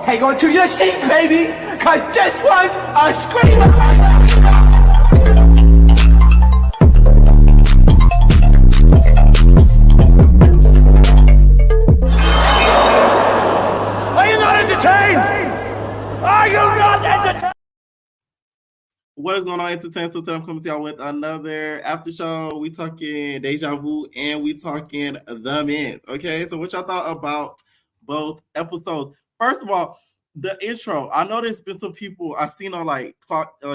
Hang on to your seat, baby, cause this one's a screamer. Are you not entertained? Are you not entertained? What is going on, entertainment? So today I'm coming to y'all with another after show. We talking Deja Vu and we talking The Men's. Okay, so what y'all thought about both episodes? First of all, the intro. I know there's been some people I seen on like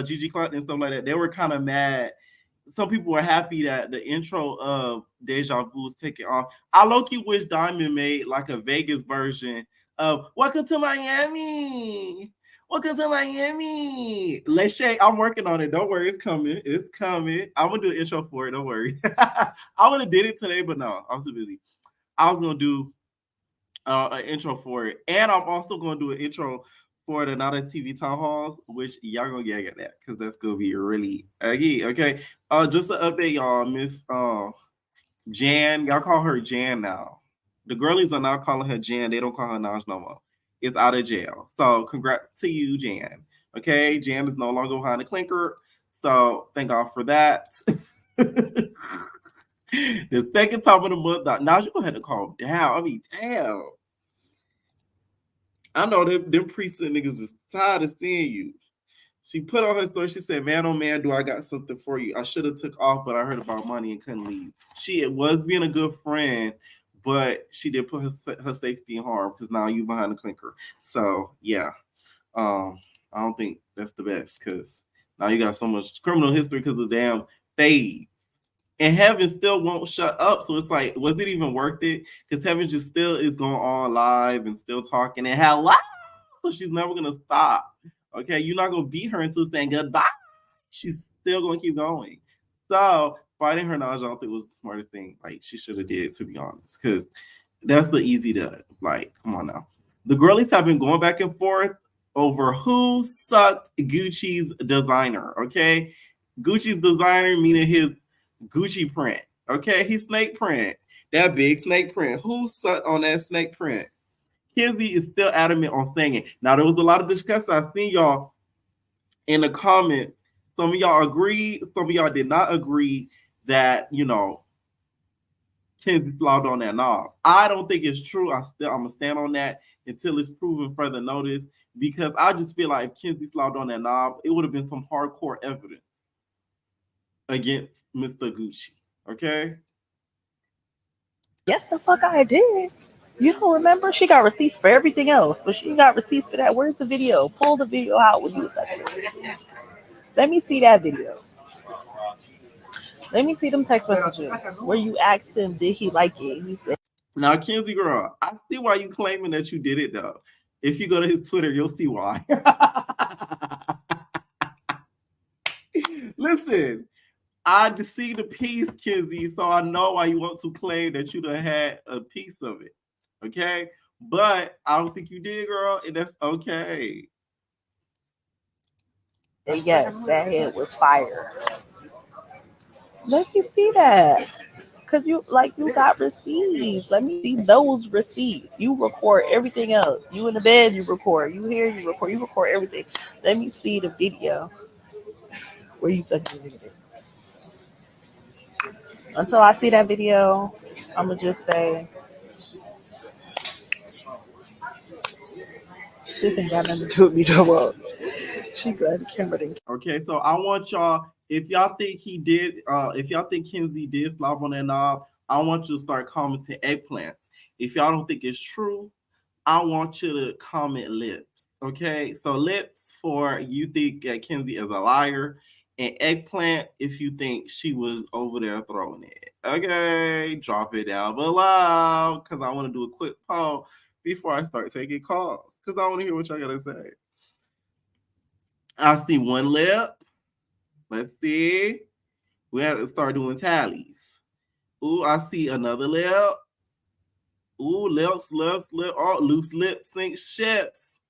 Gigi Clark and stuff like that. They were kind of mad. Some people were happy that the intro of Deja Vu was taken off. I low-key wish Diamond made like a Vegas version of Welcome to Miami. Welcome to Miami. Let's shake. I'm working on it. Don't worry, it's coming. It's coming. I'm gonna do an intro for it. Don't worry. I would have did it today, but no, I'm too busy. I was gonna do an intro for it, and I'm also gonna do an intro for the Not a TV Town Halls, which y'all gonna get at that because that's gonna be really aggy. Okay. Just to update y'all, Miss Jan, y'all call her Jan now. The girlies are now calling her Jan. They don't call her Naj no more. It's out of jail. So congrats to you, Jan. Okay, Jan is no longer behind the clinker. So thank God for that. The second time of the month, now you gonna have to calm down. I mean, damn. I know them precinct niggas is tired of seeing you. She put on her story. She said, "Man, oh man, do I got something for you? I should have took off, but I heard about money and couldn't leave." She was being a good friend, but she did put her safety in harm because now you behind the clinker. So yeah, I don't think that's the best because now you got so much criminal history because of the damn fades. And Heaven still won't shut up. So it's like, was it even worth it? Because Heaven just still is going on live and still talking and hello. So she's never gonna stop. Okay, you're not gonna beat her into saying goodbye. She's still gonna keep going. So fighting her Naj, I don't think was the smartest thing like she should have did, to be honest. Because that's the easy to like, come on now. The girlies have been going back and forth over who sucked Gucci's designer. Okay. Gucci's designer, meaning his Gucci print. Okay, his snake print. That big snake print. Who sucked on that snake print? Kenzie is still adamant on saying it. Now, there was a lot of discussion. I seen y'all in the comments. Some of y'all agreed. Some of y'all did not agree that, you know, Kenzie slobbed on that knob. I don't think it's true. I'm going to stand on that until it's proven further notice because I just feel like if Kenzie slobbed on that knob, it would have been some hardcore evidence against Mr. Gucci. Okay? Yes, the fuck I did. You don't remember? She got receipts for everything else, but she got receipts for that. Where's the video? Pull the video out when you was like, let me see that video. Let me see them text messages where you asked him, did he like it? He said, now, Kenzie girl, I see why you claiming that you did it though. If you go to his Twitter, you'll see why. Listen, I see the piece, Kenzie, so I know why you want to claim that you done had a piece of it. Okay? But I don't think you did, girl, and that's okay. yes, that head was fire. Let me see that. Cause you got receipts. Let me see those receipts. You record everything else. You in the bed, you record. You here, you record everything. Let me see the video where you said you did it. Until I see that video, I'ma just say this ain't got nothing to do with me no more. She glad the camera didn't. Okay, so I want y'all, if y'all think if y'all think Kenzie did slop on that knob, I want you to start commenting eggplants. If y'all don't think it's true, I want you to comment lips. Okay, so lips for you think Kenzie is a liar, and eggplant if you think she was over there throwing it. Okay, drop it down below because I want to do a quick poll before I start taking calls because I want to hear what y'all gotta say. I see one lip. Let's see. We have to start doing tallies. Ooh, I see another lip. Ooh, lips. Oh, loose lip sink ships.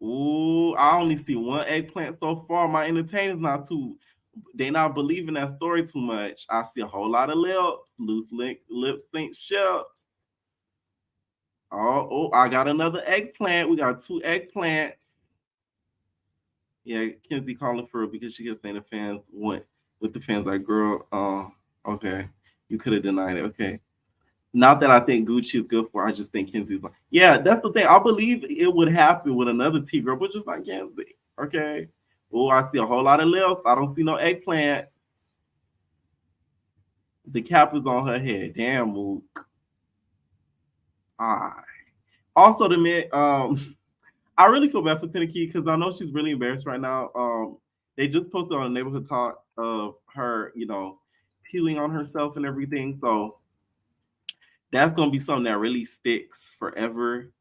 Ooh, I only see one eggplant so far. My entertainers they not believing that story too much. I see a whole lot of lips. Loose lip sink ships. Oh, I got another eggplant. We got 2 eggplants. Yeah, Kenzie calling for it because she gets saying the fans went with the fans like, girl, okay, you could have denied it. Okay. Not that I think Gucci is good for her, I just think Kenzie's like, yeah, that's the thing. I believe it would happen with another T girl, but just like Kenzie. Okay. Oh, I see a whole lot of lips. I don't see no eggplant. The cap is on her head. Damn, Mook. All right. Also, the men, I really feel bad for Tenaki because I know she's really embarrassed right now. They just posted on a neighborhood talk of her, pewing on herself and everything. So that's gonna be something that really sticks forever.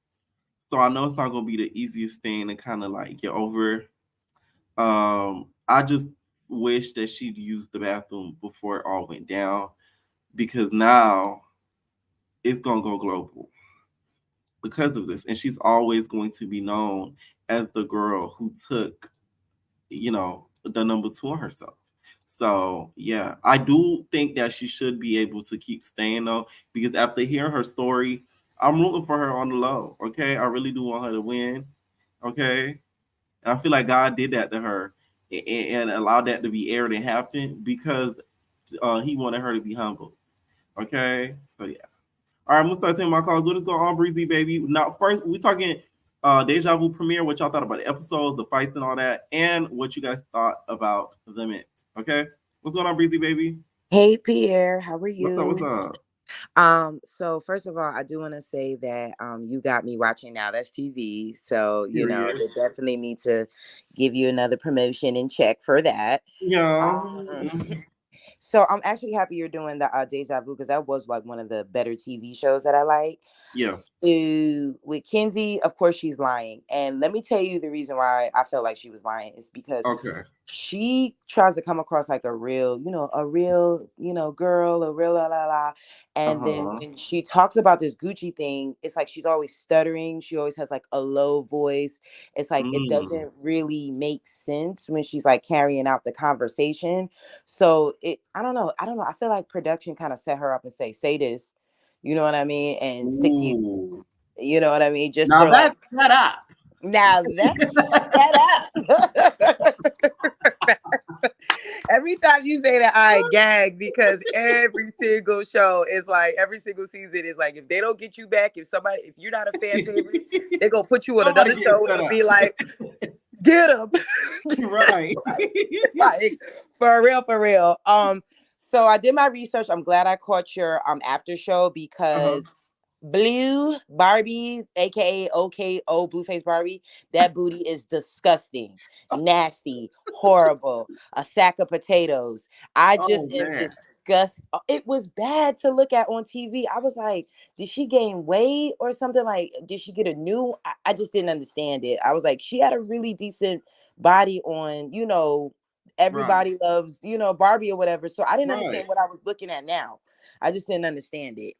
So I know it's not gonna be the easiest thing to kind of like get over. I just wish that she'd used the bathroom before it all went down because now it's gonna go global because of this, and she's always going to be known as the girl who took the number 2 on herself. So yeah, I do think that she should be able to keep staying though, because after hearing her story, I'm rooting for her on the low. Okay, I really do want her to win. Okay, and I feel like God did that to her and allowed that to be aired and happen because He wanted her to be humbled. Okay, so yeah. All right, I'm gonna start taking my calls. What is going on, Breezy baby? Now, first we talking Deja Vu premiere, what y'all thought about the episodes, the fights, and all that, and what you guys thought about the Mint. Okay, what's going on, Breezy baby? Hey Pierre, how are What's up? you? What's up? So first of all, I do want to say that you got me watching Now That's TV. So, Period. they definitely need to give you another promotion and check for that. Yeah. So I'm actually happy you're doing the Deja Vu because that was like one of the better TV shows that I like. Yeah. So with Kenzie, of course she's lying. And let me tell you the reason why I felt like she was lying is because Okay. she tries to come across like a real, girl, a real la la la. And then Uh-huh. when she talks about this Gucci thing, it's like she's always stuttering. She always has like a low voice. It's like it doesn't really make sense when she's like carrying out the conversation. So I don't know. I feel like production kind of set her up and say this, you know what I mean? And stick to you. Ooh. You know what I mean? Just Now for like, that's set up. now that's set up. Every time you say that, I gag because every single show is like, every single season is like, if they don't get you back, if you're not a fan favorite, they're going to put you on another show and be like, get them. Right. Like, for real. So I did my research. I'm glad I caught your after show because Blue Barbie, aka OKO Blueface Barbie, that booty is disgusting, nasty, horrible, a sack of potatoes. I Oh just am man. disgusted. It was bad to look at on TV. I was like, did she gain weight or something? Like, did she get a new? I just didn't understand it. I was like, she had a really decent body on, Right. everybody loves, Barbie or whatever. So I didn't Right. understand what I was looking at now. I just didn't understand it.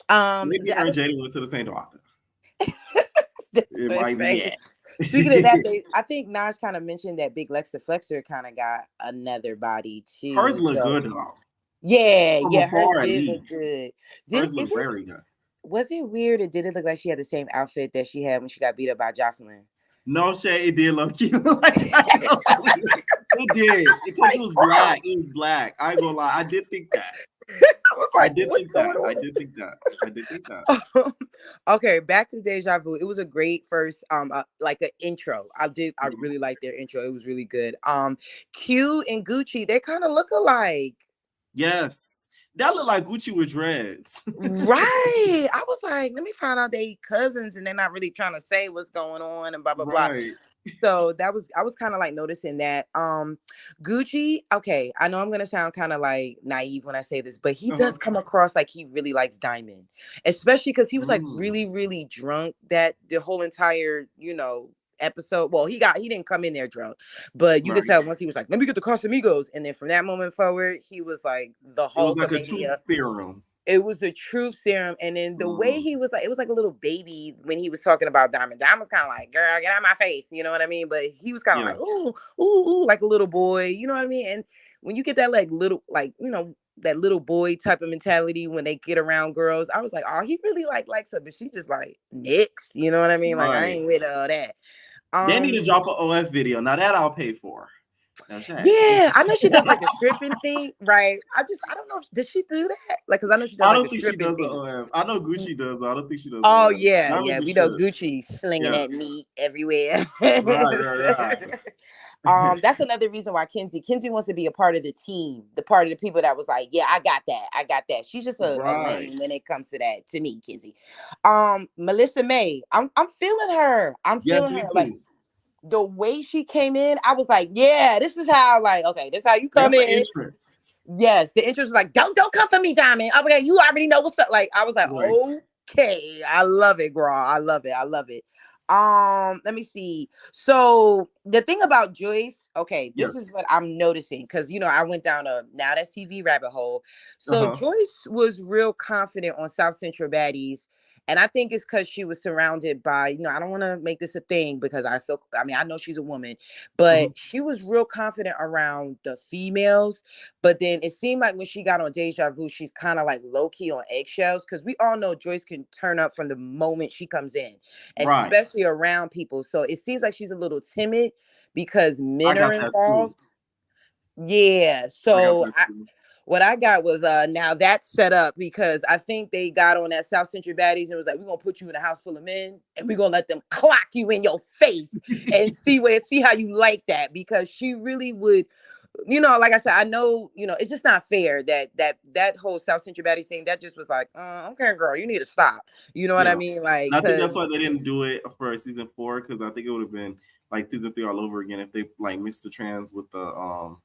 Maybe The her and other Jada went to the same doctor. That's It what it's might be saying. it. Speaking of that, I think Naj kind of mentioned that Big Lexa Flexer kind of got another body too. Hers look So good though. yeah, From hers afar, at did least. look good. Hers look very good. Was it weird? It did it look like she had the same outfit that she had when she got beat up by Jocelyn? No shade, it did look cute. It did because it was black. It was black. I ain't gonna lie, I did think that. I was like, what's going on? I did think that. Okay, back to Deja Vu. It was a great first like an intro. I really liked their intro. It was really good. Q and Gucci, they kind of look alike. Yes. That look like Gucci with dreads. Right. I was like, let me find out they cousins and they're not really trying to say what's going on and blah blah blah. So I was kind of like noticing that. Gucci, okay, I know I'm gonna sound kind of like naive when I say this, but he does come across like he really likes Diamond, especially because he was like really, really drunk that the whole entire, episode. Well, he didn't come in there drunk, but you could tell once he was like, let me get the Casamigos, and then from that moment forward, he was like the Hulk. It was like a truth serum. It was the truth serum, and then the way he was like, it was like a little baby when he was talking about Diamond. Diamond was kind of like, girl, get out of my face, you know what I mean? But he was kind of like, ooh, ooh, ooh, like a little boy, you know what I mean? And when you get that like little, like, that little boy type of mentality when they get around girls, I was like, oh, he really likes her, but she just like next, you know what I mean? Like, I ain't with all that. They need to drop an OF video. Now that I'll pay for. Yeah, I know she does like a stripping thing, right? I don't know. Does she do that? Like, because I know she does. I don't think she does OF. I know Gucci does. I don't think she does. Oh OF. Yeah. We know Gucci slinging that meat everywhere. Right. That's another reason why Kenzie wants to be a part of the team, the part of the people that was like, yeah, I got that. She's just a lame when it comes to that. To me, Kenzie. Melissa May, I'm feeling her. Too. Like the way she came in, I was like, yeah, this is how, like, okay, this is how you come in. Entrance. Yes, the entrance was like, don't come for me, Diamond. Okay, you already know what's up. Like, I was like, okay, I love it, girl. I love it. Let me see. So the thing about Joyce, okay, this is what I'm noticing because I went down a Now That's TV rabbit hole. So Joyce was real confident on South Central Baddies. And I think it's because she was surrounded by, I don't want to make this a thing because I know she's a woman, but she was real confident around the females. But then it seemed like when she got on Deja Vu, she's kind of like low key on eggshells because we all know Joyce can turn up from the moment she comes in, especially around people. So it seems like she's a little timid because men are involved. Yeah. So what I got was now that's set up because I think they got on that South Central Baddies and was like, we're gonna put you in a house full of men and we're gonna let them clock you in your face and see how you like that, because she really would, like I said, I know, it's just not fair that whole South Central Baddies thing, that just was like, okay, girl, you need to stop. You know what I mean? Like, I think that's why they didn't do it for season 4, because I think it would have been like season 3 all over again if they like mixed the trans with the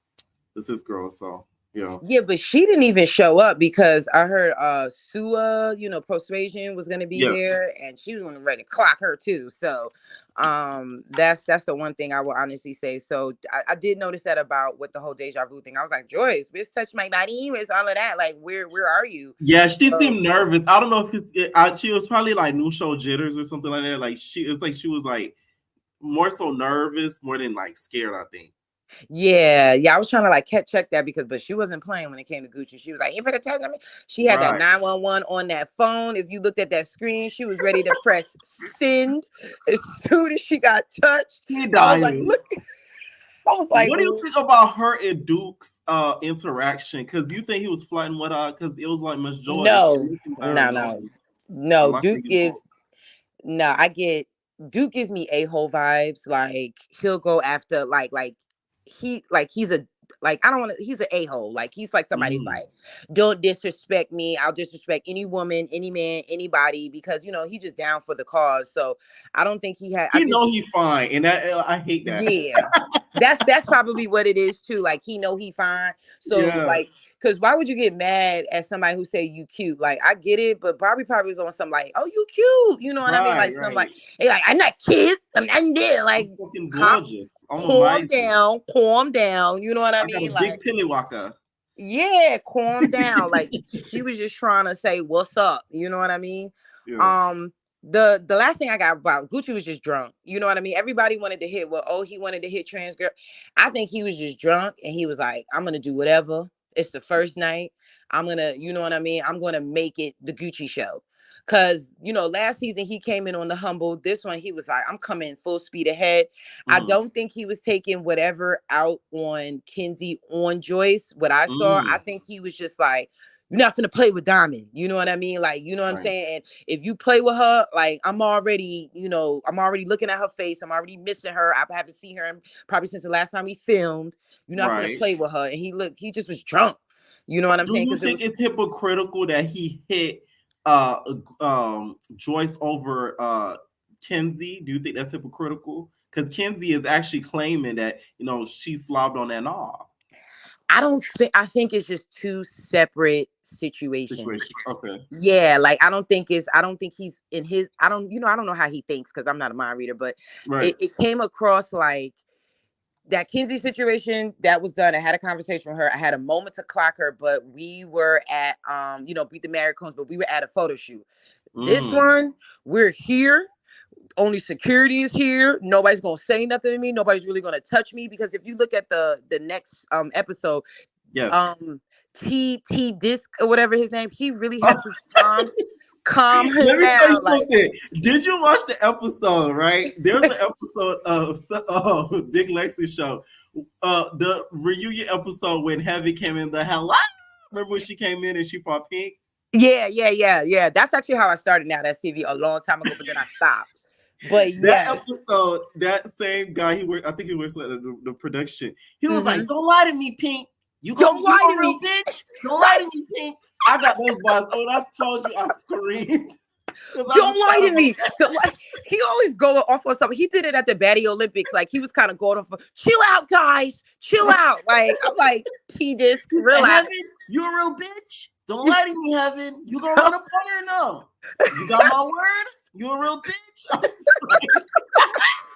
cis girl. So yeah, but she didn't even show up because I heard Sua, Persuasion was gonna be there and she was gonna ready to clock her too. So that's the one thing I will honestly say. So I did notice that about with the whole Deja Vu thing. I was like, Joyce, where's Touch My Body? Where's all of that? Like, where are you? Yeah, she seemed nervous. I don't know if she was probably like new show jitters or something like that. Like she was like more so nervous more than like scared, I think. Yeah, I was trying to like check that but she wasn't playing when it came to Gucci. She was like, you better tell me. She had that 911 on that phone. If you looked at that screen, she was ready to press send as soon as she got touched. I was like, look. I was like, what do you think about her and Duke's interaction? Because you think he was flirting with her because it was like much joy. No. Duke gives Duke gives me a-hole vibes. Like he'll go after he's an a-hole. Like he's like somebody's like, don't disrespect me. I'll disrespect any woman, any man, anybody, because he just down for the cause. So I don't think he he's fine. And I hate that. Yeah. that's probably what it is too. Like he know he fine. So like, because why would you get mad at somebody who say you cute? Like I get it, but Barbie probably was on some like, oh, you cute. You know what I mean? Like some like, hey, like I'm not cute. I'm not there. Like gorgeous. Calm down. You know what I mean? Like big Pilly Walker. Yeah, calm down. Like she was just trying to say what's up. You know what I mean? Yeah. the last thing I got about Gucci was just drunk. You know what I mean? Everybody wanted to hit he wanted to hit trans girl. I think he was just drunk and he was like, I'm gonna do whatever. It's the first night. I'm gonna, you know what I mean? I'm gonna make it the Gucci show. Cause last season he came in on the humble. This one he was like, I'm coming full speed ahead. I don't think he was taking whatever out on Kenzie on Joyce. What I saw, I think he was just like, you're not gonna play with Diamond. You know what I mean? Like, you know what I'm saying? And if you play with her, like I'm already looking at her face. I'm already missing her. I haven't seen her probably since the last time we filmed. You're not gonna play with her. And he just was drunk. You know what I'm saying? Do you think it's hypocritical that he hit Joyce over Kenzie? Do you think that's hypocritical? Because Kenzie is actually claiming that she slobbed on that knob. I think it's just two separate situations. Okay. Yeah, like I don't think he's in his. I don't know how he thinks because I'm not a mind reader, but it came across like that Kenzie situation that was done. I had a conversation with her. I had a moment to clock her, but we were at Beat the Married Cones, but we were at a photo shoot. This one, we're here. Only security is here. Nobody's gonna say nothing to me. Nobody's really gonna touch me because if you look at the next episode, T Disc or whatever his name, he really had to calm him Let me down. tell you something. Did you watch the episode? Right, there's an episode of Big Lexi's show, the reunion episode when Heavy came in the hello. Remember when she came in and she fought Pink? Yeah. That's actually how I started now. That's TV a long time ago, but then I stopped. But that episode, that same guy, I think he works at the production. He was like, "Don't lie to me, Pink. You don't lie to me, bitch. Don't lie to me, Pink." I got those bars. Oh, I told you, I screamed. Don't lie to me. So, like, he always go off on something. He did it at the Baddies Olympics. Like he was kind of going off. Chill out, guys. Chill out. Like I'm like T-Disc. Relax. You a real bitch. Don't lie to me, Heaven. You gonna run up on her? No. You got my word. You a real bitch.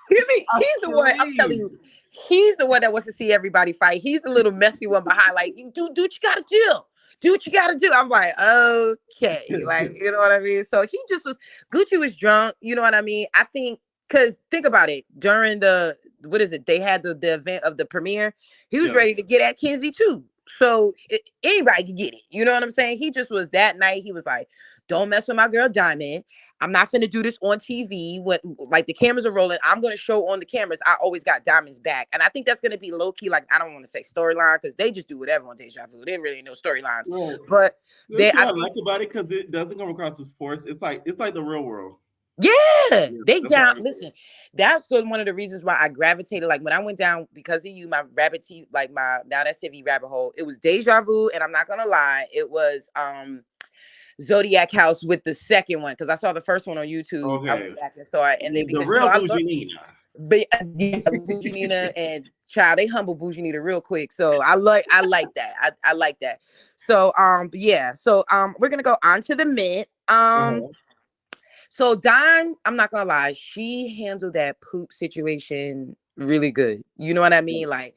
He's the one. I'm telling you. He's the one that wants to see everybody fight. He's the little messy one behind. Like, do what you gotta do. Do what you gotta do. I'm like, okay, like, you know what I mean? So Gucci was drunk, you know what I mean? I think, because think about it, during they had the event of the premiere, he was ready to get at Kenzie too. So anybody could get it, you know what I'm saying? He just was that night, he was like, don't mess with my girl Diamond. I'm not going to do this on TV when like the cameras are rolling. I'm going to show on the cameras. I always got Diamond's back. And I think that's going to be low key. Like, I don't want to say storyline because they just do whatever on Deja Vu. They really know storylines, but I like about it because it doesn't come across as forced. It's like the real world. Yeah, they down. Listen, that's one of the reasons why I gravitated. Like when I went down because of you, my rabbit tea, like my Now That's TV rabbit hole. It was Deja Vu, and I'm not gonna lie, it was Zodiac House with the second one because I saw the first one on YouTube. Okay. I went back and saw it, and then the real Bougie Nina. But Bougie Nina and child, they humble Bougie Nina real quick. So I like that. I like that. So So we're gonna go on to the mint. So Dawn, I'm not gonna lie, she handled that poop situation really good. You know what I mean? Like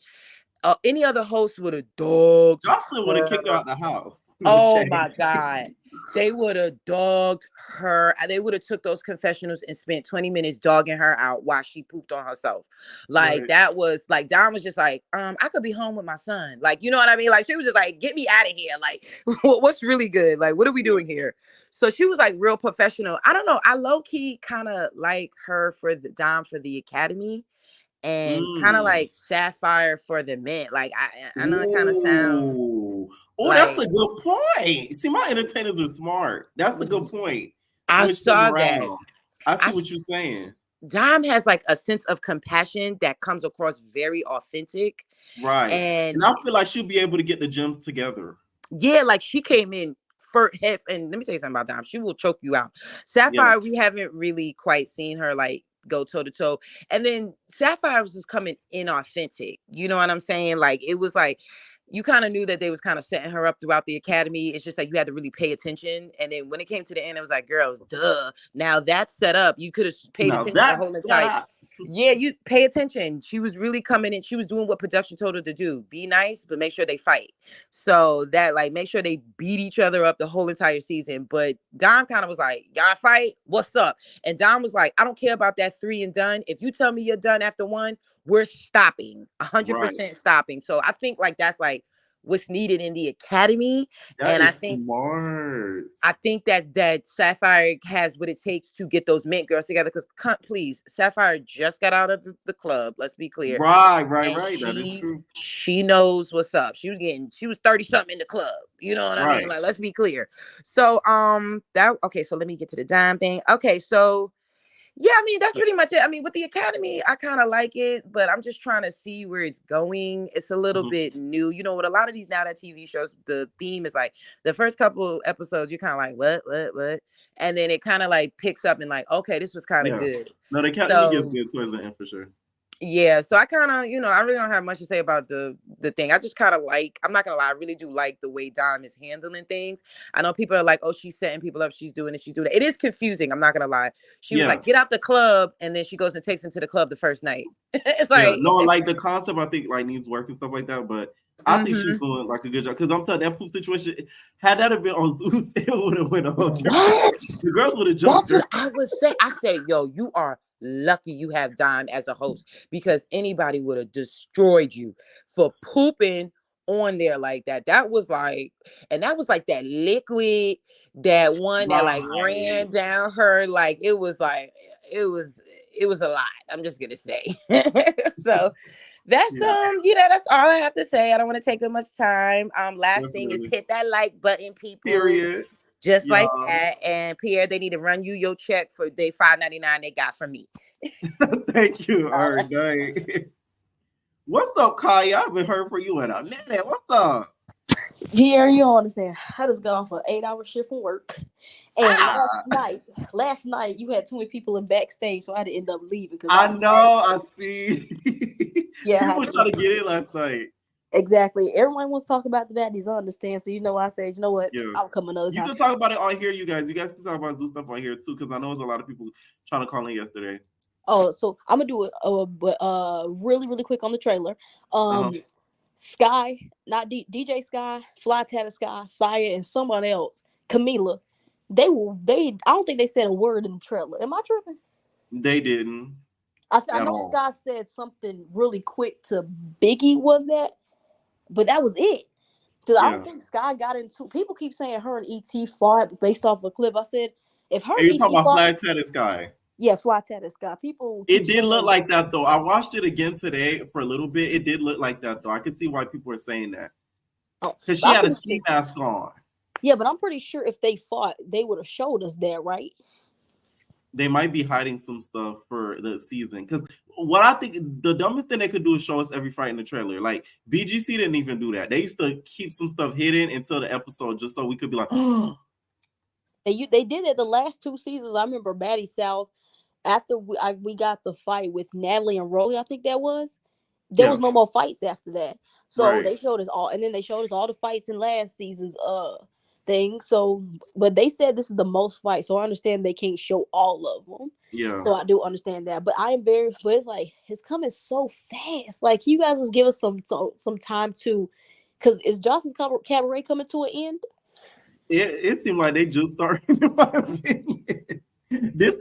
any other host would have dogged. Jocelyn would have kicked her out the house. Oh my God. They would have dogged her. They would have took those confessionals and spent 20 minutes dogging her out while she pooped on herself. Like that was like Dawn was just like, I could be home with my son. Like, you know what I mean? Like she was just like, get me out of here. Like, what's really good? Like, what are we doing here? So she was like real professional. I don't know. I low-key kind of like her for the Dawn for the Academy. And kind of like Sapphire for the mint. Like I know it kind of sounds. Oh, that's a good point. See, my entertainers are smart. That's a good point. I saw that. I see what you're saying. Dom has like a sense of compassion that comes across very authentic. Right. And I feel like she'll be able to get the gems together. Yeah, like she came in for hef, and let me tell you something about Dom. She will choke you out. Sapphire, we haven't really quite seen her like go toe to toe. And then Sapphire was just coming inauthentic. You know what I'm saying? Like it was like you kind of knew that they was kind of setting her up throughout the Academy. It's just like you had to really pay attention. And then when it came to the end, it was like, girls, duh. Now that's set up. You could have paid attention the whole entire. Yeah, you pay attention. She was really coming in. She was doing what production told her to do. Be nice, but make sure they fight. So that like make sure they beat each other up the whole entire season. But Dom kind of was like, y'all fight? What's up? And Dom was like, I don't care about that 3 and done. If you tell me you're done after 1, we're stopping. Right. 100% stopping. So I think like that's like what's needed in the academy. That And I is think smart. I think that Sapphire has what it takes to get those mint girls together. Because, please, Sapphire just got out of the club. Let's be clear. Right. And That is true. she knows what's up. She was 30 something in the club. You know what I mean? Right. Like, let's be clear. So, so let me get to the dime thing. Okay, so yeah, I mean, that's pretty much it. I mean, with the Academy, I kind of like it, but I'm just trying to see where it's going. It's a little bit new. You know, with a lot of these now that TV shows, the theme is like the first couple episodes, you're kind of like, what? And then it kind of like picks up and like, okay, this was kind of good. No, the Academy gets good towards the end for sure. Yeah, so I kind of, I really don't have much to say about the thing. I just kind of like, I'm not gonna lie, I really do like the way Dom is handling things. I know people are like, oh, she's setting people up, she's doing it, she's doing it. It is confusing, I'm not gonna lie. She was like, get out the club, and then she goes and takes him to the club the first night. It's like, no, like the concept I think like needs work and stuff like that, but I think she's doing like a good job because I'm telling you, that poop situation, had that have been on Zeus, it would have went on. What? The girls would have jumped. That's what I was saying. I said, yo, you are lucky you have Dime as a host because anybody would have destroyed you for pooping on there like that. That was like that liquid, that one that like ran down her. Like it was a lot. I'm just gonna say. So that's that's all I have to say. I don't want to take up much time. Last thing is hit that like button, people. Period. Just like that. And Pierre, they need to run you your check for the $5.99 they got from me. Thank you. All right, night. What's up, Kaya? I haven't heard from you in a minute. What's up? Here, you don't understand. I just got off an 8-hour shift from work. And last night, you had too many people in backstage, so I had to end up leaving. I know, I see. Yeah, people was trying to get in last night. Exactly. Everyone wants to talk about the baddies, I understand. So, I said, you know what? Yeah. I'll come another time. You can talk about it on here, you guys. You guys can talk about do stuff on here too, because I know there's a lot of people trying to call in yesterday. Oh, so I'm gonna do it really, really quick on the trailer. Sky, not DJ Sky, Fly Tatter Sky, Saya, and someone else, Camila. I don't think they said a word in the trailer. Am I tripping? They didn't. I know Sky said something really quick to Biggie, was that? But that was it. Because I don't think Sky got into. People keep saying her and ET fought based off a clip. I said, if her. You're talking about Fly Tatter Sky. Yeah, Fly Tatter Sky. People. It did look like that though. I watched it again today for a little bit. It did look like that though. I could see why people are saying that. Because she had a ski mask on. Yeah, but I'm pretty sure if they fought, they would have showed us that, right? They might be hiding some stuff for the season. Because what I think the dumbest thing they could do is show us every fight in the trailer. Like BGC didn't even do that. They used to keep some stuff hidden until the episode just so we could be like, oh. They did it the last 2 seasons. I remember Baddies South. After we got the fight with Natalie and Rolly, I think that was. There was no more fights after that. So they showed us all, and then they showed us all the fights in last season's thing. So, but they said this is the most fights, so I understand they can't show all of them. Yeah. So I do understand that, but it's like it's coming so fast. Like you guys just give us some time to, because is Johnson's Cabaret coming to an end? It seemed like they just started. In my opinion. This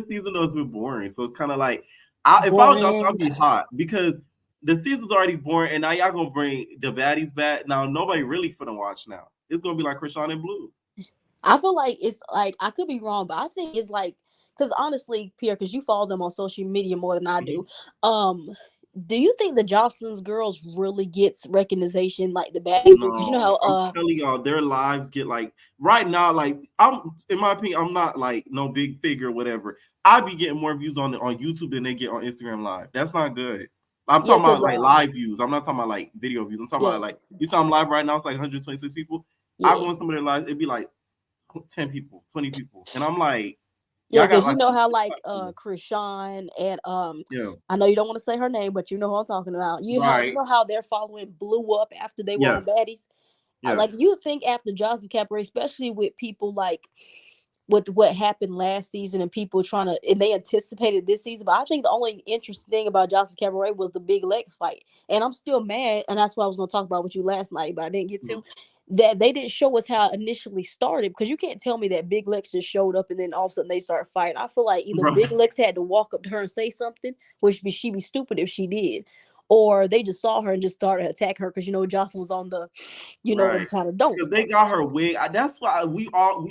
season has been boring, so it's kind of like if I was Johnson, I'd be hot because the season's already boring, and now y'all gonna bring the baddies back. Now nobody really finna watch now. It's gonna be like Krishan and Blue. I feel like it's like I could be wrong, but I think it's like because honestly, Pierre, because you follow them on social media more than I do. Do you think the Jocelyn's girls really gets recognition like the baddies do? Because you know how I'm telling y'all, their lives get like right now. Like in my opinion, I'm not like no big figure or whatever. I be getting more views on YouTube than they get on Instagram Live. That's not good. I'm talking about like live views. I'm not talking about like video views. I'm talking about like you saw them live right now. It's like 126 people. I go on some of their lives. It'd be like 10 people, 20 people, and I'm like. Yeah, because you know how like Krishan and I know you don't want to say her name, but you know who I'm talking about. You know how their following blew up after they were on Baddies. Like you think after Johnson Cabaret, especially with people like with what happened last season and people and they anticipated this season. But I think the only interesting thing about Jocelyn Cabaret was the Big Lex fight. And I'm still mad, and that's what I was going to talk about with you last night, but I didn't get to. That they didn't show us how it initially started, because you can't tell me that Big Lex just showed up and then all of a sudden they start fighting. I feel like either Big Lex had to walk up to her and say something, which she'd be stupid if she did, or they just saw her and just started attacking her because Jocelyn was on the, kind of don't. Because they got her wig. That's why we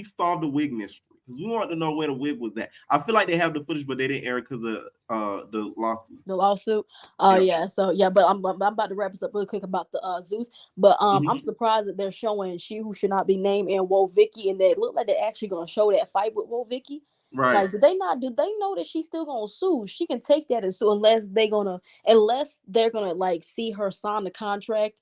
solved the wig mystery, because we wanted to know where the wig was at. I feel like they have the footage, but they didn't air it because of the lawsuit. The lawsuit. Yeah. So yeah, but I'm about to wrap this up really quick about the Zeus. But I'm surprised that they're showing She Who Should Not Be Named and Woe Vicky, and they look like they're actually gonna show that fight with Woe Vicky. Right. Like, do they know that she's still gonna sue? She can take that and sue unless they're gonna like see her sign the contract.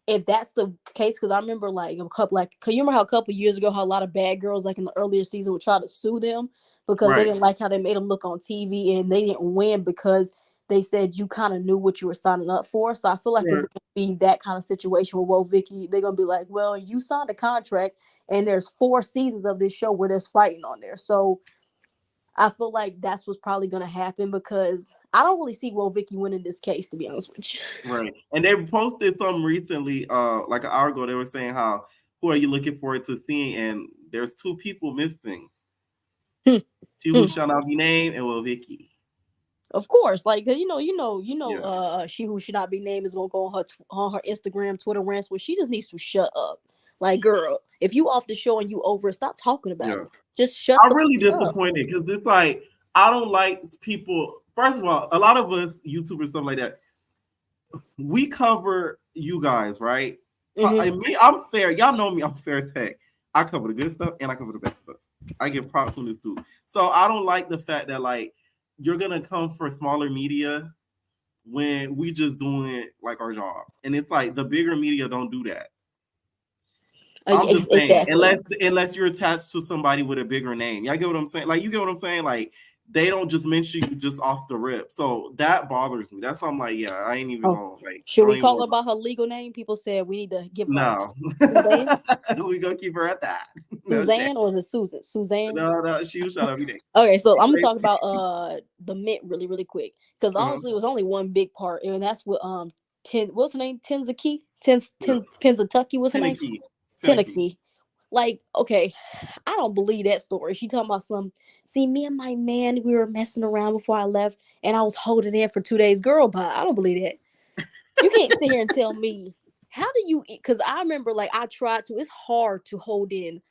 If that's the case, because I remember cause you remember how a couple years ago how a lot of bad girls like in the earlier season would try to sue them because they didn't like how they made them look on TV, and they didn't win because they said you kind of knew what you were signing up for. So I feel like it's gonna be that kind of situation with Woe Vicky. They're gonna be like, well, you signed a contract, and there's 4 seasons of this show where there's fighting on there. So I feel like that's what's probably gonna happen, because I don't really see Woe Vicky winning this case, to be honest with you. Right. And they posted something recently, like an hour ago. They were saying who are you looking forward to seeing? And there's 2 people missing. She Who Shall Not Be Named and Woe Vicky. Of course, like She Who Should Not Be Named is gonna go on her Instagram, Twitter rants where she just needs to shut up. Like, girl, if you off the show and you over it, stop talking about it. Just shut I'm the really fuck disappointed because it's like, I don't like people. First of all, a lot of us YouTubers, stuff like that, we cover you guys, right? I'm fair. Y'all know me. I'm fair as heck. I cover the good stuff and I cover the bad stuff. I give props on this too. So I don't like the fact that like you're gonna come for smaller media when we just doing like our job, and it's like the bigger media don't do that. I'm just saying, unless you're attached to somebody with a bigger name. Y'all get what I'm saying? Like, you get what I'm saying? Like, they don't just mention you just off the rip. So that bothers me. That's why I'm like, yeah, I ain't even gonna like. Should we call her by her legal name? People said we need to give her. No. We gonna keep her at that. Suzanne, or is it Susan? Suzanne? No, she was shut up. Okay, so I'm gonna talk about the Mint really, really quick, because honestly, it was only one big part, and that's what what's her name? Penzaki? Penzatucky, what's her name? Tennessee. Like, okay, I don't believe that story. She talking about me and my man, we were messing around before I left, and I was holding in for 2 days. Girl, but I don't believe that. You can't sit here and tell me, how do you, because I remember, like, I tried to. It's hard to hold in,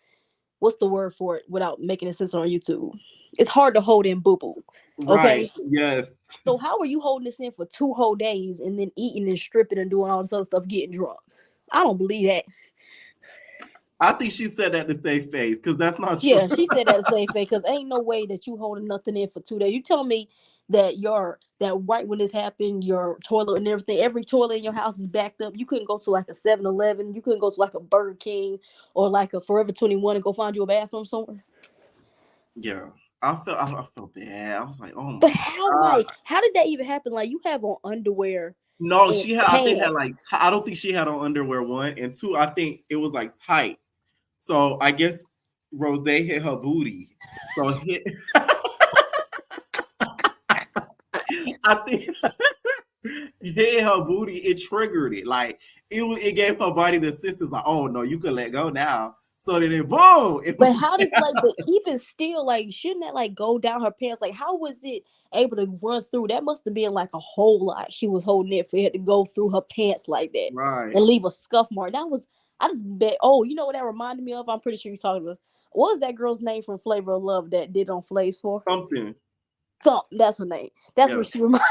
what's the word for it without making it sense on YouTube? It's hard to hold in boo-boo. Okay? Right, yes. So how are you holding this in for 2 whole days and then eating and stripping and doing all this other stuff, getting drunk? I don't believe that. I think she said that to save face, because that's not true. Yeah, she said that to save face, because ain't no way that you holding nothing in for 2 days. You tell me that that right when this happened, your toilet and everything, every toilet in your house is backed up. You couldn't go to like a 7-Eleven, you couldn't go to like a Burger King or like a Forever 21 and go find you a bathroom somewhere. Yeah, I felt bad. I was like, oh my God. But how did that even happen? Like, you have on underwear. No, she had. Pants. I think had like. I don't think she had on underwear, 1, and 2. I think it was like tight. So I guess Rose hit her booty. So I think hit her booty. It triggered it. Like it gave her body the assistance. Like, oh no, you can let go now. So then it boom. But how does but even still, like, shouldn't that like go down her pants? Like, how was it able to run through? That must have been like a whole lot she was holding it for it to go through her pants like that, right? And leave a scuff mark. That was. I just bet. Oh, you know what that reminded me of? I'm pretty sure you're talking about. What was that girl's name from Flavor of Love that did on Flaves 4? Something. That's her name. That's what she reminded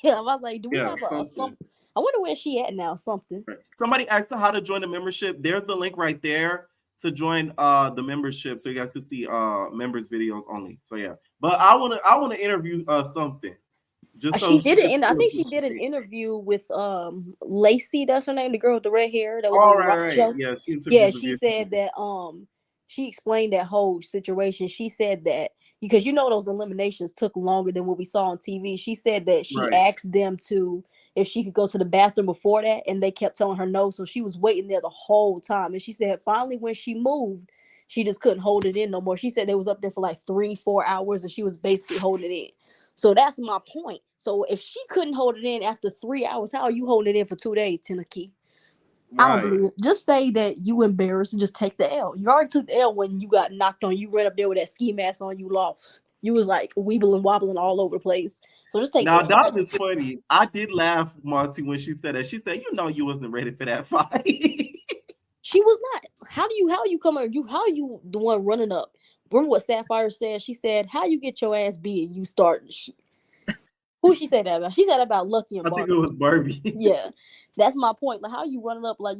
me of. I was like, do we have something? I wonder where she at now. Something. Right. Somebody asked her how to join the membership. There's the link right there to join the membership, so you guys can see members videos only. So yeah, but I wanna interview something. Just so she did it. I think she did an interview with Lacey. That's her name, the girl with the red hair. That was on the rock show. Yeah, she said that she explained that whole situation. She said that because those eliminations took longer than what we saw on TV. She said that she asked them if she could go to the bathroom before that, and they kept telling her no. So she was waiting there the whole time. And she said finally when she moved, She just couldn't hold it in no more. She said they was up there for like 3-4 hours and she was basically holding it in. So that's my point. So if she couldn't hold it in after 3 hours, how are you holding it in for 2 days, Tennessee? I don't believe it. Just say that you embarrassed and just take the L. You already took the L when you got knocked on. You ran up there with that ski mask on. You lost. You was like weebling, wobbling all over the place. So just take. Now that was funny. I did laugh, Monty, when she said that. She said, "You know, you wasn't ready for that fight." She was not. How are you coming? How are you the one running up? Remember what Sapphire said? She said, "How you get your ass beat and you start." Who she said that about? She said about Lucky and Barbie. I think it was Barbie. Yeah, that's my point. Like, how you running up like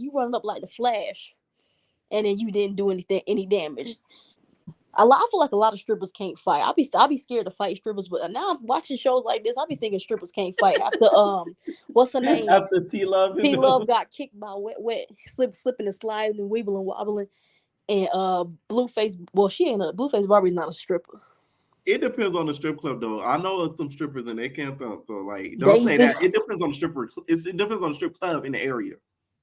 the Flash, and then you didn't do any damage. I feel like a lot of strippers can't fight. I'll be scared to fight strippers, but now I'm watching shows like this. I'll be thinking strippers can't fight after what's her name? After T-Love got kicked by Wet, slipping and sliding and weebling and wobbling, and Blueface. Well, she ain't Blueface Barbie's not a stripper. It depends on the strip club, though. I know some strippers and they can't thump, so like don't say that. It depends on the stripper. It depends on the strip club in the area.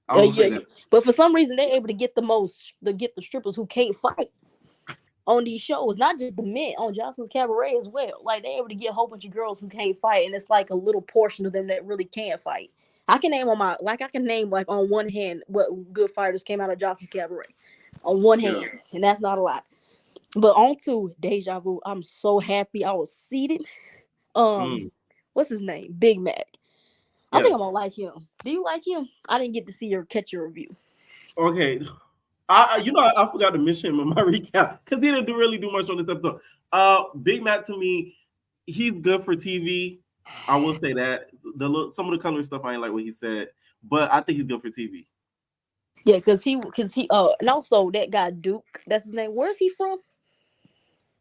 I will say that. But for some reason, they're able to get the strippers who can't fight on these shows, not just the men on Johnson's Cabaret as well. Like they're able to get a whole bunch of girls who can't fight, and it's like a little portion of them that really can fight. I can name on one hand what good fighters came out of Johnson's Cabaret on one hand, and that's not a lot. But on to Deja Vu, I'm so happy I was seated. What's his name? Big Mac. I think I'm gonna like him. Do you like him? I didn't get to see or catch your review. Okay. I forgot to mention him in my recap because he didn't really do much on this episode. Big Mac to me, he's good for TV. I will say that some of the color stuff I ain't like what he said, but I think he's good for TV. Yeah, because he and also that guy Duke, that's his name. Where's he from?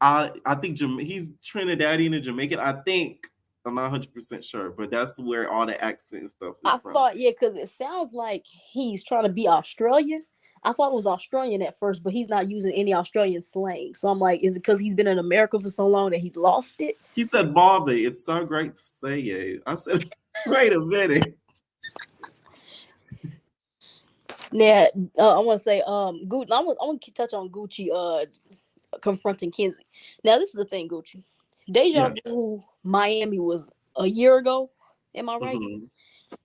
I think he's Trinidadian and Jamaican. I think I'm not 100% sure, but that's where all the accent and stuff is from. Thought, because it sounds like he's trying to be Australian. I thought it was Australian at first, but he's not using any Australian slang. So I'm like, is it because he's been in America for so long that he's lost it? He said, Bobby, it's so great to say you. I said, wait a minute. Yeah, I want to say, Gucci. I want to touch on Gucci confronting Kenzie. Now, this is the thing, Gucci. Deja Vu Miami was a year ago. Am I right? Mm-hmm.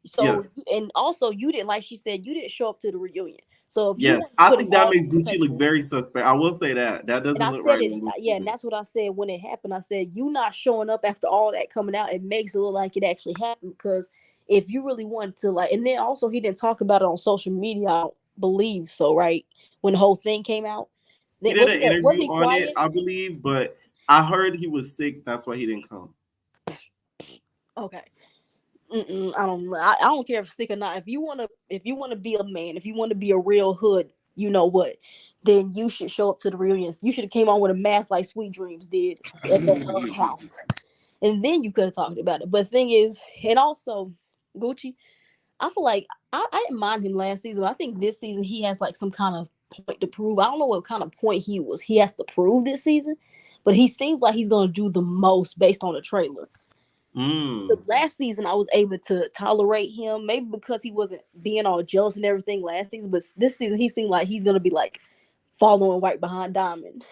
So, and also, you didn't, like she said, you didn't show up to the reunion. So, if I think that makes Gucci look very suspect. I will say that. That doesn't look right. And that's what I said when it happened. I said, you not showing up after all that coming out, it makes it look like it actually happened. Because if you really want to, like, and then also he didn't talk about it on social media, I don't believe so, right? When the whole thing came out. He did an interview on it, I believe, but I heard he was sick. That's why he didn't come. Okay. I don't care if sick or not. If you want to be a man, if you want to be a real hood, you know what? Then you should show up to the reunions. You should have came on with a mask like Sweet Dreams did at the house, and then you could have talked about it. But the thing is, and also Gucci, I feel like I didn't mind him last season. But I think this season he has like some kind of point to prove. I don't know what kind of point he has to prove this season, but he seems like he's gonna do the most based on the trailer. Last season, I was able to tolerate him, maybe because he wasn't being all jealous and everything last season. But this season, he seemed like he's gonna be like following right behind Diamond.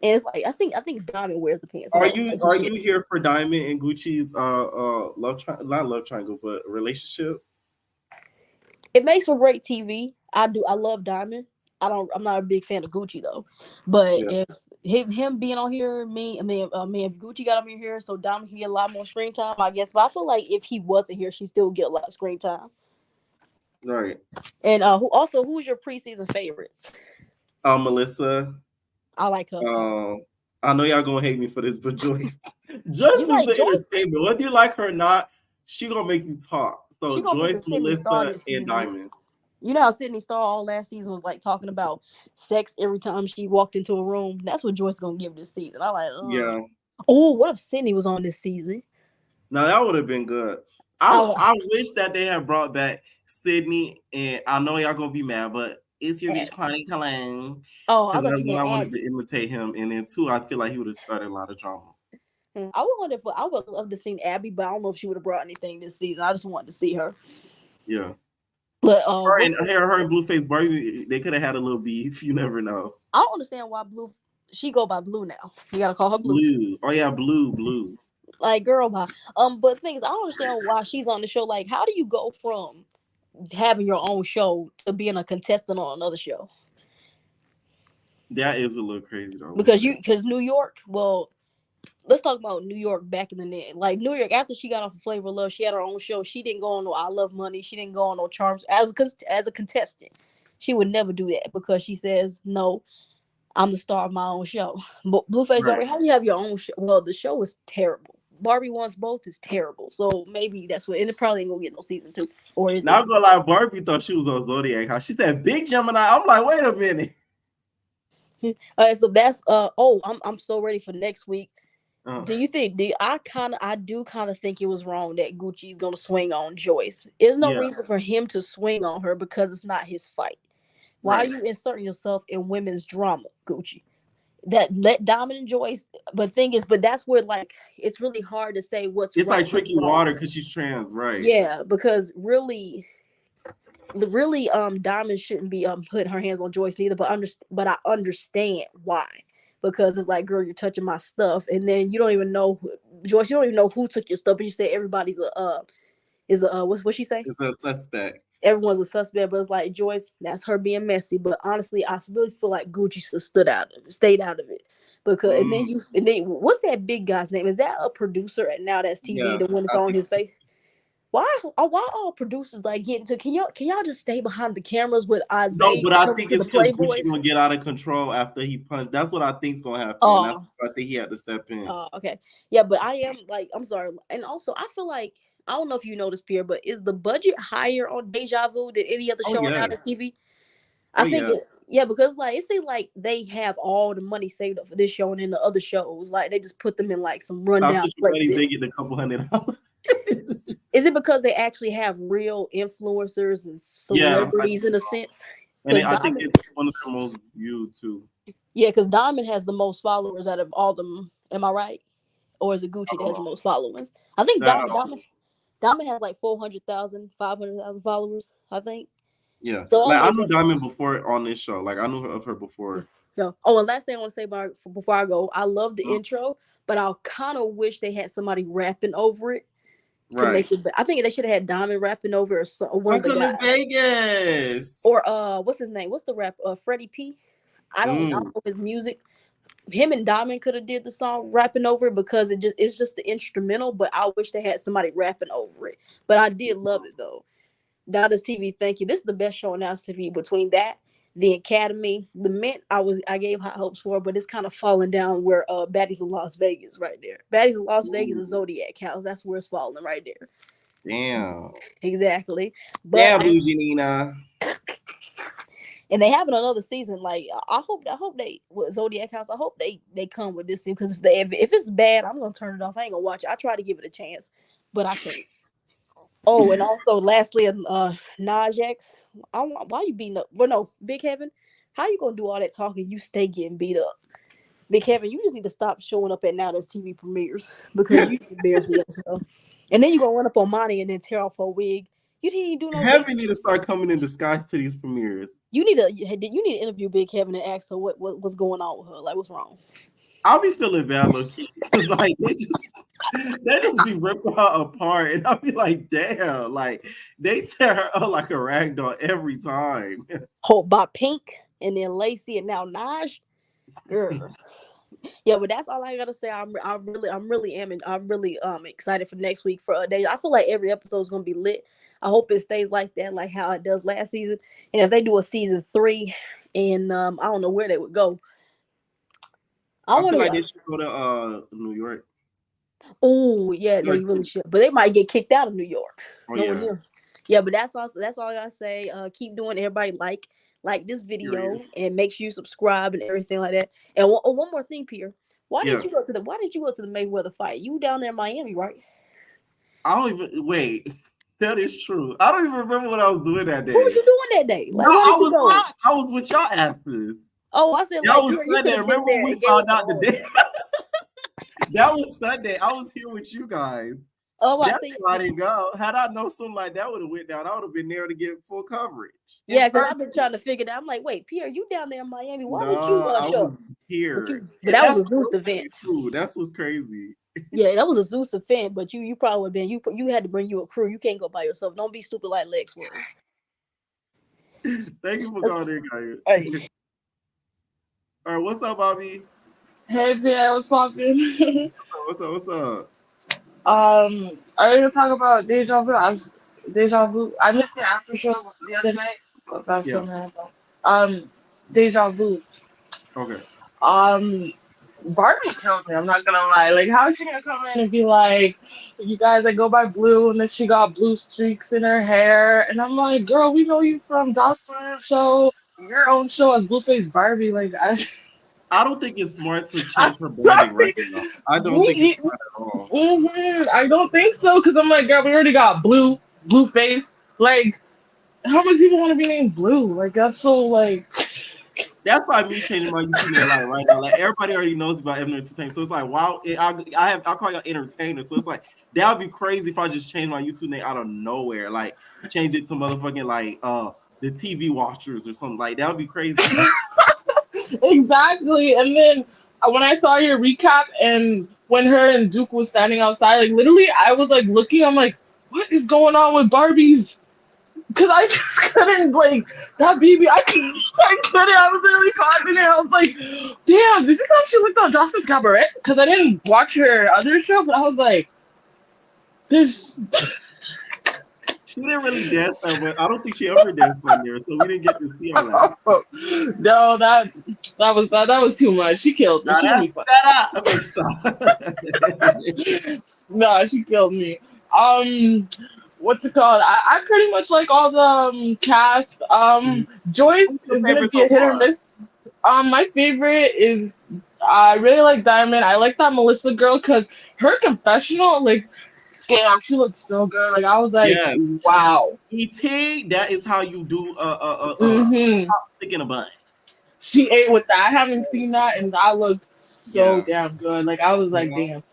And it's like I think Diamond wears the pants. Are you here for Diamond and Gucci's not love triangle, but relationship? It makes for great TV. I love Diamond. I'm not a big fan of Gucci though. But if him being on here, if Gucci got him in here, so Diamond can get a lot more screen time, I guess. But I feel like if he wasn't here, she still would get a lot of screen time. Right. And who's your preseason favorites? Melissa. I like her. I know y'all gonna hate me for this, but Joyce. Joyce is the entertainment. Whether you like her or not, she gonna make you talk. So Joyce, Melissa, and Diamond. You know how Sydney Star all last season was like talking about sex every time she walked into a room? That's what Joyce gonna give this season. I'm like, yeah. Oh, what if Sydney was on this season? Now that would have been good. I wish that they had brought back Sydney, and I know y'all gonna be mad, but it's your bitch Connie Kalane. Oh, I wanted to imitate him, and then too, I feel like he would have started a lot of drama. I would love to see Abby, but I don't know if she would have brought anything this season. I just wanted to see her. Yeah. But her and Blueface Barbie, they could have had a little beef. You never know. I don't understand why she go by Blue now. You gotta call her Blue. Blue. Oh yeah, Blue. Like girl by but things I don't understand why she's on the show. Like, how do you go from having your own show to being a contestant on another show? That is a little crazy though. Because New York, well, let's talk about New York back in the day. Like New York, after she got off of Flavor of Love, she had her own show. She didn't go on no I Love Money. She didn't go on no Charms as a contestant. She would never do that because she says no. I'm the star of my own show. But Blueface, right. How do you have your own show? Well, the show is terrible. Barbie Wants Both is terrible. So maybe that's what, and it probably ain't gonna get no season 2. Or is not gonna lie, Barbie thought she was on Zodiac House. She said Big Gemini. I'm like, wait a minute. All right, so that's I'm so ready for next week. Do you think? I do kind of think it was wrong that Gucci's gonna swing on Joyce. There's no reason for him to swing on her because it's not his fight. Why are you inserting yourself in women's drama, Gucci? That let Diamond and Joyce, but that's where like it's really hard to say what's. It's like tricky water because she's trans, right? Yeah, because really, Diamond shouldn't be putting her hands on Joyce neither. But I understand why, because it's like, girl, you're touching my stuff, and then you don't even know Joyce. You don't even know who took your stuff, but you say everybody's what she say? It's a suspect. Everyone's a suspect, but it's like Joyce, that's her being messy. But honestly, I really feel like Gucci should stayed out of it. Because and then what's that big guy's name? Is that a producer at Now That's TV, the one that's on his face? Why all producers like getting to can y'all just stay behind the cameras with Isaiah? No, but I think it's because Gucci gonna get out of control after he punched. That's what I think's gonna happen. That's why I think he had to step in. Okay. Yeah, but I am like, I'm sorry. And also I feel like, I don't know if you know this, Pierre, but is the budget higher on Deja Vu than any other show on Now That's TV? I think because like it seems like they have all the money saved up for this show, and then the other shows like they just put them in like some rundown places. They get a couple $100. Is it because they actually have real influencers and celebrities in a sense? And I think it's one of the most viewed too. Yeah, because Diamond has the most followers out of all of them. Am I right? Or is it Gucci that has the most followers? I think Diamond has like 400,000, 500,000 followers, I think. Yeah. So like I knew Diamond before on this show. Like I knew of her before. Yeah. Oh, and last thing I want to say before I go, I love the intro, but I kind of wish they had somebody rapping over it to make it. I think they should have had Diamond rapping over it or one of the guys. Vegas. Or what's his name? What's the rap? Freddie P. I don't know his music. Him and Diamond could have did the song rapping over it because it's just the instrumental, but I wish they had somebody rapping over it. But I did love it though. Now That's TV, thank you. This is the best show on Now That's TV. Between that, the Academy, the Mint, I gave high hopes for, but it's kind of falling down where Baddies in Las Vegas right there. Baddies in Las Vegas and Zodiac House. That's where it's falling right there. Damn. Exactly. But damn, Bougie Nina. And they having another season. Like I hope they with Zodiac House. I hope they come with this thing because if it's bad, I'm gonna turn it off. I ain't gonna watch it. I try to give it a chance, but I can't. Oh, and also lastly, Naj X. Why you beating up? Well, no, Big Heaven. How you gonna do all that talking? You stay getting beat up. Big Heaven, you just need to stop showing up at Now That's TV premieres because you embarrass yourself. And then you gonna run up on Monty and then tear off her wig. You didn't do no. Heaven need to start coming in disguise to these premieres. You need to interview Big Heaven and ask her what's going on with her. Like what's wrong? I'll be feeling bad, low key, because like they just be ripping her apart, and I'll be like, damn, like they tear her up like a rag doll every time. Hold by Pink and then Lacey and now Naj, girl. Yeah, but that's all I gotta say. I'm really excited for next week for Deja. I feel like every episode is gonna be lit. I hope it stays like that, like how it does last season. And if they do a season 3, and I don't know where they would go. I feel like they should go to New York. Oh yeah, they really should. But they might get kicked out of New York. Oh, yeah, but that's all I gotta say. Keep doing. Everybody like this video and make sure you subscribe and everything like that. And one more thing, Pierre. Why did you go to the Mayweather fight? You down there in Miami, right? I don't even wait. That is true. I don't even remember what I was doing that day. What was you doing that day? Like, no, I was with y'all asses. Oh, I said that was Sunday. Remember when we found out the day? That was Sunday. I was here with you guys. Oh, I That's see. why I didn't go. Had I known something like that would have went down, I would have been there to get full coverage. Yeah, because I've been trying to figure that. I'm like, wait, Pierre, you down there in Miami? Why did you I show was up? here. But that was That's a Zeus event. too. That's what's crazy. Yeah, that was a Zeus event. But you probably would have been. You had to bring you a crew. You can't go by yourself. Don't be stupid like Lex was. Thank you for calling in, guys. Hey. All right, what's up, Bobby? Hey, Pierre, what's poppin'? What's up? Are you gonna talk about Deja Vu? Deja Vu. I missed the after show the other night. But that's so mad about. Deja Vu. Okay. Barbie killed me. I'm not gonna lie. Like, how is she gonna come in and be like, "You guys, I go by Blue," and then she got blue streaks in her hair, and I'm like, "Girl, we know you from Dawson's show, your own show as Blueface Barbie." Like, I don't think it's smart to change her branding right now. I don't think it's smart at all. I don't think so, because I'm like, girl, we already got Blue face. Like, how many people want to be named Blue? Like, that's so, like... That's why me changing my YouTube name like right now. Like, everybody already knows about Evan Entertainment. So it's like, wow, I call y'all entertainers. So it's like, that would be crazy if I just changed my YouTube name out of nowhere. Like, change it to motherfucking, like, the TV Watchers or something. Like, that would be crazy. Exactly. And then when I saw your recap and when her and Duke was standing outside, like, literally, I was, like, looking, I'm like, what is going on with Barbies? Because I just couldn't, like, that baby, I couldn't, I was literally pausing it. I was like, damn, this is how she looked on Dawson's Cabaret? Because I didn't watch her other show, but I was like, this... She didn't really dance that much. I don't think she ever danced on there, so we didn't get to see all that. No, that was too much. She killed me. Okay, stop. No, she killed me. What's it called? I pretty much like all the cast. Joyce is gonna be a hit or miss. My favorite is I really like Diamond. I like that Melissa girl because her confessional, like, damn, she looks so good. Like, I was like, wow. E.T., that is how you do chopstick in a bun. She ate with that. I haven't seen that, and that looked so damn good. Like, I was like, damn.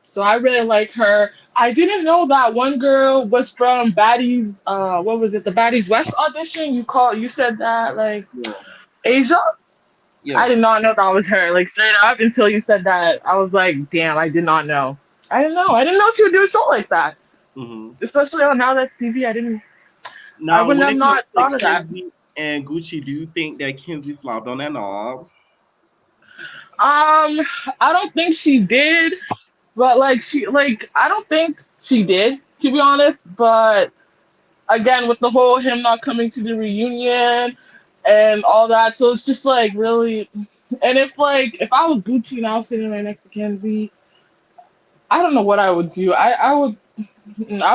So I really like her. I didn't know that one girl was from Baddies. What was it? The Baddies West audition. You said that, like, Asia. Yeah. I did not know that was her. Like, straight up until you said that, I was like, damn, I did not know. I didn't know she would do a show like that. Mm-hmm. Especially on Now That's TV. I wouldn't have not thought of that. And Gucci, do you think that Kenzie slobbed on that knob? I don't think she did, but I don't think she did, to be honest. But again, with the whole him not coming to the reunion and all that, so it's just like really. And if I was Gucci and I was sitting right next to Kenzie, I don't know what I would do. I'd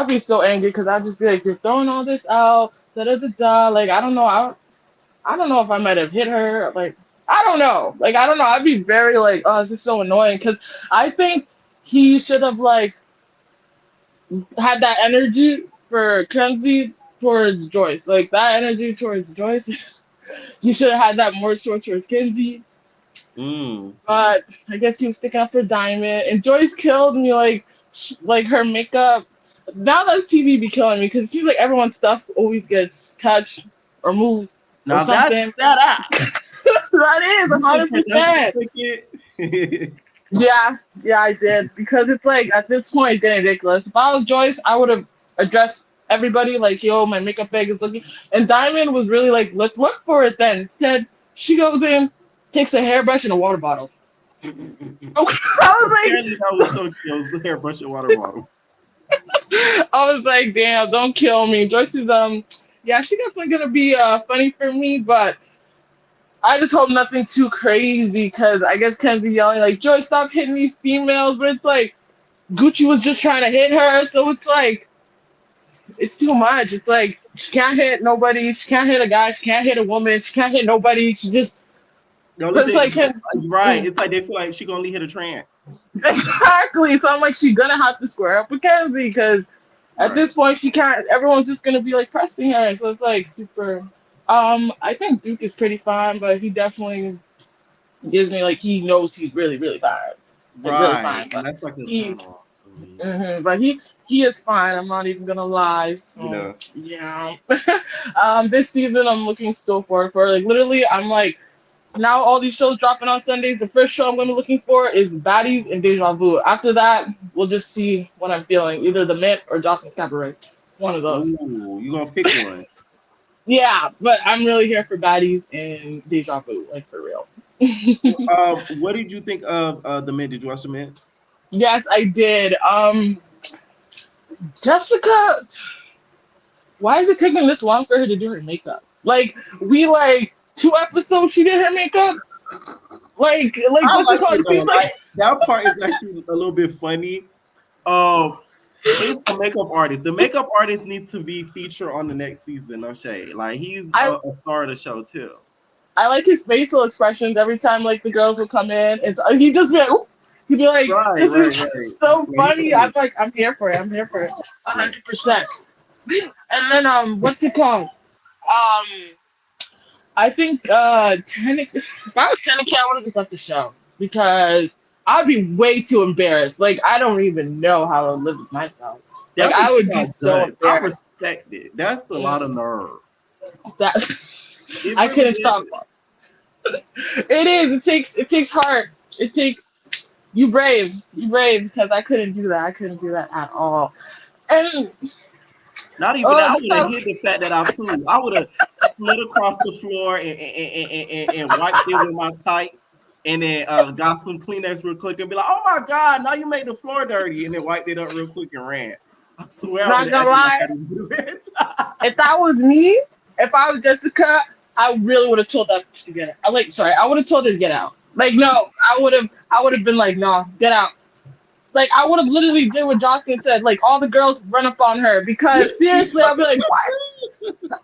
be so angry because I'd just be like, you're throwing all this out, da da da da. Like, I don't know. I don't know if I might have hit her. Like, I don't know. Like, I don't know. I'd be very like, oh, this is so annoying. Because I think he should have, like, had that energy for Kenzie towards Joyce. Like, that energy towards Joyce, he should have had that more towards Kenzie. But I guess he was sticking up for Diamond. And Joyce killed me, like her makeup. Now That's TV be killing me because it seems like everyone's stuff always gets touched or moved or something. That is 100%. Yeah, I did because it's like at this point getting ridiculous. If I was Joyce, I would have addressed everybody like, yo, my makeup bag is looking. And Diamond was really like, let's look for it then. Said she goes in, takes a hairbrush and a water bottle. I was like, apparently that was Tokyo's hairbrush and water bottle. I was like, damn, don't kill me. Joyce is she's definitely gonna be funny for me, but I just hope nothing too crazy because I guess Kenzie yelling like, Joyce, stop hitting these females, but it's like Gucci was just trying to hit her, so it's like it's too much. It's like she can't hit nobody, she can't hit a guy, she can't hit a woman, she can't hit nobody. She just it's like right. It's like they feel like she gonna only hit a trans. Exactly. So I'm like, she's gonna have to square up with Kenzie because at this point she can't. Everyone's just gonna be like pressing her. So it's like super. I think Duke is pretty fine, but he definitely gives me like he knows he's really really fine. Like, right. Really fine, and that's like a but he is fine. I'm not even gonna lie. So yeah. This season I'm looking so forward for. Like literally, I'm like now all these shows dropping on Sundays. The first show I'm gonna be looking for is Baddies and Deja Vu. After that, we'll just see what I'm feeling. Either The Mint or Jocelyn's Cabaret. One of those. Ooh, you gonna pick one? Yeah, but I'm really here for Baddies and Deja Vu, like for real. What did you think of The Mint? Did you watch The Mint? Yes, I did. Jessica, why is it taking this long for her to do her makeup? Like, we like 2 episodes she did her makeup. Like I what's it like called? it It though. seems like That part is actually a little bit funny. It's the makeup artist. The makeup artist needs to be featured on the next season. No shade. Like he's a star of the show too. I like his facial expressions every time like the girls will come in. It's he just be like, ooh. He'd be like, this is so funny. I'm like, I'm here for it. I'm here for it. 100%. And then what's it called? I think technically, if I was technically, I would have just left the show because I'd be way too embarrassed. Like I don't even know how to live with myself. Like I would be so embarrassed. I respect it. That's a lot of nerve. That really I couldn't stop. It is. It takes heart. It takes you brave because I couldn't do that. I couldn't do that at all. And not even that. I would have hit the fact that I flew. I would have slid across the floor and wiped it with my tight, and then got some Kleenex real quick and be like, "Oh my God, now you made the floor dirty," and then wiped it up real quick and ran. I swear. Not gonna lie. If that was me, if I was Jessica, I really would have told that to get out. I would have told her to get out. Like, no, I would have been like, no, get out. Like, I would have literally did what Jocelyn said. Like, all the girls run up on her because seriously, I'd be like, what?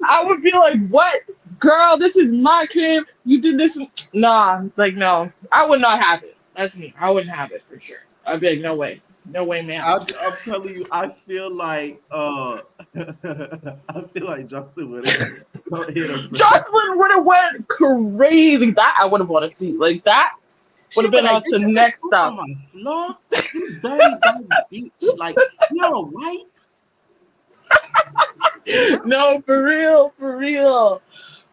I would be like, what, girl? This is my crib. You did this. Nah, like, no, I would not have it. That's me. I wouldn't have it for sure. I'd be like, no way. No way, man. I'm telling you, I feel like Jocelyn would have hit her. Jocelyn would have went crazy. That I would have wanted to see. Like that would have been on to next stuff. My floor, you dirty bitch! Like you're a white. No, for real.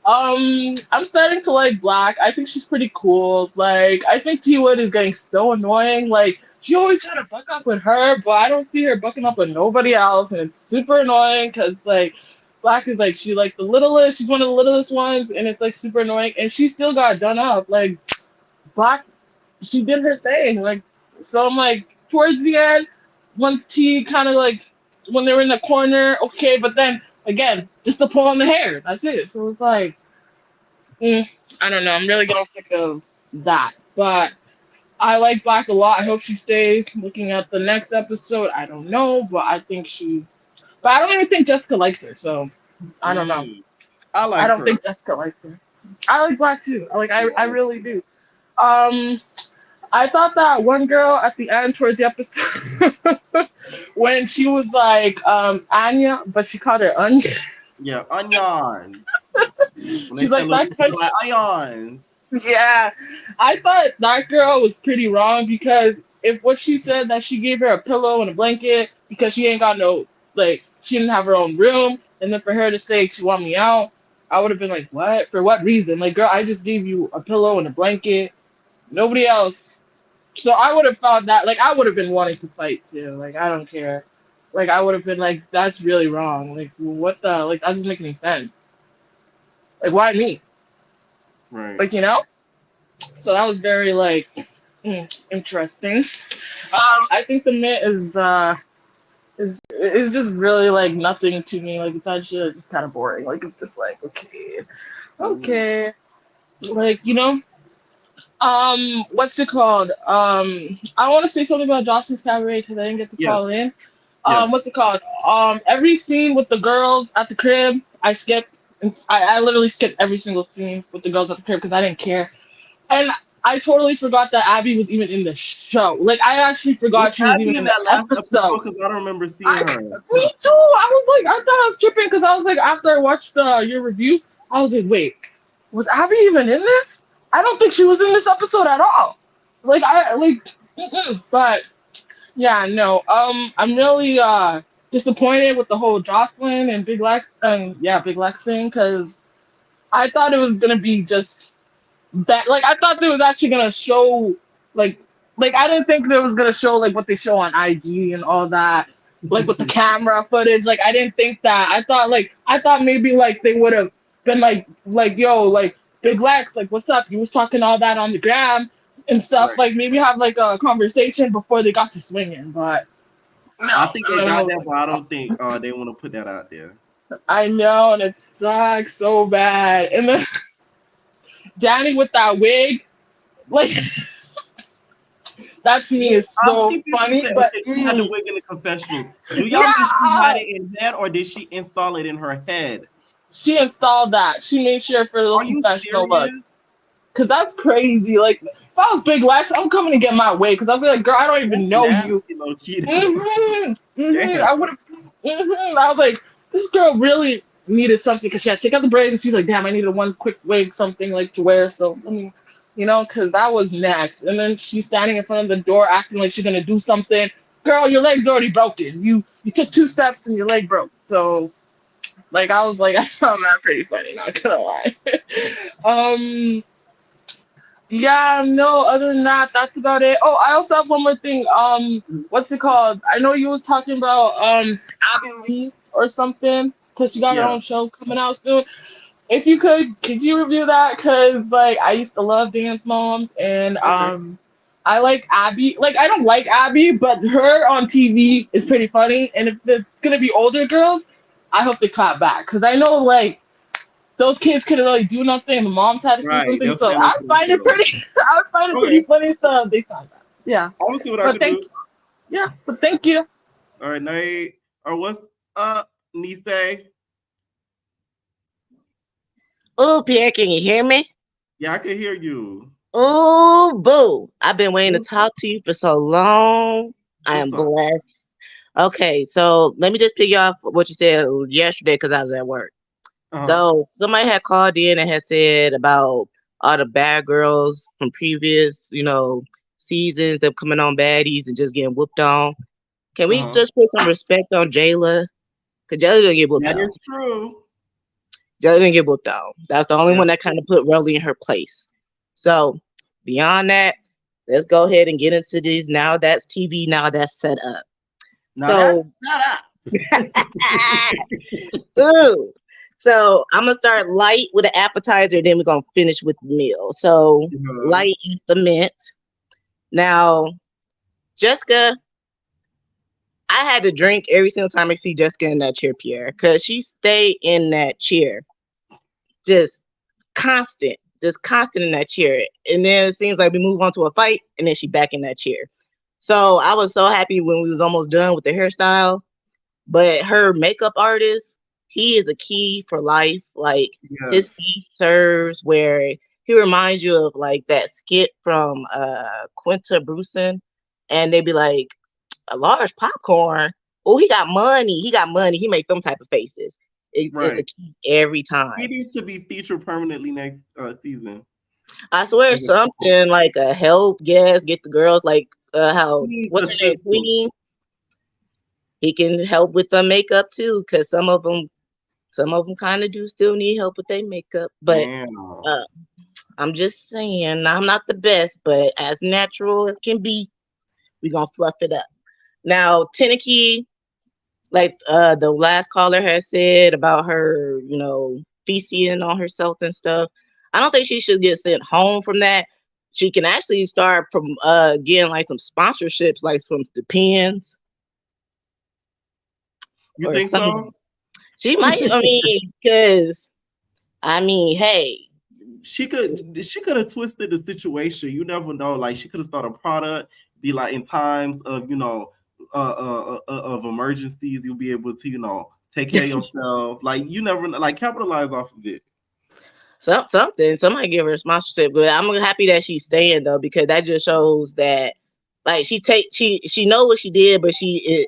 I'm starting to like Black. I think she's pretty cool. Like I think T Wood is getting so annoying. Like she always trying to buck up with her, but I don't see her bucking up with nobody else, and it's super annoying because like Black is like she like the littlest. She's one of the littlest ones, and it's like super annoying. And she still got done up. Like Black, she did her thing. Like so, I'm like towards the end, once T kind of like when they were in the corner, okay, but then again, just the pull on the hair. That's it. So it's like, I don't know. I'm really getting sick of that, but. I like Black a lot. I hope she stays. Looking at the next episode, I don't know, but I think but I don't even think Jessica likes her, so I don't know. I don't think Jessica likes her. I like Black too. I really do. I thought that one girl at the end towards the episode when she was like Anya, but she called her Onion. Yeah, onions. She's like that's like onions. Yeah, I thought that girl was pretty wrong because if what she said that she gave her a pillow and a blanket because she ain't got no, like, she didn't have her own room, and then for her to say she want me out, I would have been like, what? For what reason? Like, girl, I just gave you a pillow and a blanket, nobody else. So I would have found that, like, I would have been wanting to fight too. Like, I don't care. Like, I would have been like, that's really wrong. Like, what the, like, that doesn't make any sense. Like, why me? Right. Like, you know? So that was very, like, interesting. I think the Mint is just really, like, nothing to me. Like, it's actually just kind of boring. Like, it's just like, okay. Like, you know? What's it called? I want to say something about Jocelyn's Cabaret because I didn't get to call in. What's it called? Every scene with the girls at the crib, I skipped. I literally skipped every single scene with the girls at the crib because I didn't care. And I totally forgot that Abby was even in the show. Like, I actually forgot she was even in that last episode. Because I don't remember seeing her. Me too. I was like, I thought I was tripping because I was like, after I watched your review, I was like, wait, was Abby even in this? I don't think she was in this episode at all. Like, but Yeah, no. I'm really disappointed with the whole Jocelyn and Big Lex and Big Lex thing because I thought it was gonna be just that. Like I thought they was actually gonna show like I didn't think they was gonna show like what they show on IG and all that. Like with the camera footage. Like I didn't think that. I thought maybe like they would have been like yo, like Big Lex, like what's up? You was talking all that on the gram and stuff. Right. Like maybe have like a conversation before they got to swinging, but I no, think they got that, but I don't think they want to put that out there. I know, and it sucks so bad. And then Danny with that wig, like that to me is I've so seen people funny. say, But okay, she had the wig in the confessionals. Do y'all think she yeah, had it in head or did she install it in her head? she installed that. She made sure for those Are you professional looks. serious? Cause that's crazy. Like if I was Big Lex, I'm coming to get my wig. Cause I'll be like, girl, I don't even That's know you. nasty, low key. I Damn. would have. I was like, this girl really needed something because she had to take out the braids, and she's like, damn, I needed one quick wig, something like to wear. So let me, because that was next. And then she's standing in front of the door, acting like she's gonna do something. Girl, your leg's already broken. You took 2 steps and your leg broke. So like, I was like, I found that pretty funny. Not gonna lie. um. Yeah, no, other than that, that's about it. Oh, I also have one more thing. What's it called? I know you was talking about Abby Lee or something because she got her Yeah. own show coming out soon. If you could you review that? Cause like I used to love Dance Moms and Okay. I like Abby. Like I don't like Abby, but her on TV is pretty funny. And if it's gonna be older girls, I hope they clap back. Cause I know like those kids couldn't really do nothing. The moms had to say Right. something, They'll so stand up I for find it themselves. pretty. I find it pretty Okay. funny. So they found that. Yeah, I want to see what I but can do. thank you. All right, Nate. Or what's up, Nisei? Oh, Pierre, can you hear me? Yeah, I can hear you. Oh, boo. I've been waiting to What's, talk to you for so long. I am what's up? blessed. Okay, so let me just pick you off what you said yesterday because I was at work. Uh-huh. So somebody had called in and had said about all the bad girls from previous, seasons of coming on Baddies and just getting whooped on. Can we Uh-huh. just put some respect on Jayla? Because Jayla didn't get whooped That on. is true. Jayla didn't get whooped on. That's the only That's one that kind of put Rolly in her place. So beyond that, let's go ahead and get into these. Now that's TV. Now that's set up. now that's So, not up. ooh. So I'm gonna start light with an appetizer, then we're gonna finish with the meal. So light is the mint. Now, Jessica, I had to drink every single time I see Jessica in that chair, Pierre, because she stayed in that chair, just constant in that chair. And then it seems like we move on to a fight, and then she back in that chair. So I was so happy when we was almost done with the hairstyle. But her makeup artist, he is a key for life. Like his Yes. face serves where he reminds you of like that skit from Quinta Brewson, and they be like, a large popcorn. Oh, he got money. He make them type of faces. It's a key every time. He needs to be featured permanently next season. I swear something like a help guest, get the girls like what's her name, Queen. He can help with the makeup too, because some of them kind of do still need help with their makeup. But I'm just saying, I'm not the best, but as natural as can be, we're gonna fluff it up. Now, Tenneke, like the last caller has said about her, feasting on herself and stuff. I don't think she should get sent home from that. She can actually start from getting like some sponsorships, like from the pens. You think so? She might. Because hey, she could have twisted the situation. You never know. Like she could have started a product, be like in times of of emergencies, you'll be able to take care of yourself. Like you never like capitalize off of it. Somebody give her a sponsorship. But I'm happy that she's staying though, because that just shows that like she know what she did, but she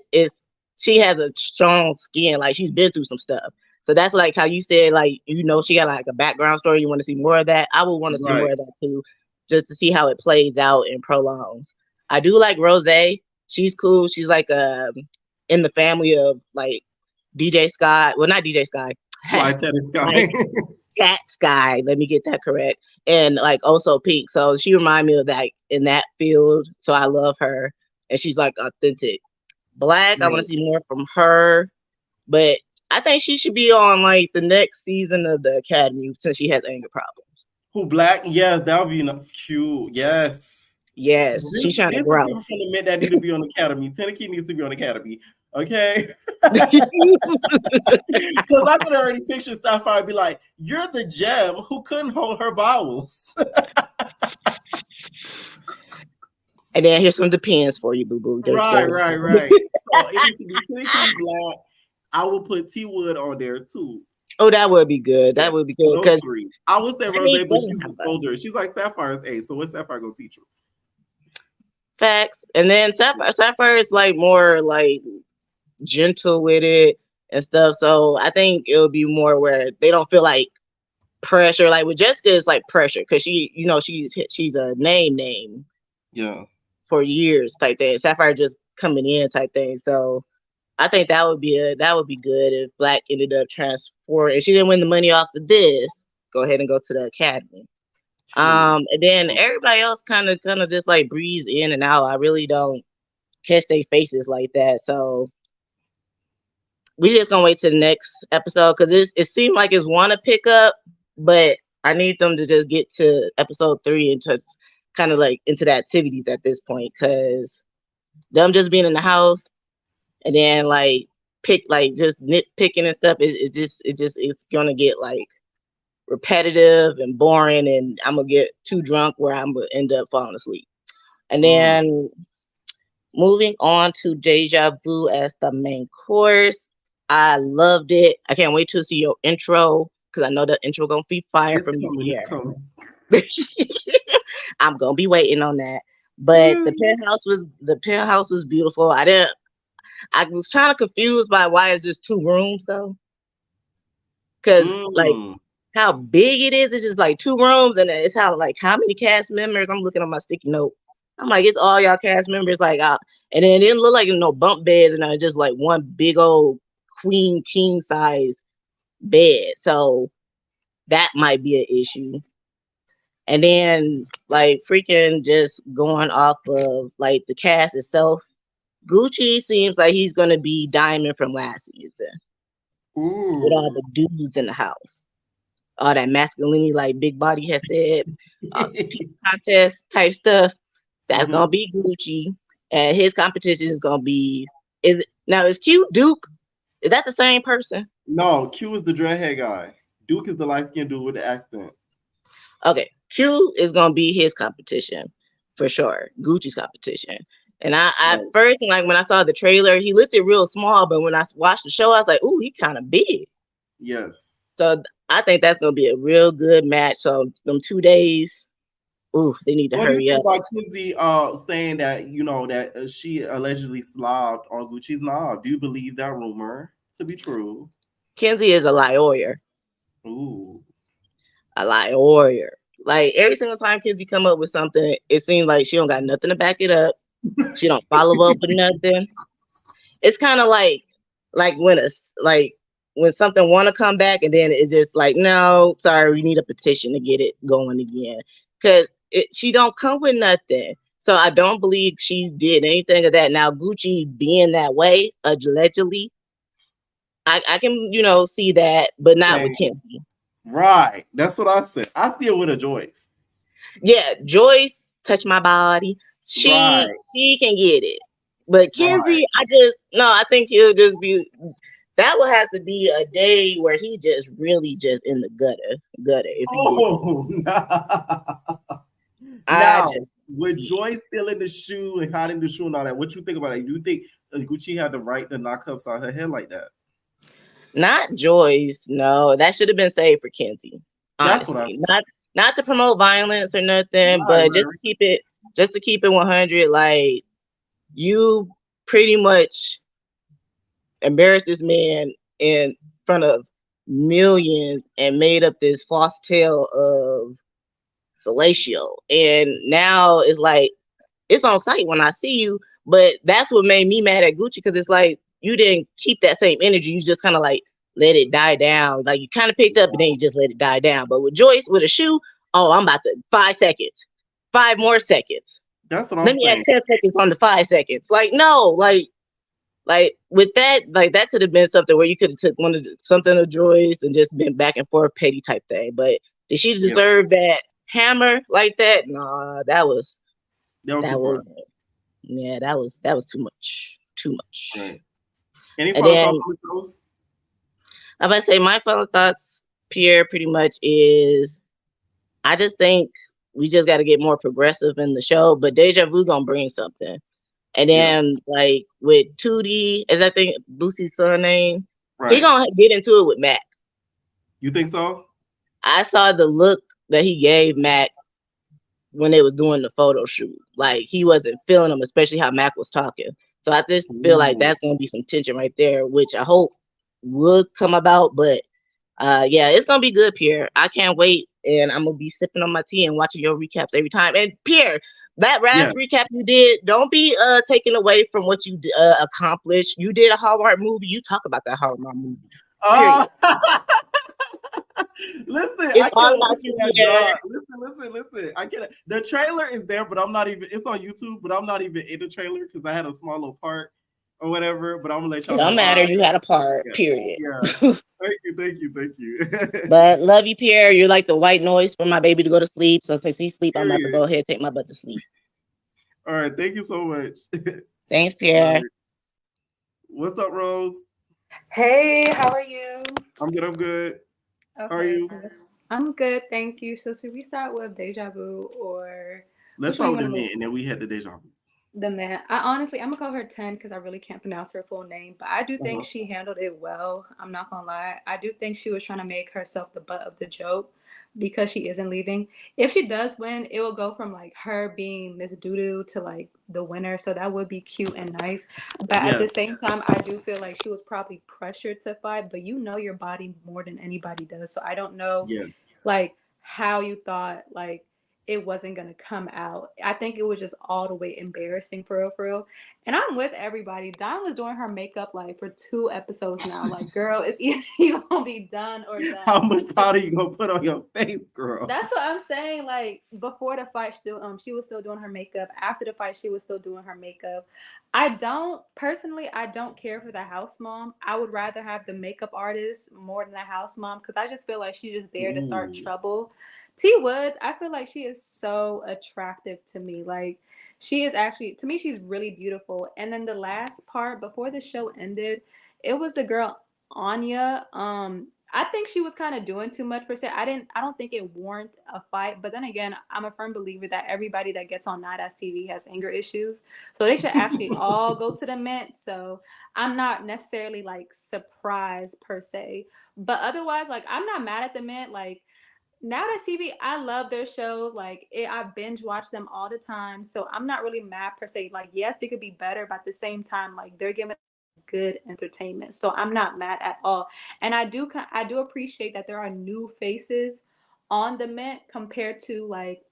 has a strong skin. Like she's been through some stuff. So that's like how you said, like, she got like a background story. You want to see more of that. I would want to see more of that too, just to see how it plays out and prolongs. I do like Rose. she's cool. She's like in the family of like DJ Sky. Well, not DJ Sky. Like Teddy Like Sky. Cat Sky. Let me get that correct. And like also Pink. So she remind me of that in that field. So I love her, and she's like authentic. Black. I want to see more from her, but I think she should be on like the next season of the Academy since she has anger problems. Who, Black? Yes, that would be cute. Yes. Yes, she's trying to grow. People from the men that need to be on Academy. Tennessee needs to be on Academy. Okay. Because I could already picture Sapphire be like, "You're the gem who couldn't hold her bowels." And then here's some Depends for you, boo boo. Right. So it needs to be Tennessee Black. I will put T Wood on there too. Oh, that would be good. That would be good because I would say Rose, but she's older. She's like Sapphire's age. So what's Sapphire gonna teach her? Facts. And then Sapphire is like more like gentle with it and stuff. So I think it'll be more where they don't feel like pressure. Like with Jessica, it's like pressure because she, you know, she's a name. Yeah. For years type thing. Sapphire just coming in type thing. So I think that would be good if Black ended up transforming. If she didn't win the money off of this, go ahead and go to the Academy. And then everybody else kind of just like breeze in and out. I really don't catch their faces like that. So we just gonna wait to the next episode because it seemed like it's want to pick up, but I need them to just get to episode 3 and just kind of like into the activities at this point because them just being in the house and then like just nitpicking and stuff it's gonna get like repetitive and boring and I'm gonna get too drunk where I'm gonna end up falling asleep. And then moving on to Deja Vu as the main course. I loved it. I can't wait to see your intro because I know the intro gonna be fire from you here. I'm gonna be waiting on that. But the penthouse was beautiful. I was kind of confused by why is there's 2 rooms though. Cause like how big it is, it's just like 2 rooms, and it's how many cast members. I'm looking on my sticky note. I'm like, it's all y'all cast members, like and then it didn't look like no bump beds, and it's just like one big old queen king size bed. So that might be an issue. And then like freaking just going off of like the cast itself, Gucci seems like he's gonna be Diamond from last season. Ooh. With all the dudes in the house. All that masculinity, like Big Body has said, peace contest type stuff. That's gonna be Gucci. And his competition is gonna be is Q Duke? Is that the same person? No, Q is the dreadhead guy. Duke is the light-skinned dude with the accent. Okay. Q is gonna be his competition for sure. Gucci's competition. And I first, like when I saw the trailer, he looked real small, but when I watched the show, I was like, ooh, he kind of big. Yes. So I think that's gonna be a real good match. So them 2 days, ooh, they need to hurry up. What do you think about Kenzie saying that, you know, that she allegedly slobbed on Gucci's knob? Do you believe that rumor to be true? Kenzie is a liar. Ooh. A liar. Like every single time Kenzie come up with something, it seems like she don't got nothing to back it up. She don't follow up with nothing. It's kind of like when something want to come back and then it's just like, no, sorry, we need a petition to get it going again. Because she don't come with nothing. So I don't believe she did anything of that. Now Gucci being that way, allegedly, I can, see that, but not with Kenzie. Right. That's what I said. I still with a Joyce. Yeah, Joyce, touch my body. She can get it. But Kenzie, I think he'll just be, that will have to be a day where he just really just in the gutter. If with Joyce still in the shoe and hiding the shoe and all that, what you think about it? Do you think Gucci had the right to knock cuffs on her head like that? Not Joyce, no. That should have been saved for Kenzie. Honestly. That's what I said. Not to promote violence or nothing, but just to keep it 100. Like, you pretty much embarrassed this man in front of millions and made up this false tale of Salatio. And now it's like, it's on site when I see you, But that's what made me mad at Gucci, because it's like you didn't keep that same energy. You just kind of like let it die down. Like you kind of picked up and then you just let it die down. But with Joyce, with a shoe, oh, I'm about to 5 seconds, 5 more seconds. That's what I'm Let me add saying. 10 seconds on the 5 seconds. Like, no, like with that, like that could have been something where you could have took something of Joyce and just been back and forth petty type thing. But did she deserve that hammer like that? Nah, that was yeah, that was too much. Too much. Right. Any And final then thoughts on the shows? I'm gonna say my final thoughts, Pierre, pretty much is I just think we just gotta get more progressive in the show, but Deja Vu gonna bring something. And then like with Tootie, as I think Lucy's son name, he gonna get into it with Mac. You think so? I saw the look that he gave Mac when they was doing the photo shoot. Like he wasn't feeling him, especially how Mac was talking. So I just feel like that's gonna be some tension right there, which I hope would come about. But yeah, it's gonna be good, Pierre. I can't wait, and I'm gonna be sipping on my tea and watching your recaps every time. And Pierre, that last recap you did, don't be taken away from what you accomplished. You did a Hallmark movie. You talk about that Hallmark movie. Listen, it's I all can't about wait you, for that Pierre. drop. Listen. I can't. The trailer is there, but I'm not even. It's on YouTube, but I'm not even in the trailer because I had a small little part or whatever. But I'm gonna let y'all. It don't matter. You had a part. Yeah. Period. Yeah. Thank you. But love you, Pierre. You're like the white noise for my baby to go to sleep. So since he's asleep, I'm about to go ahead and take my butt to sleep. All right. Thank you so much. Thanks, Pierre. Right. What's up, Rose? Hey, how are you? I'm good. Okay, How are you? I'm good, thank you. So should we start with Deja Vu or let's start with the man, and then we had the Deja Vu. The man. I'm gonna call her 10 because I really can't pronounce her full name, but I do think she handled it well. I'm not gonna lie. I do think she was trying to make herself the butt of the joke because she isn't leaving. If she does win, it will go from like her being Miss Doodoo to like the winner. So that would be cute and nice. But at the same time, I do feel like she was probably pressured to fight, but you know your body more than anybody does. So I don't know like how you thought like it wasn't gonna come out. I think it was just all the way embarrassing for real. And I'm with everybody. Dawn was doing her makeup like for 2 episodes now. Like, girl, if you gonna be done or done. How much powder you gonna put on your face, girl? That's what I'm saying. Like before the fight, she was still doing her makeup. After the fight, she was still doing her makeup. I don't care for the house mom. I would rather have the makeup artist more than the house mom because I just feel like she's just there to start trouble. T Woods, I feel like she is so attractive to me. Like she is actually, to me, she's really beautiful. And then the last part before the show ended, it was the girl Anya. I think she was kind of doing too much per se. I don't think it warranted a fight. But then again, I'm a firm believer that everybody that gets on Night Ass TV has anger issues. So they should actually all go to the Mint. So I'm not necessarily like surprised per se. But otherwise, like I'm not mad at the Mint. Like Now That's TV, I love their shows. Like I binge watch them all the time. So I'm not really mad per se. Like yes, they could be better, but at the same time, like they're giving good entertainment. So I'm not mad at all. And I do appreciate that there are new faces on the Mint compared to like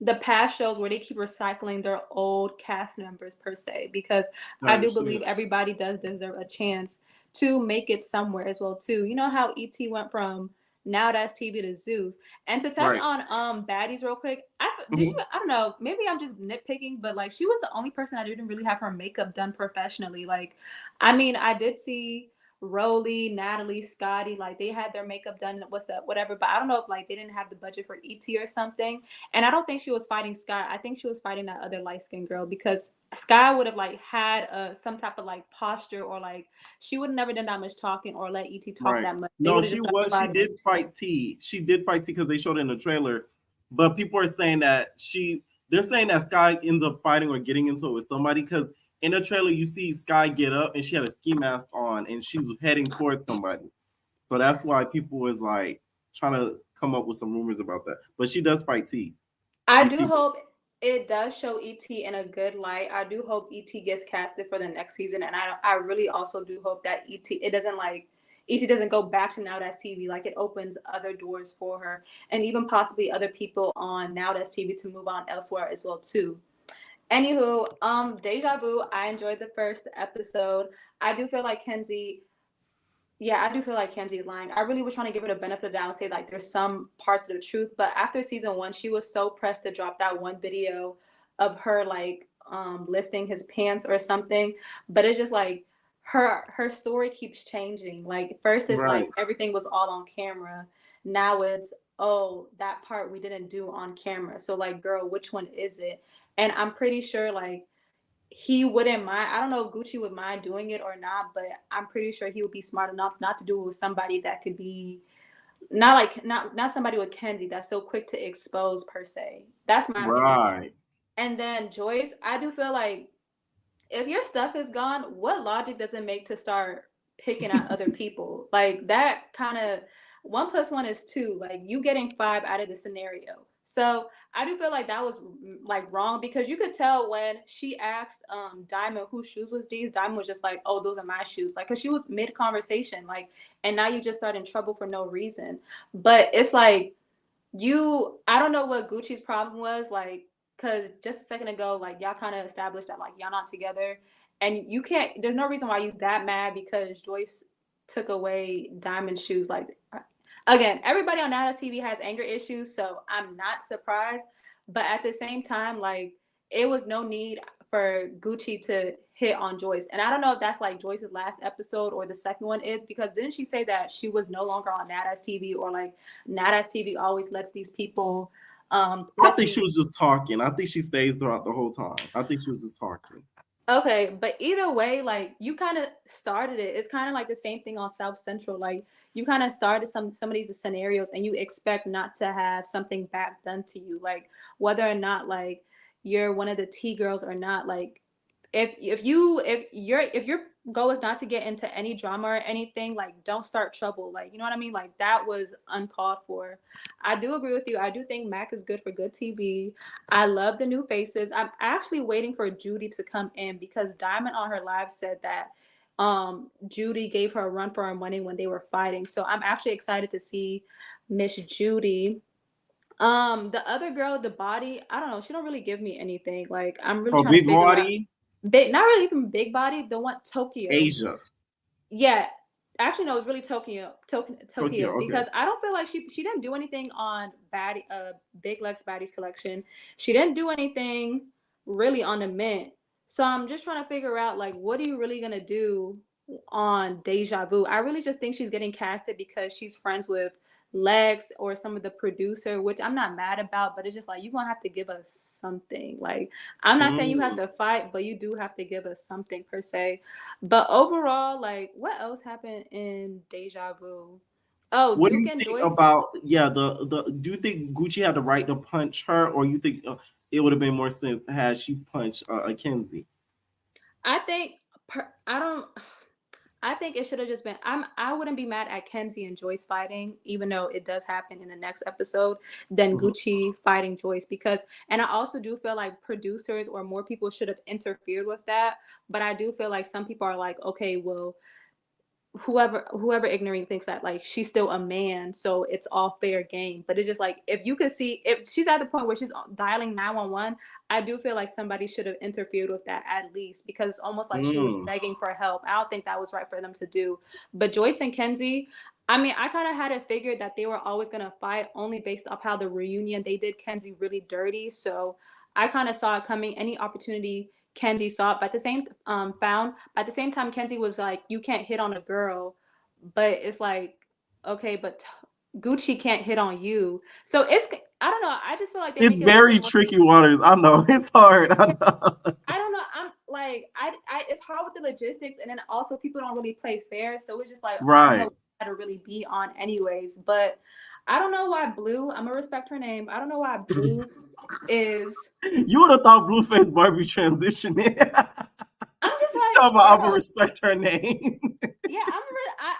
the past shows where they keep recycling their old cast members per se, because I do believe everybody does deserve a chance to make it somewhere as well too. You know how ET went from Now That's TV to Zeus. And to touch on Baddies real quick, I don't know, maybe I'm just nitpicking, but like she was the only person that didn't really have her makeup done professionally. Like, I mean, I did see Rolly, Natalie, Scotty, like they had their makeup done, whatever, but I don't know if like they didn't have the budget for ET or something. And I don't think she was fighting Sky. I think she was fighting that other light-skinned girl because Sky would have like had some type of like posture, or like she would have never done that much talking or let ET talk that much. No, she did fight T. She did fight T because they showed it in the trailer. But people are saying that they're saying that Sky ends up fighting or getting into it with somebody, because in the trailer you see Sky get up and she had a ski mask on and she's heading towards somebody. So that's why people was like trying to come up with some rumors about that. But she does fight T. I do hope it does show ET in a good light. I do hope ET gets casted for the next season, and I really also do hope that ET doesn't go back to Now That's TV. Like it opens other doors for her, and even possibly other people on Now That's TV to move on elsewhere as well too. Anywho, Deja Vu, I enjoyed the first episode. I do feel like Kenzie is lying. I really was trying to give her the benefit of the doubt and say like there's some parts of the truth, but after season 1, she was so pressed to drop that one video of her like lifting his pants or something. But it's just like her story keeps changing. Like first it's like everything was all on camera. Now it's that part we didn't do on camera. So like, girl, which one is it? And I'm pretty sure like he wouldn't mind. I don't know if Gucci would mind doing it or not, but I'm pretty sure he would be smart enough not to do it with somebody that could be not somebody with Kenzie that's so quick to expose per se. That's my opinion. And then Joyce, I do feel like if your stuff is gone, what logic does it make to start picking at other people? Like that kind of 1 + 1 is 2. Like you getting 5 out of the scenario. So I do feel like that was like wrong because you could tell when she asked Diamond whose shoes was these. Diamond was just like, "Oh, those are my shoes." Like, cause she was mid conversation, like, and now you just start in trouble for no reason. But it's like I don't know what Gucci's problem was, like, cause just a second ago, like y'all kind of established that like y'all not together, and you can't. There's no reason why you that mad because Joyce took away Diamond's shoes, like. Again, everybody on Nana's TV has anger issues, so I'm not surprised. But at the same time, like, it was no need for Gucci to hit on Joyce. And I don't know if that's like Joyce's last episode or the second one is, because didn't she say that she was no longer on Nana's TV, or like Nana's TV always lets these people I think she was just talking. I think she stays throughout the whole time. I think she was just talking. Okay, but either way, like you kind of started it. It's kind of like the same thing on South Central. Like you kind of started some of these scenarios, and you expect not to have something back done to you. Like whether or not like you're one of the T girls or not. Like if your goal is not to get into any drama or anything, like don't start trouble. Like you know what I mean? Like that was uncalled for. I do agree with you. I do think Mac is good for good TV. I love the new faces. I'm actually waiting for Judy to come in because Diamond on her live said that Judy gave her a run for her money when they were fighting. So I'm actually excited to see Miss Judy. The other girl, the body, I don't know. She don't really give me anything. Like I'm really trying to figure out. Big, not really even big body. The one Tokyo. Asia. Yeah, actually no, it was really Tokyo. Okay. Because I don't feel like she didn't do anything on Big Legs Baddies collection. She didn't do anything really on the Mint. So I'm just trying to figure out like what are you really gonna do on Deja Vu? I really just think she's getting casted because she's friends with Lex or some of the producer, which I'm not mad about, but it's just like you're gonna have to give us something. Like I'm not saying you have to fight, but you do have to give us something per se. But overall, like what else happened in Deja Vu? Oh, what Duke do you and think Joyce? about the do you think Gucci had the right to punch her, or you think it would have been more sense had she punched Kenzie? I think I think it should have just been. I wouldn't be mad at Kenzie and Joyce fighting, even though it does happen in the next episode, than Gucci fighting Joyce, and I also do feel like producers or more people should have interfered with that. But I do feel like some people are like, okay, well, whoever ignorant thinks that like she's still a man, so it's all fair game. But it's just like if you could see if she's at the point where she's dialing 911, I do feel like somebody should have interfered with that at least, because it's almost like she was begging for help. I don't think that was right for them to do. But Joyce and Kenzie, I mean, I kind of had it figured that they were always gonna fight only based off how the reunion they did Kenzie really dirty. So I kind of saw it coming. Any opportunity Kenzie saw it, but at the same at the same time, Kenzie was like, "You can't hit on a girl," but it's like, okay, but Gucci can't hit on you. So I don't know. I just feel like it's very tricky waters. I know it's hard. I know. I don't know. I'm like, I it's hard with the logistics, and then also people don't really play fair, so it's just like I don't know how to really be on, anyways. But I don't know why Blue. I'm gonna respect her name. I don't know why Blue is. You would have thought Blueface Barbie transitioning. I'm just like, talking about I'm gonna respect her name. Yeah,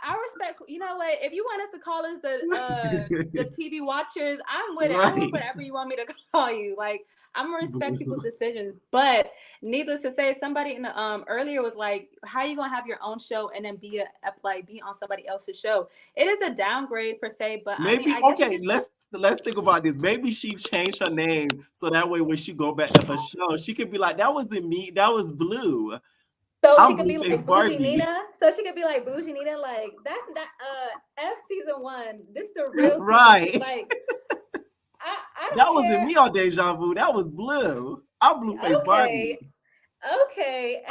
I respect what? You know what? If you want us to call us the TV watchers, I'm with it. Right. I'm with whatever you want me to call you. Like, I'm gonna respect people's decisions. But needless to say, somebody in the earlier was like, "How are you gonna have your own show and then be on somebody else's show?" It is a downgrade per se, but maybe I mean, I guess okay. Let's think about this. Maybe she changed her name so that way when she go back to her show, she could be like, "That wasn't me. That was Blue." So I'm she could be Blueface like Bougie Barbie. Nina. So she could be like Bougie Nina. Like that's that F season 1. This the real season. Right. Like I don't That care. wasn't me on Deja Vu. That was Blue. I'm Blueface Barbie. Okay.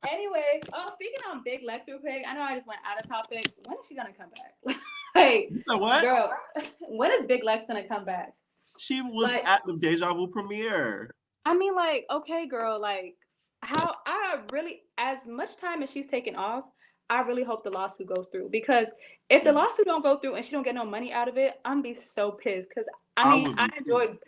Anyways, speaking on Big Lex real quick, I know I just went out of topic. When is she gonna come back? Like, you said what? Girl, when is Big Lex gonna come back? She was at the Deja Vu premiere. I mean, like, okay, girl, like, how I really, as much time as she's taken off, I really hope the lawsuit goes through, because if the lawsuit don't go through and she don't get no money out of it, I'm gonna be so pissed. Because I mean, I enjoyed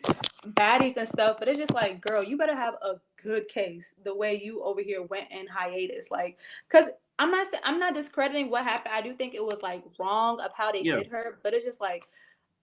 Baddies and stuff, but it's just like, girl, you better have a good case the way you over here went in hiatus. Like, because I'm not discrediting what happened. I do think it was like wrong of how they did her, but it's just like,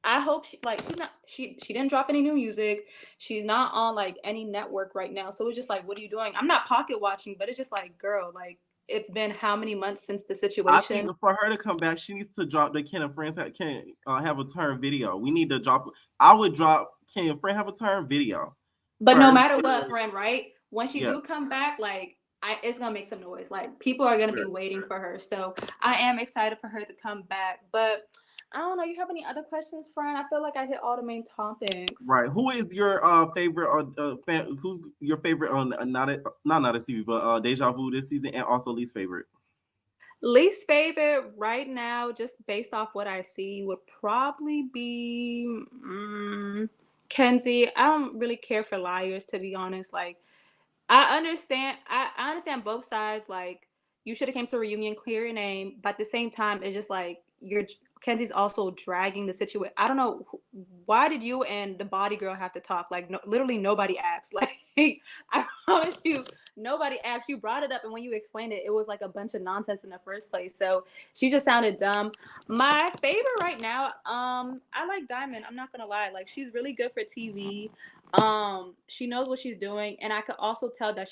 I hope she didn't drop any new music. She's not on like any network right now. So it's just like, what are you doing? I'm not pocket watching, but it's just like, girl, like, it's been how many months since the situation? I think for her to come back, she needs to drop the Can a Friend Have a Turn video. We need to drop. I would drop Can a Friend Have a Turn video. But no matter what, friend, right? When she do come back, like, it's gonna make some noise. Like, people are gonna be waiting for her. So I am excited for her to come back. But I don't know. You have any other questions, friend? I feel like I hit all the main topics. Right. Who is your favorite fan? Who's your favorite on not a CV, but Deja Vu this season, and also least favorite? Least favorite right now, just based off what I see, would probably be Kenzie. I don't really care for liars, to be honest. Like, I understand both sides. Like, you should have came to a reunion, clear your name, but at the same time, it's just like Kenzie's also dragging the situation. I don't know, why did you and the body girl have to talk? Like, literally nobody asked. Like, I promise you, nobody asked. You brought it up, and when you explained it, it was like a bunch of nonsense in the first place. So she just sounded dumb. My favorite right now, I like Diamond. I'm not gonna lie. Like, she's really good for TV. She knows what she's doing, and I could also tell that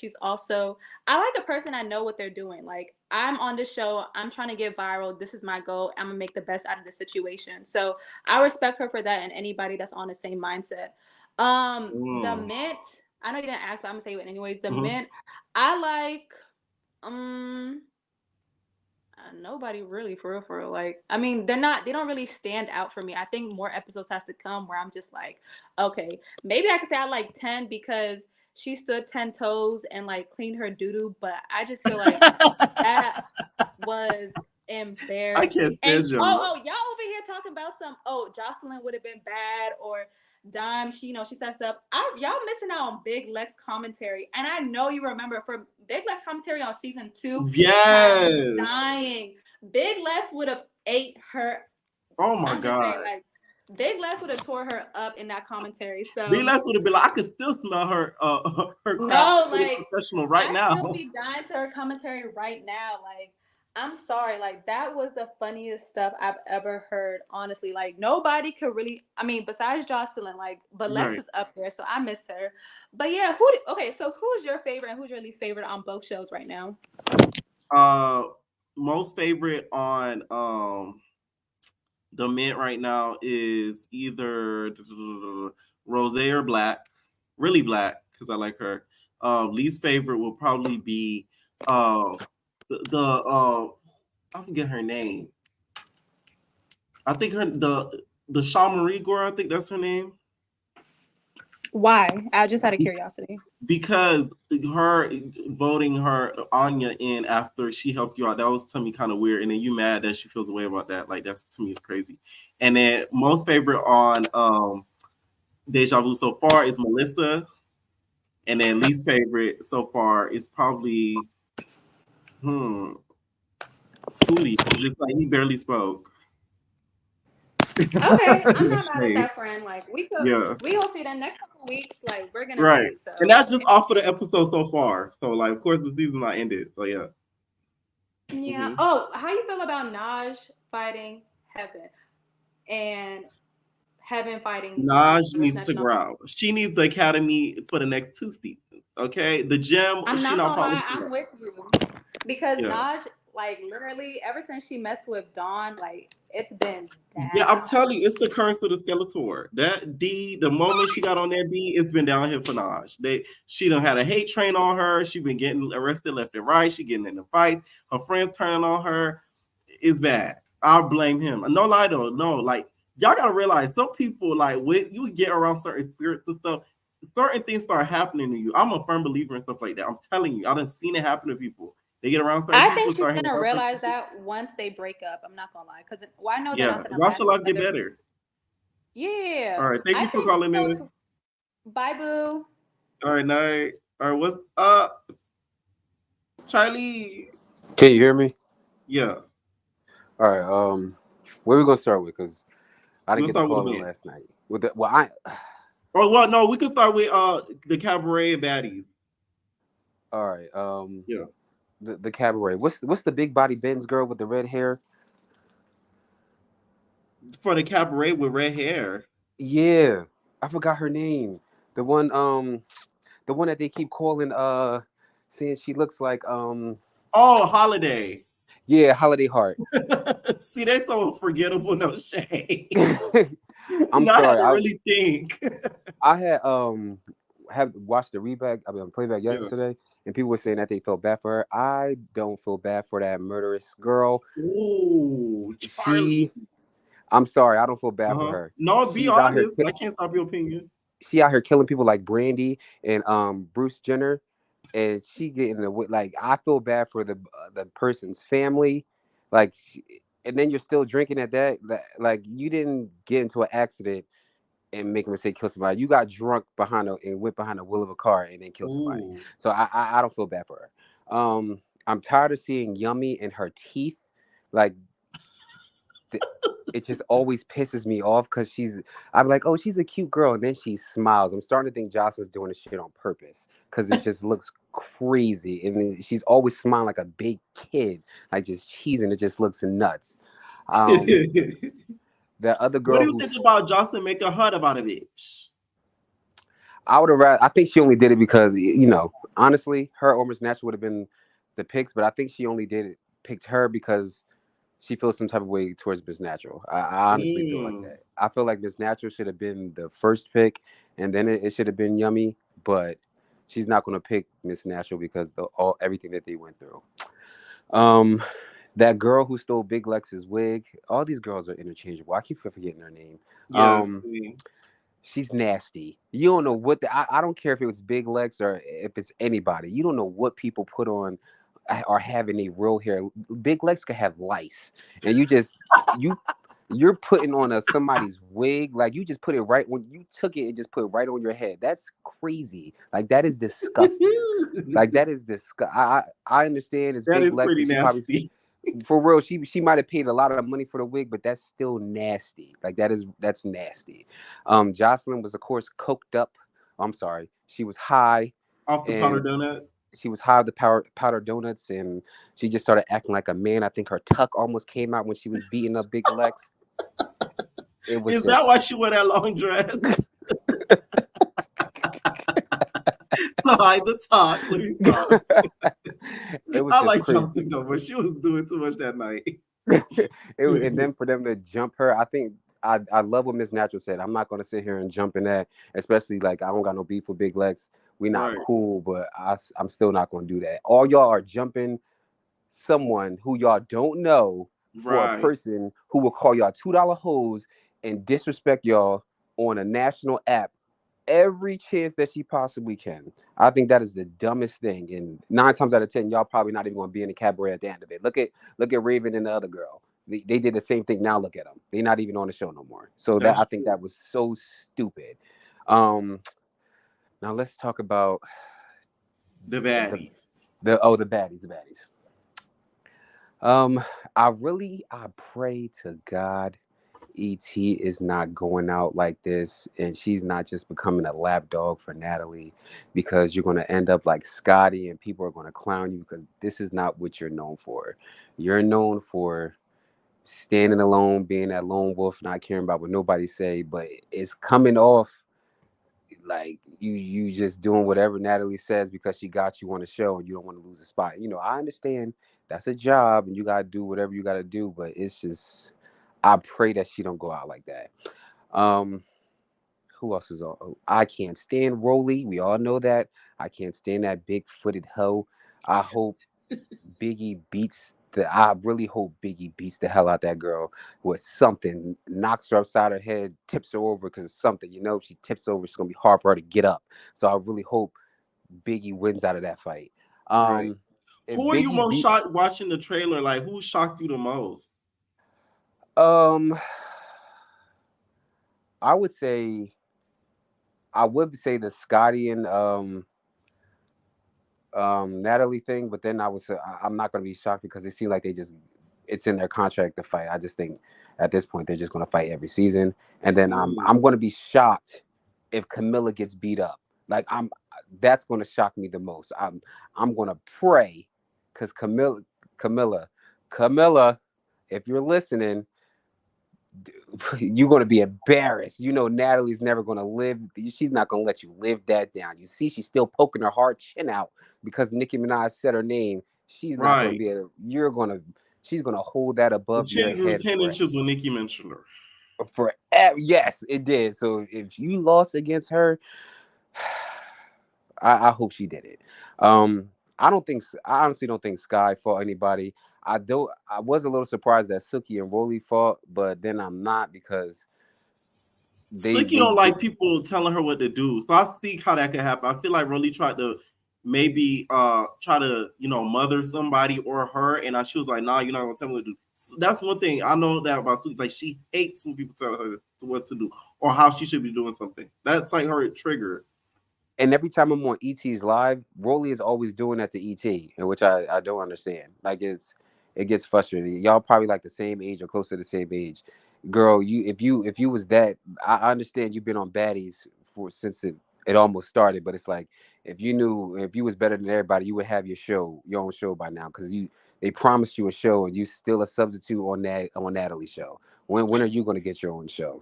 I like a person I know what they're doing. Like, I'm on this show, I'm trying to get viral, this is my goal, I'm gonna make the best out of the situation. So I respect her for that, and anybody that's on the same mindset. The Mint, I know you didn't ask, but I'm gonna say it anyways. The Mint, I like nobody really, for real. Like, I mean, they don't really stand out for me. I think more episodes has to come where I'm just like, okay, maybe I could say I like 10 because she stood 10 toes and like cleaned her doo-doo, but I just feel like that was embarrassing. I can't stand you. Y'all over here talking about Jocelyn would have been bad, or Dime, she said stuff. Y'all missing out on Big Lex commentary, and I know you remember from Big Lex commentary on season 2. Yes, dying. Big Lex would have ate her. Oh my god! Saying, like, Big Les would have tore her up in that commentary. So Big Les would have been like, I could still smell her crap professional right now. I still be dying to her commentary right now. Like, I'm sorry, like, that was the funniest stuff I've ever heard, honestly. Like, nobody could really, I mean, besides Jocelyn, like, but Lex is up there, so I miss her. But yeah, so who's your favorite and who's your least favorite on both shows right now? Most favorite on the Mint right now is either Rose or Black, really Black, because I like her. Least favorite will probably be I forget her name. I think the Shaw Marie Gore, I think that's her name. Why? I just had a curiosity. Because her voting her Anya in after she helped you out, that was to me kind of weird. And then you mad that she feels a way about that. Like, that's, to me, it's crazy. And then most favorite on Deja Vu so far is Melissa. And then least favorite so far is probably Scooty. It's like he barely spoke. Okay, I'm not mad at that, friend. Like, we gonna see that next couple of weeks. Like, we're gonna see. So. And that's just off of the episode so far. So, like, of course, the season not ended. So yeah. Yeah. Oh, how you feel about Naj fighting Heaven and Heaven fighting Naj Miss needs to National? grow. She needs the Academy for the next 2 seasons. Okay, the gem. I'm She not not gonna probably. lie, I'm with you because Yeah. Naj, like literally, ever since she messed with Dawn, like it's been Yeah, I'm down. telling you, it's the curse of the Skeletor. That D, the moment she got on that D, it's been downhill for Naj. She done had a hate train on her. She been getting arrested left and right. She getting in the fights. Her friends turning on her. It's bad. I'll blame him. No lie though, no, like y'all gotta realize some people like when you get around certain spirits and stuff, certain things start happening to you. I'm a firm believer in stuff like that. I'm telling you, I done seen it happen to people. They get around certain I people, think she's start hanging gonna around certain realize people. that once they break up. I'm not gonna lie, because I know they're Yeah, not gonna watch last your life get together. better. Yeah, All right, thank I you for think calling those. in. Bye, boo. All right, night. All right, what's up, Charlie? Can you hear me? Yeah, All right. Where we gonna start with? Because I didn't we'll get to start with call the in men. last night. I. Or well, no, we can start with the Cabaret and Baddies. All right. Yeah, The Cabaret. What's the big body Benz girl with the red hair? for the Cabaret with red hair. Yeah, I forgot her name. The one the one that they keep calling saying she looks like Oh, Holiday. yeah, Holiday Heart. See, they so forgettable. No shade. I'm No, I had sorry. to I really think. I had have watched the playback Yeah. yesterday, and people were saying that they felt bad for her. I don't feel bad for that murderous girl. Ooh, Charlie. She, I'm sorry, I don't feel bad for Uh-huh. her. No, be She's out here, honest. I can't stop your opinion. she out here killing people like Brandy and Bruce Jenner, and she getting the like. I feel bad for the person's family, like, and then you're still drinking at that. Like you didn't get into an accident and make a mistake, kill somebody. You got drunk and went behind the wheel of a car and then killed somebody. Ooh. So I don't feel bad for her. I'm tired of seeing Yummy and her teeth. Like it just always pisses me off because I'm like, oh, she's a cute girl, and then she smiles. I'm starting to think Jocelyn's doing this shit on purpose because it just looks crazy, and then she's always smiling like a big kid, like just cheesing. It just looks nuts. That other What girl do you think who's about Jocelyn making her about a bitch? I would have rather. I think she only did it because honestly, her or Miss Natural would have been the picks, but I think she only picked her because she feels some type of way towards Miss Natural. I honestly feel like that. I feel like Miss Natural should have been the first pick, and then it should have been Yummy, but she's not going to pick Miss Natural because everything that they went through. That girl who stole Big Lex's wig. All these girls are interchangeable. I keep forgetting her name. Yes. She's nasty. You don't know what I don't care if it was Big Lex or if it's anybody. You don't know what people put on or have any real hair. Big Lex could have lice, and you're putting on somebody's wig. Like you just put it right when you took it and just put it right on your head. That's crazy. Like that is disgusting. Like that is I understand it's That Big is Lex pretty and she probably nasty. for real, she might have paid a lot of money for the wig, but that's still nasty. Like that's nasty. Jocelyn was of course coked up. I'm sorry, she was high, Off the powder and donut. she was high of the powder donuts, and she just started acting like a man. I think her tuck almost came out when she was beating up Big Lex. It was Is that just why she wore that long dress? So hide the talk. Please stop. it was I just like crazy. Jocelyn though, but she was doing too much that night. And then for them to jump her, I think I love what Miss Natural said. I'm not gonna sit here and jump in that, especially like I don't got no beef with Big Lex. We not Right. cool, but I'm still not gonna do that. All y'all are jumping someone who y'all don't know for a Right. person who will call y'all $2 hoes and disrespect y'all on a national app every chance that she possibly can. I think that is the dumbest thing. And 9 times out of 10, y'all probably not even going to be in the cabaret at the end of it. Look at Raven and the other girl. They did the same thing. Now look at them. They're not even on the show no more. So That's I think that was so stupid. Now let's talk about the baddies. the baddies. I pray to God ET is not going out like this, and she's not just becoming a lapdog for Natalie, because you're going to end up like Scotty, and people are going to clown you because this is not what you're known for. You're known for standing alone, being that lone wolf, not caring about what nobody say, but it's coming off like you just doing whatever Natalie says because she got you on the show and you don't want to lose a spot. You know, I understand that's a job and you gotta do whatever you gotta do, but it's just I pray that she don't go out like that. Um, who else is on? I can't stand Rolly. We all know that. I can't stand that big-footed hoe. I hope Biggie beats the. I really hope Biggie beats the hell out that girl with something, knocks her upside her head, tips her over because of something. You know, if she tips over, it's gonna be hard for her to get up. So I really hope Biggie wins out of that fight. Right. If Who are you Biggie most beat, shocked watching the trailer? Like, who shocked you the most? um, I would say the Scotty and Natalie thing, but then I'm not gonna be shocked because it seems like it's in their contract to fight. I just think at this point they're just gonna fight every season, and then I'm gonna be shocked if Camilla gets beat up. Like that's gonna shock me the most. I'm gonna pray because Camilla, Camilla, if you're listening, you're going to be embarrassed. You know, Natalie's never going to live. She's not going to let you live that down. You see, she's still poking her hard chin out because Nicki Minaj said her name. She's not going to Right. be able. She's going to hold that The above your chin grew head 10 inches when Nicki mentioned her. forever. Yes, it did. So if you lost against her, I hope she did it. I honestly don't think Sky fought anybody. I was a little surprised that Suki and Rolly fought, but then I'm not because Slicky don't like people telling her what to do. So I see how that could happen. I feel like Rolly tried to maybe try to, mother somebody or her, and she was like, nah, you're not gonna tell me what to do. So that's one thing I know that about Suki. Like, she hates when people tell her what to do or how she should be doing something. That's like her trigger. And every time I'm on ET's live, Rolly is always doing that to ET, and which I don't understand. Like it gets frustrating. Y'all probably like the same age or close to the same age. Girl, if you was that, I understand you've been on Baddies since it almost started, but it's like if you was better than everybody, you would have your own show by now because they promised you a show and you still a substitute on Natalie's show. When are you gonna get your own show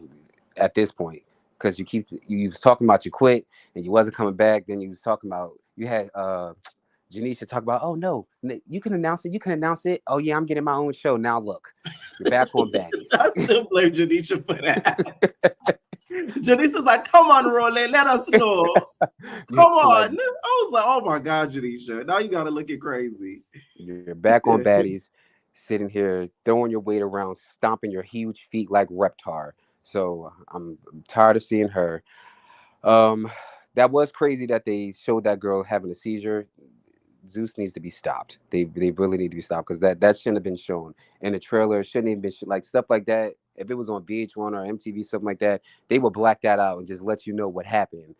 at this point? Because you was talking about you quit and you wasn't coming back. Then you was talking about you had Janisha talk about, oh no, you can announce it. You can announce it. Oh yeah, I'm getting my own show. Now look, you're back on Baddies. I still blame Janisha for that. Janisha's like, come on, Rolly, let us know. Come on. I was like, oh my God, Janisha. Now you gotta look it crazy. You're back on Baddies, sitting here throwing your weight around, stomping your huge feet like Reptar. So I'm tired of seeing her. That was crazy that they showed that girl having a seizure. Zeus needs to be stopped. They really need to be stopped because that shouldn't have been shown in the trailer. It shouldn't even been like stuff like that. If it was on VH1 or MTV, something like that, they would black that out and just let you know what happened.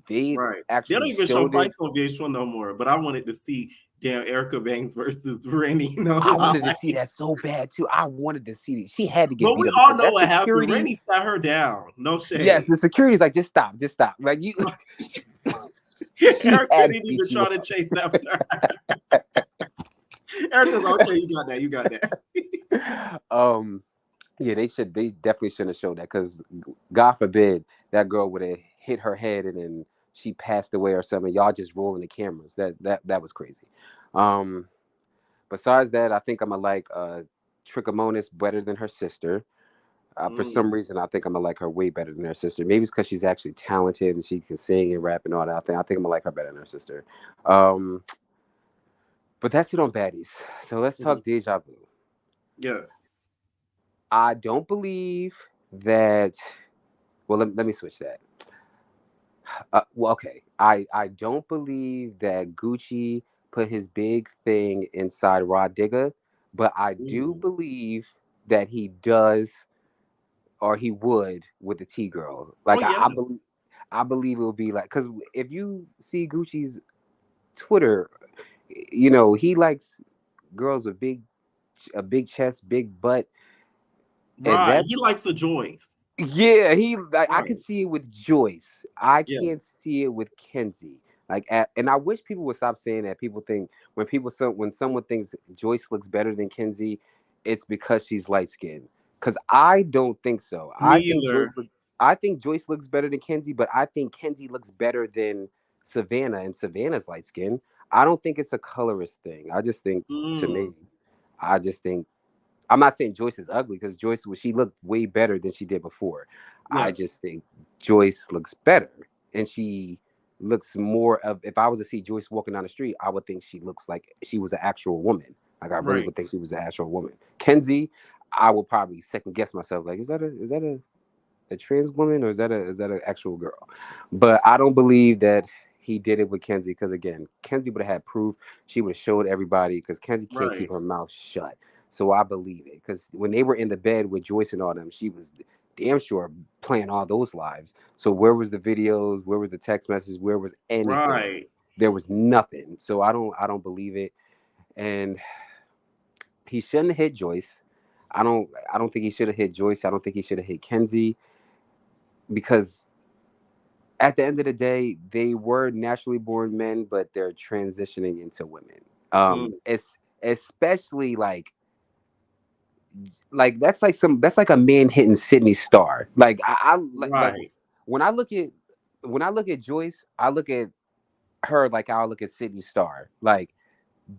They Right. They don't actually even show showed it. fights on VH1 no more. But I wanted to see damn Erica Banks versus Rennie. I wanted to see that so bad too. I wanted to see it. She had to get But beat we up all because know that what happened. security. Rennie sat her down. No shade. Yes, the security's like, just stop. Like you. Erica didn't even try to chase after her. Erica's okay. You got that. Yeah, they definitely shouldn't have showed that because God forbid that girl would have hit her head and then she passed away or something. Y'all just rolling the cameras. That was crazy. Besides that, I think I'm gonna like Trichomonas better than her sister. For some reason, I think I'm gonna like her way better than her sister. Maybe it's because she's actually talented and she can sing and rap and all that. I think I'm gonna like her better than her sister. But that's it on Baddies. So let's talk Deja Vu. Yes. I don't believe that. Well, let me switch that. Well, okay. I don't believe that Gucci put his big thing inside Rod Digger, but I do believe that he does or he would with the T girl. Like I believe it would be like because if you see Gucci's Twitter, you know he likes girls with a big chest, big butt. And Right. that's He likes a Joyce. yeah, he like I Right. can see it with Joyce. I can't Yes. see it with Kenzie. And I wish people would stop saying that. People think when someone thinks Joyce looks better than Kenzie, it's because she's light skinned. Because I don't think so. Me either. I think Joyce looks better than Kenzie, but I think Kenzie looks better than Savannah, and Savannah's light skinned. I don't think it's a colorist thing. I just think to me, Mm. I just think I'm not saying Joyce is ugly because she looked way better than she did before. I Yes. just think Joyce looks better, and she looks more of. If I was to see Joyce walking down the street, I would think she looks like she was an actual woman. Like I really Right. would think she was an actual woman. Kenzie, I would probably second guess myself. Like, is that a trans woman or is that an actual girl? But I don't believe that he did it with Kenzie because again, Kenzie would have had proof. She would have showed everybody because Kenzie can't keep Right. her mouth shut. So I believe it because when they were in the bed with Joyce and all them, she was damn sure playing all those lives. So where was the videos? Where was the text messages? Where was anything? Right. There was nothing. So I don't believe it. And he shouldn't have hit Joyce. I don't think he should have hit Joyce. I don't think he should have hit Kenzie because at the end of the day, they were naturally born men, but they're transitioning into women. Mm. It's especially that's like a man hitting Sydney Star. Like Right. when I look at Joyce, I look at her like I look at Sydney Star. Like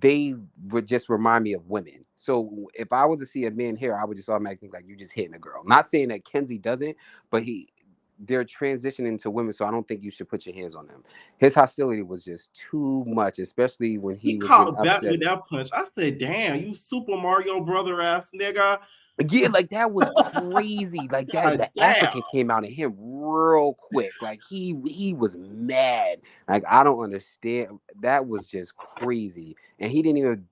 they would just remind me of women. So if I was to see a man here, I would just automatically think like you just hitting a girl. Not saying that Kenzie doesn't, but they're transitioning to women, so I don't think you should put your hands on them. His hostility was just too much, especially when He he was getting caught back upset. with that punch. I said, "Damn, you Super Mario brother ass nigga." Yeah, like that was crazy. Like that, God the damn. African came out at him real quick. Like he was mad. Like I don't understand. That was just crazy. And he didn't even.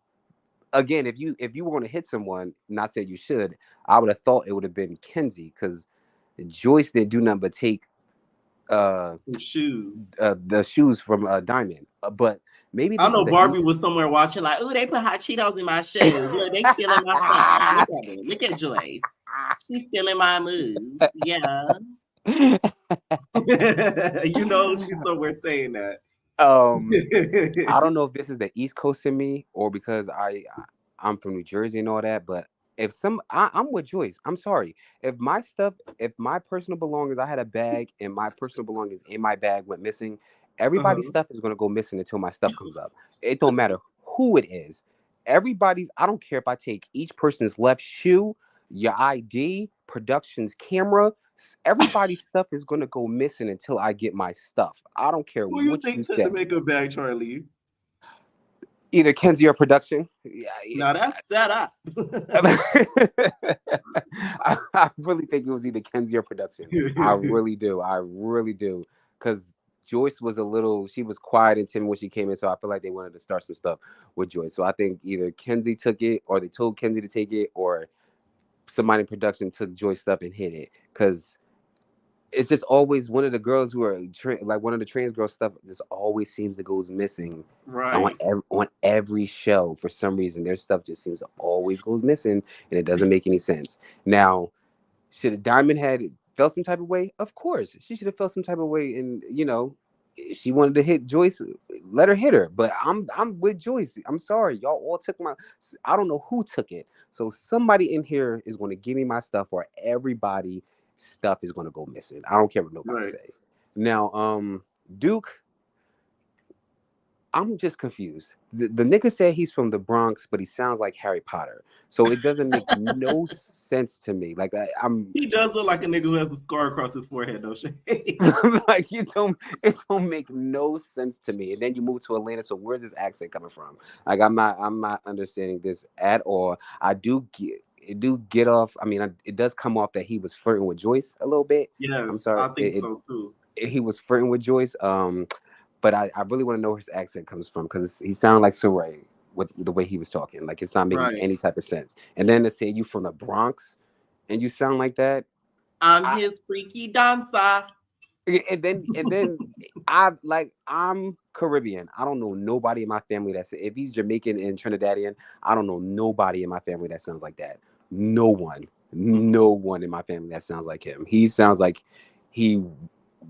Again, if you want to hit someone, not say you should, I would have thought it would have been Kenzie because Joyce didn't do nothing but take uh, Some shoes. the shoes from Diamond. But maybe I this is know the Barbie East. was somewhere watching, like, "Ooh, they put hot Cheetos in my shoes. Look, they stealing my stuff. Look at them. Look at Joyce. She's stealing my moves. Yeah." You know, she's somewhere saying that. I don't know if this is the East Coast in me or because I'm from New Jersey and all that, but I'm with Joyce. I'm sorry. If my personal belongings, I had a bag and my personal belongings in my bag went missing, everybody's Uh-huh. stuff is gonna go missing until my stuff comes up. It don't matter who it is. I don't care if I take each person's left shoe, your ID, production's camera. Everybody's stuff is gonna go missing until I get my stuff. I don't care Who you what you think took the say. makeup bag, Charlie? Either Kenzie or production. Yeah, Now that's set up. I really think it was either Kenzie or production. I really do. I really do. Because Joyce was she was quiet and timid when she came in, so I feel like they wanted to start some stuff with Joyce. So I think either Kenzie took it, or they told Kenzie to take it, or somebody in production took Joyce stuff and hid it. Because it's just always one of the girls who are like one of the trans girl stuff just always seems to goes missing Right. on every show for some reason. Their stuff just seems to always goes missing, and it doesn't make any sense. Now, should a Diamond had felt some type of way? Of course, she should have felt some type of way, and if she wanted to hit Joyce, let her hit her. But I'm with Joyce. I'm sorry, y'all all took my. I don't know who took it. So somebody in here is going to give me my stuff, or everybody stuff is going to go missing. I don't care what nobody Right. say. Now, Duke, I'm just confused. The nigga said he's from the Bronx, but he sounds like Harry Potter. So it doesn't make no sense to me. Like I'm He does look like a nigga who has a scar across his forehead, though. like it don't make no sense to me. And then you move to Atlanta, so where's this accent coming from? Like I'm not understanding this at all. It do get off. I mean, it does come off that he was flirting with Joyce a little bit. I'm Yes, sorry, I think so too. he was flirting with Joyce. But I really want to know where his accent comes from because he sounded like Saray with the way he was talking. Like it's not making Right. any type of sense. And then to say you from the Bronx and you sound like that, I'm his freaky dancer. and then I'm Caribbean. I don't know nobody in my family that's if he's Jamaican and Trinidadian, I don't know nobody in my family that sounds like that. No one. No one in my family that sounds like him. He sounds like he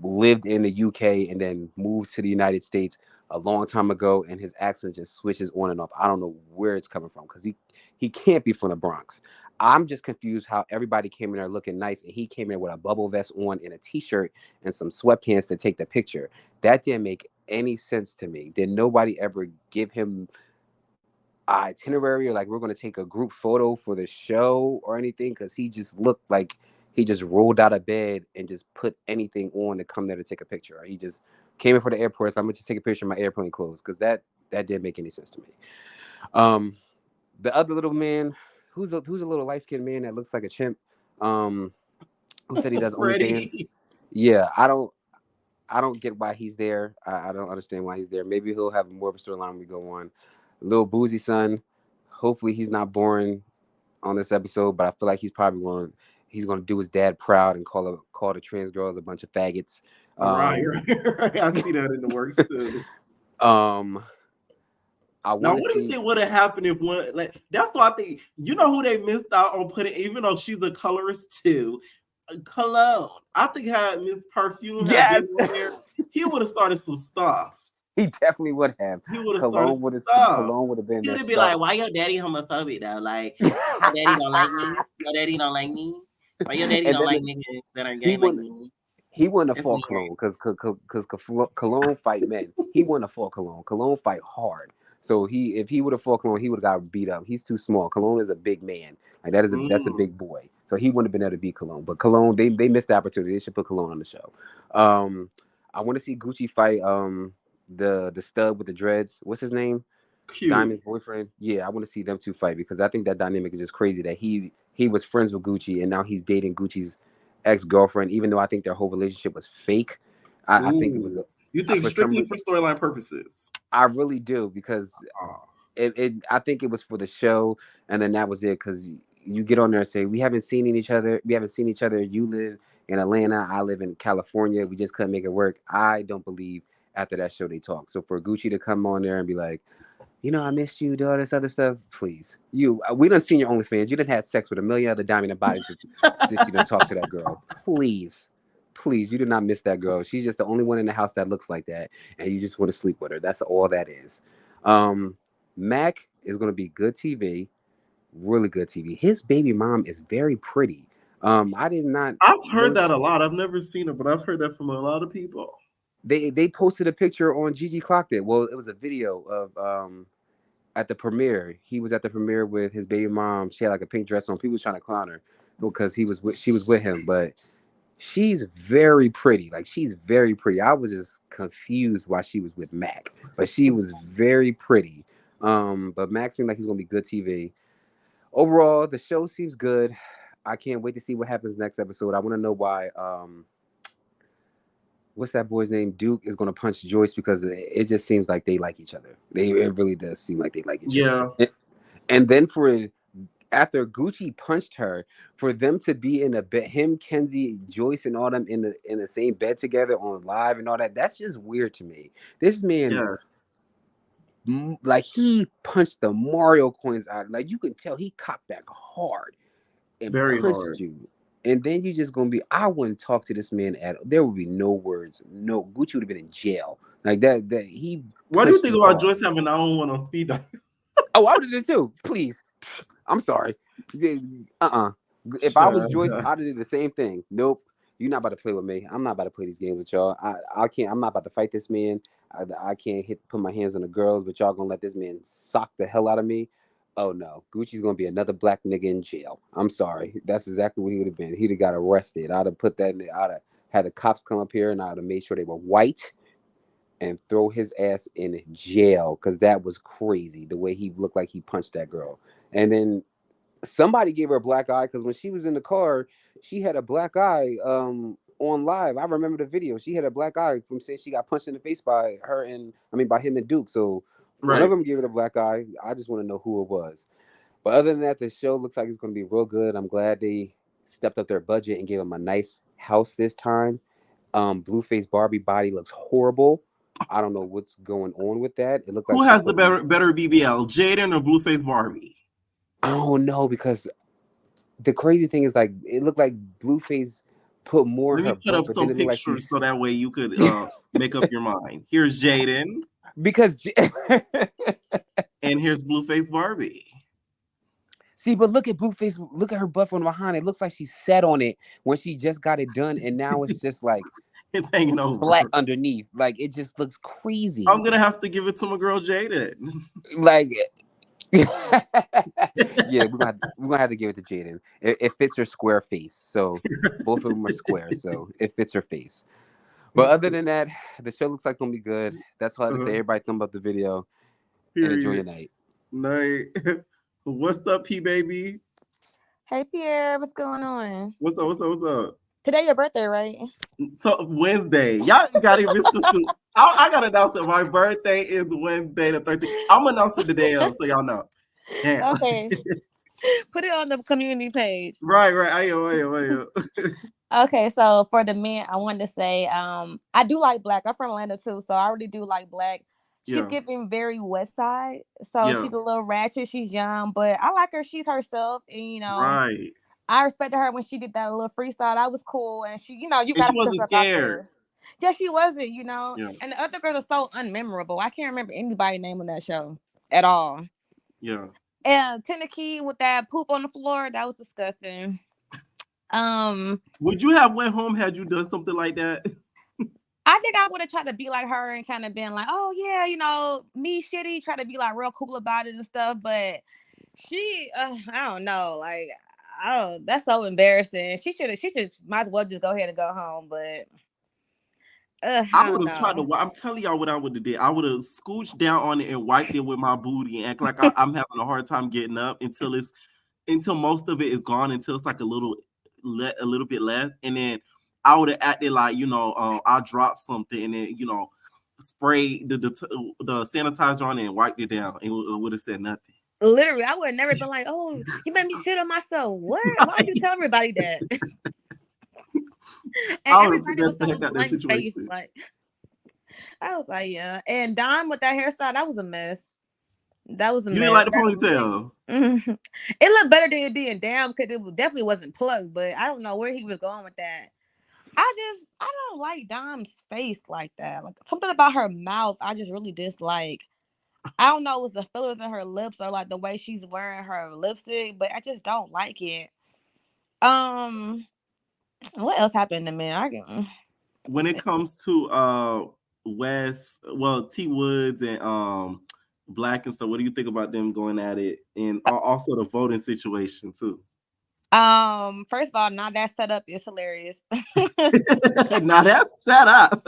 lived in the UK and then moved to the United States a long time ago, and his accent just switches on and off. I don't know where it's coming from because he can't be from the Bronx. I'm just confused how everybody came in there looking nice, and he came in there with a bubble vest on and a t-shirt and some sweatpants to take the picture. That didn't make any sense to me. Did nobody ever give him itinerary or like we're going to take a group photo for the show or anything? Because he just looked like he just rolled out of bed and just put anything on to come there to take a picture. Or he just came in for the airport, so I'm gonna just take a picture of my airplane clothes, because that didn't make any sense to me. um the other little man, who's a little light-skinned man that looks like a chimp, um who said he does OnlyFans. Yeah, I don't get why he's there. I don't understand why he's there. Maybe he'll have more of a storyline when we go on. Little boozy son. Hopefully he's not boring on this episode, but I feel like he's going to do his dad proud and call the trans girls a bunch of faggots. Right. I see that in the works too. I Now, want what to do you see. think would have happened if one, like, that's what I think. You know who they missed out on putting, even though she's a colorist too, Cologne. I think had Miss Perfume had been Yes, on there, he would have started some stuff. he definitely would have. He would have started some stuff. Cologne would have been He there would be like, starting. "Why your daddy homophobic though? Like, your daddy don't like me. Your daddy don't like me. Why your daddy And don't then like niggas that are he gay like wouldn't me?" he wouldn't have It's fought weird. Cologne because Cologne fight men. He wouldn't have fought Cologne. Cologne fight hard. So if he would have fought Cologne, he would have got beat up. He's too small. Cologne is a big man. Like that's a Mm. big boy. So he wouldn't have been able to beat Cologne. But Cologne, they missed the opportunity. They should put Cologne on the show. I want to see Gucci fight the stud with the dreads. What's his name? Cute. Diamond's boyfriend. Yeah, I want to see them two fight because I think that dynamic is just crazy that he was friends with Gucci and now he's dating Gucci's ex-girlfriend, even though I think their whole relationship was fake. I think it was Ooh. You think for some strictly reason. for storyline purposes? I really do because Oh. I think it was for the show, and then that was it. Because you get on there and say we haven't seen each other. We haven't seen each other. You live in Atlanta. I live in California. We just couldn't make it work. I don't believe after that show they talk. So for Gucci to come on there and be like, I missed you, do all this other stuff. Please, we done seen your OnlyFans. You done had sex with a million other diamond and bodies since you done talked to that girl. Please, you did not miss that girl. She's just the only one in the house that looks like that, and you just want to sleep with her. That's all that is. Mac is going to be good TV, really good TV. His baby mom is very pretty. I did not. I've heard know that a lot. I've never seen it, but I've heard that from a lot of people. They posted a picture on Gigi Clocked It. Well, it was a video of at the premiere. He was at the premiere with his baby mom. She had like a pink dress on. People was trying to clown her because she was with him, but she's very pretty. Like she's very pretty. I was just confused why she was with Mac, but she was very pretty. But Mac seemed like he's gonna be good TV. Overall, the show seems good. I can't wait to see what happens next episode. I want to know why what's that boy's name? Duke is gonna punch Joyce because it just seems like they like each other. It really does seem like they like each other. Yeah. And then after Gucci punched her, for them to be in a bed, him, Kenzie, Joyce, and all them in the same bed together on live and all that, that's just weird to me. This man, like he punched the Mario coins out. Like you can tell he cocked back hard and Very punched hard. you. And then you just gonna be, I wouldn't talk to this man there would be no words. No, Gucci would have been in jail. Like that he What do you punched think you about hard. Joyce having her own one on speed dial? Oh, I would have did too. Please. I'm sorry. If I was Joyce, I'd have did the same thing. Nope. You're not about to play with me. I'm not about to play these games with y'all. I can't. I'm not about to fight this man. I can't put my hands on the girls, but y'all gonna let this man sock the hell out of me. Oh no, Gucci's gonna be another black nigga in jail. I'm sorry. That's exactly what he would have been. He'd have got arrested. I'd have put that. I'd have had the cops come up here, and I'd have made sure they were white and throw his ass in jail because that was crazy. The way he looked like he punched that girl, and then somebody gave her a black eye because when she was in the car, she had a black eye on live. I remember the video. She had a black eye from saying she got punched in the face by by him and Duke. So one of them gave it a black eye. I just want to know who it was. But other than that, the show looks like it's going to be real good. I'm glad they stepped up their budget and gave him a nice house this time. Blueface Barbie body looks horrible. I don't know what's going on with that. It looked like Who has the better BBL, Jaden or Blueface Barbie? I don't know because the crazy thing is, like, it looked like Blueface put more in Let her me put up butt, but then some it looked like pictures so she's that way you could make up your mind. Here's Jaden, because and here's Blueface Barbie. see, but look at Blueface, look at her butt from behind. It looks like she sat on it when she just got it done, and now it's just like It's hanging over. flat underneath. Like, it just looks crazy. I'm gonna have to give it to my girl Jaden. Like, yeah, we're gonna have to give it to Jaden. It fits her square face, so both of them are square, so it fits her face. But other than that, the show looks like gonna be good. That's all I have to say. Everybody thumb up the video and enjoy your night. Night. What's up, P baby? Hey Pierre, what's going on? What's up? What's up? What's up? Today your birthday, right? So Wednesday, y'all gotta miss the scoop. I gotta announce that my birthday is Wednesday the 13th. I'm gonna announce it the day of, so y'all know. Damn. Okay. Put it on the community page. Right. I am. Okay, so for the men, I wanted to say, I do like Black. I'm from Atlanta too, so I already do like Black. She's giving very West Side, so she's a little ratchet. She's young, but I like her. She's herself, and right. I respected her when she did that little freestyle. That was cool, and she, you and gotta she wasn't step up out scared. there. Yeah, she wasn't, And the other girls are so unmemorable. I can't remember anybody's name on that show at all. Yeah. And Tennessee with that poop on the floor, that was disgusting. Would you have went home had you done something like that? I think I would have tried to be like her and kind of been like, oh yeah, me shitty, try to be like real cool about it and stuff. But she, I don't know, like, oh, that's so embarrassing. She just might as well just go ahead and go home. But I would have tried to. I'm telling y'all what I would have did. I would have scooched down on it and wiped it with my booty and act like I'm having a hard time getting up until most of it is gone, until it's like a little bit left, and then I would have acted like I dropped something and then sprayed the sanitizer on it and wiped it down and would have said nothing. Literally, I would have never been like, "Oh, you made me shit on myself." What? Why'd you tell everybody that? And everybody was so blank face. Like, I was like, yeah. And Dom with that hairstyle, that was a mess. That was a mess. You didn't like the ponytail. It looked better than it being down because it definitely wasn't plugged. But I don't know where he was going with that. I don't like Dom's face like that. Like, something about her mouth, I just really dislike. I don't know if it's the fillers in her lips or like the way she's wearing her lipstick, but I just don't like it. What else happened to me? When it comes to T Woods and Black and stuff, what do you think about them going at it, and also the voting situation too? First of all, now that setup is hilarious. Now that's set up.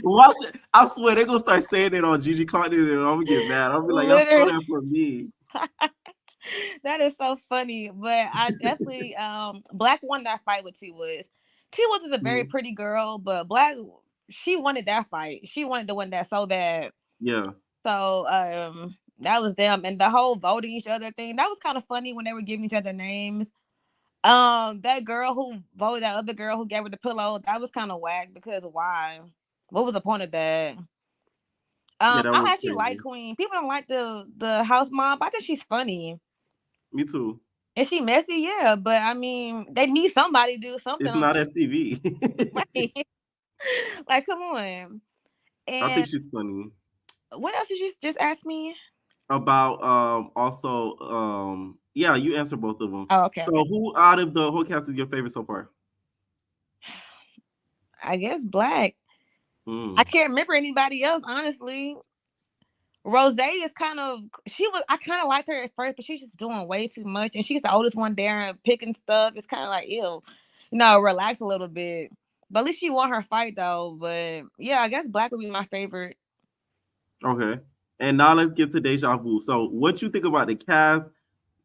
Watch it. I swear they're gonna start saying it on Gigi Content and I'm gonna get mad. I'll be like, y'all stole that from me. That is so funny. But I definitely Black won that fight with T Woods. T Woods is a very pretty girl, but Black, she wanted that fight. She wanted to win that so bad. Yeah. So that was them. And the whole voting each other thing, that was kind of funny when they were giving each other names. That girl who voted that other girl who gave her the pillow, that was kind of whack because why? What was the point of that? I actually like Queen. People don't like the house mom, but I think she's funny. Me too. Is she messy? Yeah, but I mean, they need somebody to do something. It's not STV. Right. Like, come on. And I think she's funny. What else did you just ask me? About yeah, you answered both of them. Oh, okay. So who out of the whole cast is your favorite so far? I guess Black. I can't remember anybody else, honestly. Rose is I kind of liked her at first, but she's just doing way too much. And she's the oldest one there and picking stuff. It's kind of like, ew. Relax a little bit. But at least she won her fight, though. But yeah, I guess Black would be my favorite. Okay. And now let's get to Deja Vu. So what you think about the cast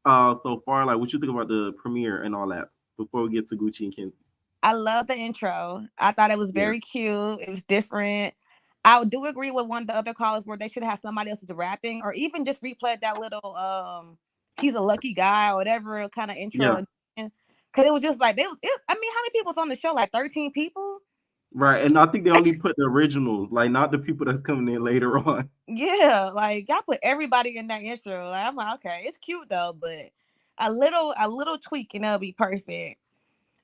so far? Like, what you think about the premiere and all that before we get to Gucci and Kenzie? I love the intro. I thought it was very cute. It was different. I do agree with one of the other callers where they should have somebody else's rapping or even just replay that little he's a lucky guy or whatever kind of intro. Because it was just like, how many people was on the show? Like 13 people? Right. And I think they only put the originals, like not the people that's coming in later on. Yeah. Like, y'all put everybody in that intro. Like, I'm like, okay, it's cute though, but A little tweak and it'll be perfect.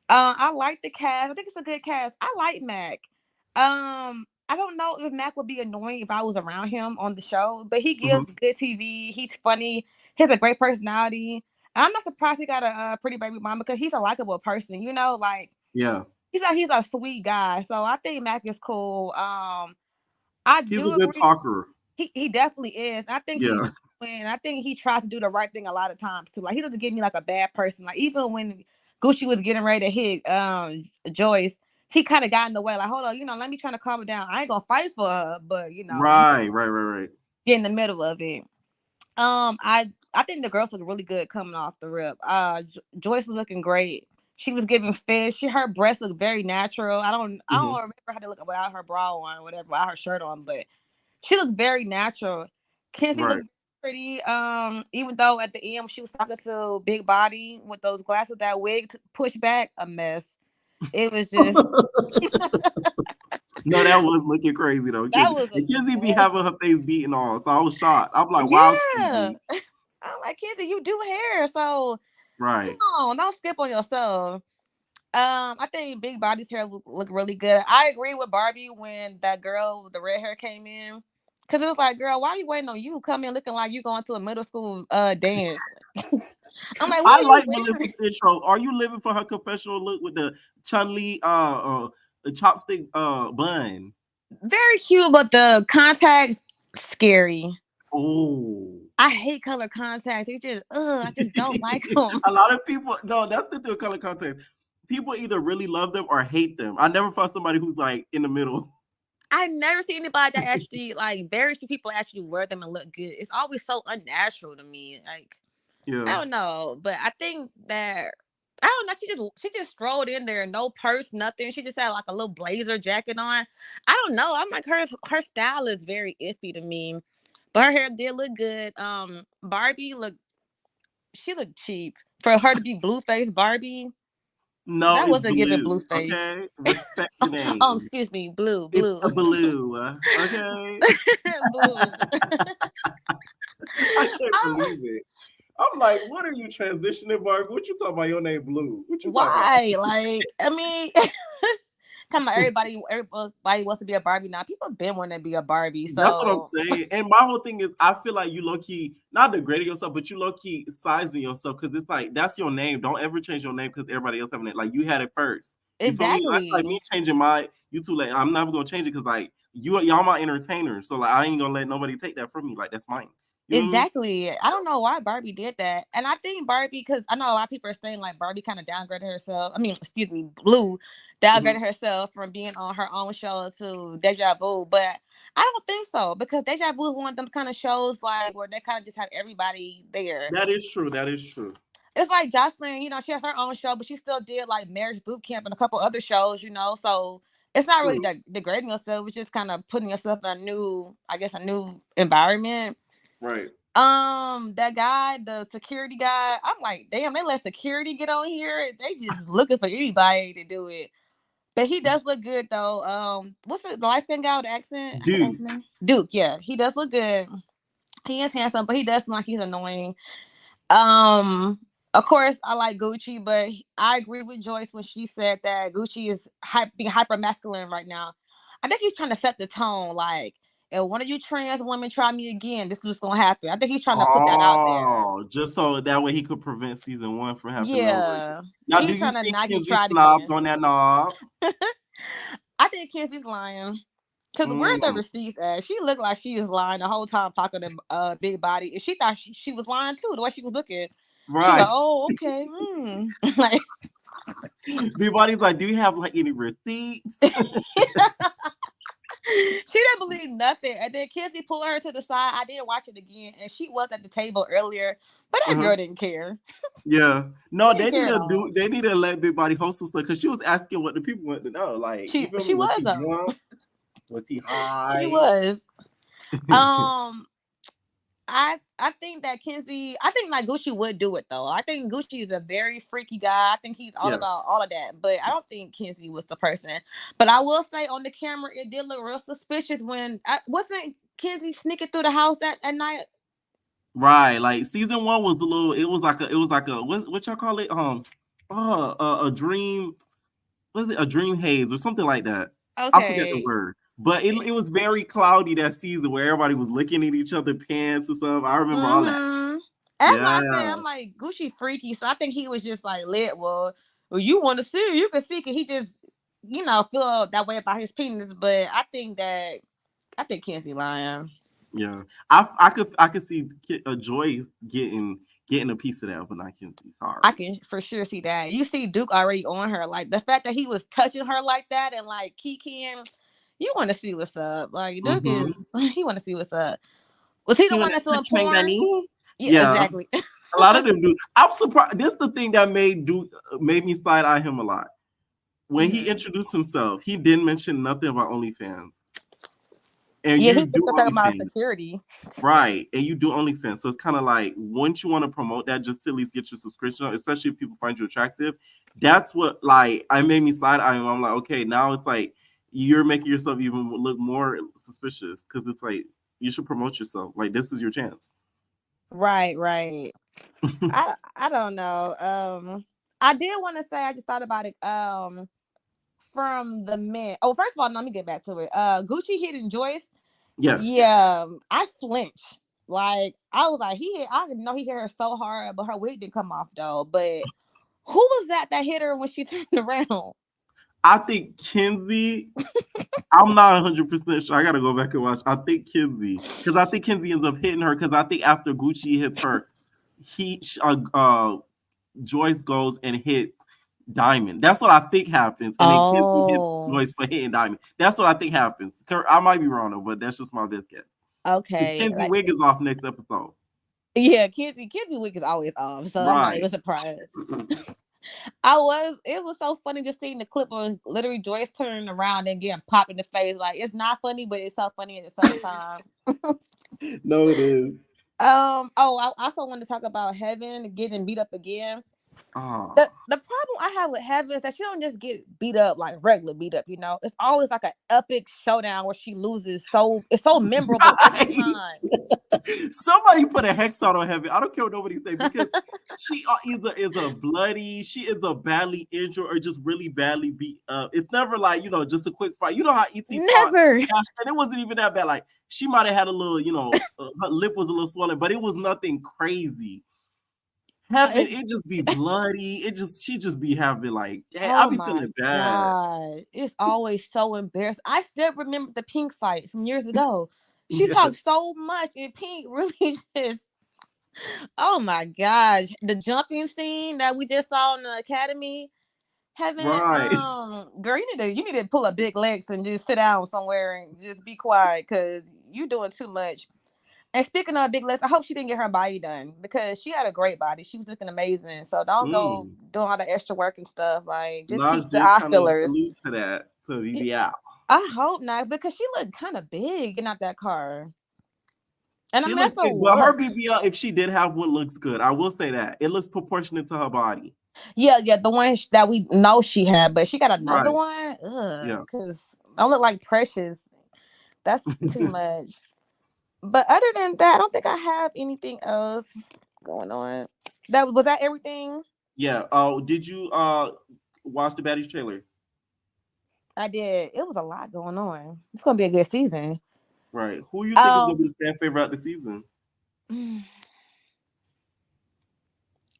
I like the cast. I think it's a good cast. I like Mac. I don't know if Mac would be annoying if I was around him on the show, but he gives good TV. He's funny. He has a great personality. I'm not surprised he got a pretty baby mama because he's a likable person. You know, like he's a sweet guy. So I think Mac is cool. I He's do a good agree. talker. He definitely is. I think Yeah. I think he tries to do the right thing a lot of times too. Like he doesn't give me like a bad person. Like even when Gucci was getting ready to hit Joyce, he kind of got in the way. Like, hold on, let me try to calm her down. I ain't gonna fight for her, but Right. get in the middle of it. I think the girls look really good coming off the rip. Joyce was looking great. She was giving fish. Her breasts look very natural. I don't remember how to look without her bra on or whatever, without her shirt on, but she looked very natural. Kenzie looked pretty. Even though at the end she was talking to Big Body with those glasses, that wig pushed back, a mess. It was just No, that was looking crazy though. that was a Kenzie be having her face beaten on, so I was shocked. I'm like, wow, yeah. Kenzie. I'm like, Kenzie, you do hair, so Right. come on, don't skip on yourself. I think Big Body's hair look really good. I agree with Barbie when that girl with the red hair came in. Cause it was like, girl, why are you waiting on you come in looking like you going to a middle school dance? I'm like, what I are like you Melissa's intro. Are you living for her confessional look with the Chun-Li the chopstick bun? Very cute, but the contacts scary. Oh. I hate color contacts. They just I just don't like them. A lot of people, no, that's the thing with color contacts. People either really love them or hate them. I never found somebody who's like in the middle. I never see anybody that actually like very few people actually wear them and look good. It's always so unnatural to me. Like I don't know, but I think that I don't know. She just strolled in there, no purse, nothing. She just had like a little blazer jacket on. I don't know. I'm like her style is very iffy to me, but her hair did look good. Barbie looked cheap for her to be blue face Barbie. No, That it's wasn't giving blue. blue face. Okay, respect the name. Excuse me, blue. It's a blue. Okay. Blue. I can't believe it. I'm like, what are you transitioning, Barbie? What you talking about? Your name Blue? What you talking about? Like, I mean, come on, everybody wants to be a Barbie now. People been wanting to be a Barbie. So that's what I'm saying. And my whole thing is, I feel like you low key not degrading yourself, but you low key sizing yourself because it's like that's your name. Don't ever change your name because everybody else having it. Like you had it first. Exactly. That's like me changing my YouTube. Like I'm never gonna change it because like y'all my entertainers. So like I ain't gonna let nobody take that from me. Like that's mine. Exactly. I don't know why Barbie did that. And I think Barbie, because I know a lot of people are saying like Barbie kind of downgraded herself. I mean, excuse me, Blue downgraded herself from being on her own show to Deja Vu. But I don't think so, because Deja Vu is one of them kind of shows like where they kind of just have everybody there. That is true. It's like Jocelyn, she has her own show, but she still did like Marriage Boot Camp and a couple other shows, so it's not really degrading yourself. It's just kind of putting yourself in a new environment. Right. That guy, the security guy, I'm like, damn, they let security get on here. They just looking for anybody to do it. But he does look good though. What's the light skinned guy with the accent? Duke, yeah. He does look good. He is handsome, but he does seem like he's annoying. Of course, I like Gucci, but I agree with Joyce when she said that Gucci is being hyper masculine right now. I think he's trying to set the tone, like, if one of you trans women try me again, this is what's gonna happen. I think he's trying to put that out there. Just so that way he could prevent season 1 from happening. Yeah. Now, do you think Kenzie's slobbed on that knob? I think Kenzie's lying. Because where's the receipts at? She looked like she was lying the whole time talking to Big Body. And she thought she was lying too, the way she was looking. Right. She's like, oh, okay. Like, Big Body's like, do you have like any receipts? She didn't believe nothing. And then Kenzie pulled her to the side. I did watch it again. And she was at the table earlier. But that girl didn't care. Yeah. No, they need to let Big Body host some stuff because she was asking what the people want to know. Like she was drunk? Was he high? She was. I think that I think like Gucci would do it though. I think Gucci is a very freaky guy. I think he's all about all of that. But I don't think Kenzie was the person. But I will say on the camera, it did look real suspicious when wasn't Kenzie sneaking through the house at night. Right, like season 1 was a little. It was like a what y'all call it? A dream. Was it a dream haze or something like that? I forget the Okay. word. But it was very cloudy that season where everybody was looking at each other pants and stuff. I remember all that. That's Yeah. why I said I'm like Gucci freaky. So I think he was just like lit. Well, you want to see? You can see. Cause he just, feel that way about his penis. But I think Kenzie lying. Yeah. I could see Joyce getting a piece of that, but not Kenzie. Sorry. I can for sure see that. You see Duke already on her. Like the fact that he was touching her like that and like kikiing, you want to see what's up. Like Duke is, he want to see what's up. Was he the one that's doing porn? Yeah, exactly. A lot of them do. I'm surprised. This is the thing that made me side eye him a lot. When he introduced himself, he didn't mention nothing about OnlyFans. And yeah, you he do talking about OnlyFans. security. Right. And you do OnlyFans. So it's kind of like, once you want to promote that just to at least get your subscription, especially if people find you attractive, that's what, like, I made me side eye him. I'm like, okay, now it's like, you're making yourself even look more suspicious because it's like, you should promote yourself. Like, this is your chance. Right. I don't know. I did want to say, I just thought about it. From the men. Oh, first of all, let me get back to it. Gucci hitting Joyce. Yes. Yeah, I flinched. Like I was like, I know he hit her so hard, but her wig didn't come off though. But who was that hit her when she turned around? I think Kenzie. I'm not 100% sure. I gotta go back and watch. I think Kenzie, because I think Kenzie ends up hitting her. Because I think after Gucci hits her, Joyce goes and hits Diamond. That's what I think happens. And then Kenzie hits Joyce for hitting Diamond. That's what I think happens. I might be wrong though, but that's just my best guess. Okay. Kenzie wig is off next episode. Yeah, Kenzie wig is always off. So I'm not even surprised. It was so funny just seeing the clip of literally Joyce turning around and getting popped in the face. Like it's not funny, but it's so funny at the same time. No, it is. I also wanted to talk about Heaven getting beat up again. The problem I have with Heaven is that she don't just get beat up like regular beat up, It's always like an epic showdown where she loses. It's so memorable every time. Somebody put a hex on Heaven. I don't care what nobody say because she either is a bloody, she is a badly injured, or just really badly beat up. It's never like, just a quick fight. You know how ET never fought? And it wasn't even that bad. Like she might have had a little, her lip was a little swollen, but it was nothing crazy. Heaven, it just be bloody. She just be having like, I be feeling bad. God. It's always so embarrassing. I still remember the Pink fight from years ago. She talked so much, and Pink really just, oh my gosh, the jumping scene that we just saw in the Academy. Heaven, girl, you need to pull up big legs and just sit down somewhere and just be quiet because you're doing too much. And speaking of big legs, I hope she didn't get her body done because she had a great body. She was looking amazing. So don't go doing all the extra work and stuff. Like just keep the eye fillers. Allude to that, so you be out. I hope not because she looked kind of big in out that car. And she her BBL, if she did have one, looks good. I will say that it looks proportionate to her body. Yeah, the one that we know she had, but she got another one. Because I look like Precious. That's too much. But other than that, I don't think I have anything else going on. Was that everything? Yeah. Did you watch the Baddies trailer? I did. It was a lot going on. It's gonna be a good season. Right. Who you think is gonna be the fan favorite of the season?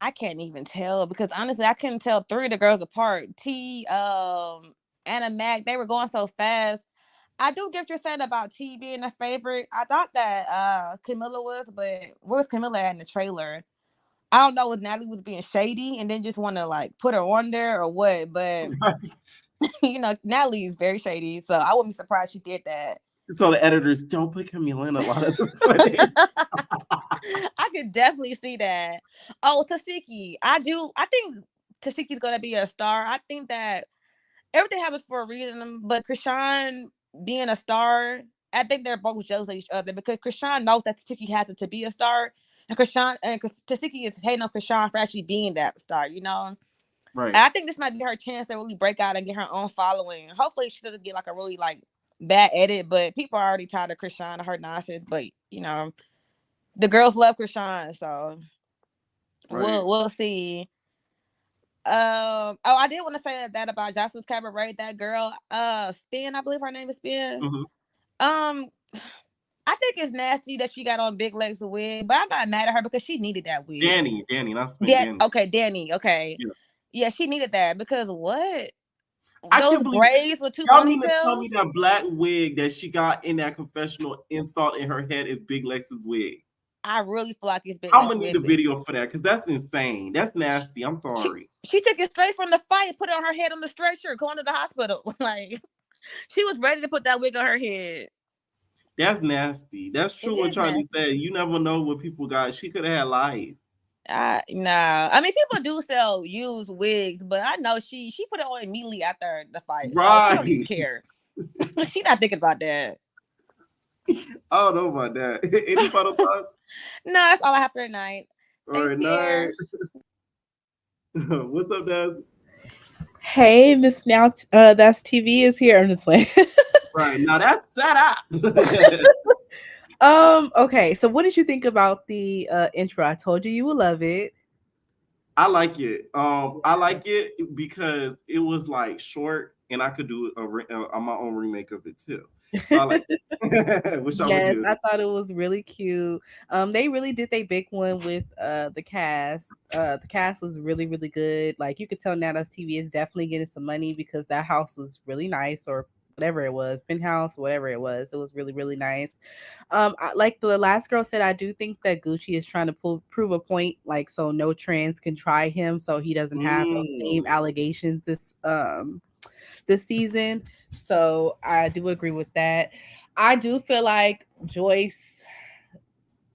I can't even tell because honestly, I couldn't tell three of the girls apart. T, Anna Mac, they were going so fast. I do get what you're saying about T being a favorite. I thought that Camilla was, but where was Camilla at in the trailer? I don't know if Natalie was being shady and then just want to like put her on there or what, but Natalie is very shady, so I wouldn't be surprised she did that. She told the editors, don't put Camilla in a lot of the footage. I could definitely see that. Oh, Tasiki. I think Tasiki's gonna be a star. I think that everything happens for a reason, but Krishan being a star, I think they're both jealous of each other because Krishan knows that Tasiki has it to be a star, and Tasiki is hating on Krishan for actually being that star, Right. And I think this might be her chance to really break out and get her own following. Hopefully, she doesn't get like a really like bad edit, but people are already tired of Krishan and her nonsense. But The girls love Krishan, so Right. we'll see. I did want to say that about Jocelyn's Cabaret. That girl, Spin, I believe her name is Spin. I think it's nasty that she got on Big Legs a wig, but I'm not mad at her because she needed that wig. Danny, not Spin. Danny. Okay, Danny. Okay, yeah, she needed that because what? I Those can't believe braids with 2 y'all mean to tell ponytails. me that black wig that she got in that confessional installed in her head is Big Lex's wig. I really feel like it's Big I'm Lex gonna need wig. a video for that because that's insane. That's nasty. I'm sorry. She took it straight from the fight, put it on her head on the stretcher, going to the hospital. Like she was ready to put that wig on her head. That's nasty. That's true what Charlie said. You never know what people got. She could have had life. Nah. I mean, people do sell used wigs, but I know she put it on immediately after the fight. Right. So she don't even care. She not thinking about that. I don't know about that. Any final thoughts? No, that's all I have for tonight. All right, night. What's up, Daz? Hey, Miss Now That's TV is here. I'm just playing. Right, now that's that up. Okay, so what did you think about the intro? I told you would love it. I like it. I like it because it was like short, and I could do my own remake of it too. So I like it. Yes, I thought it was really cute. They really did their big one with the cast. The cast was really, really good. Like you could tell Now That's TV is definitely getting some money because that house was really nice, or whatever it was, penthouse, whatever it was. It was really, really nice. Like the last girl said, I do think that Gucci is trying to prove a point, like so no trans can try him, so he doesn't have those same allegations this season. So I do agree with that. I do feel like Joyce,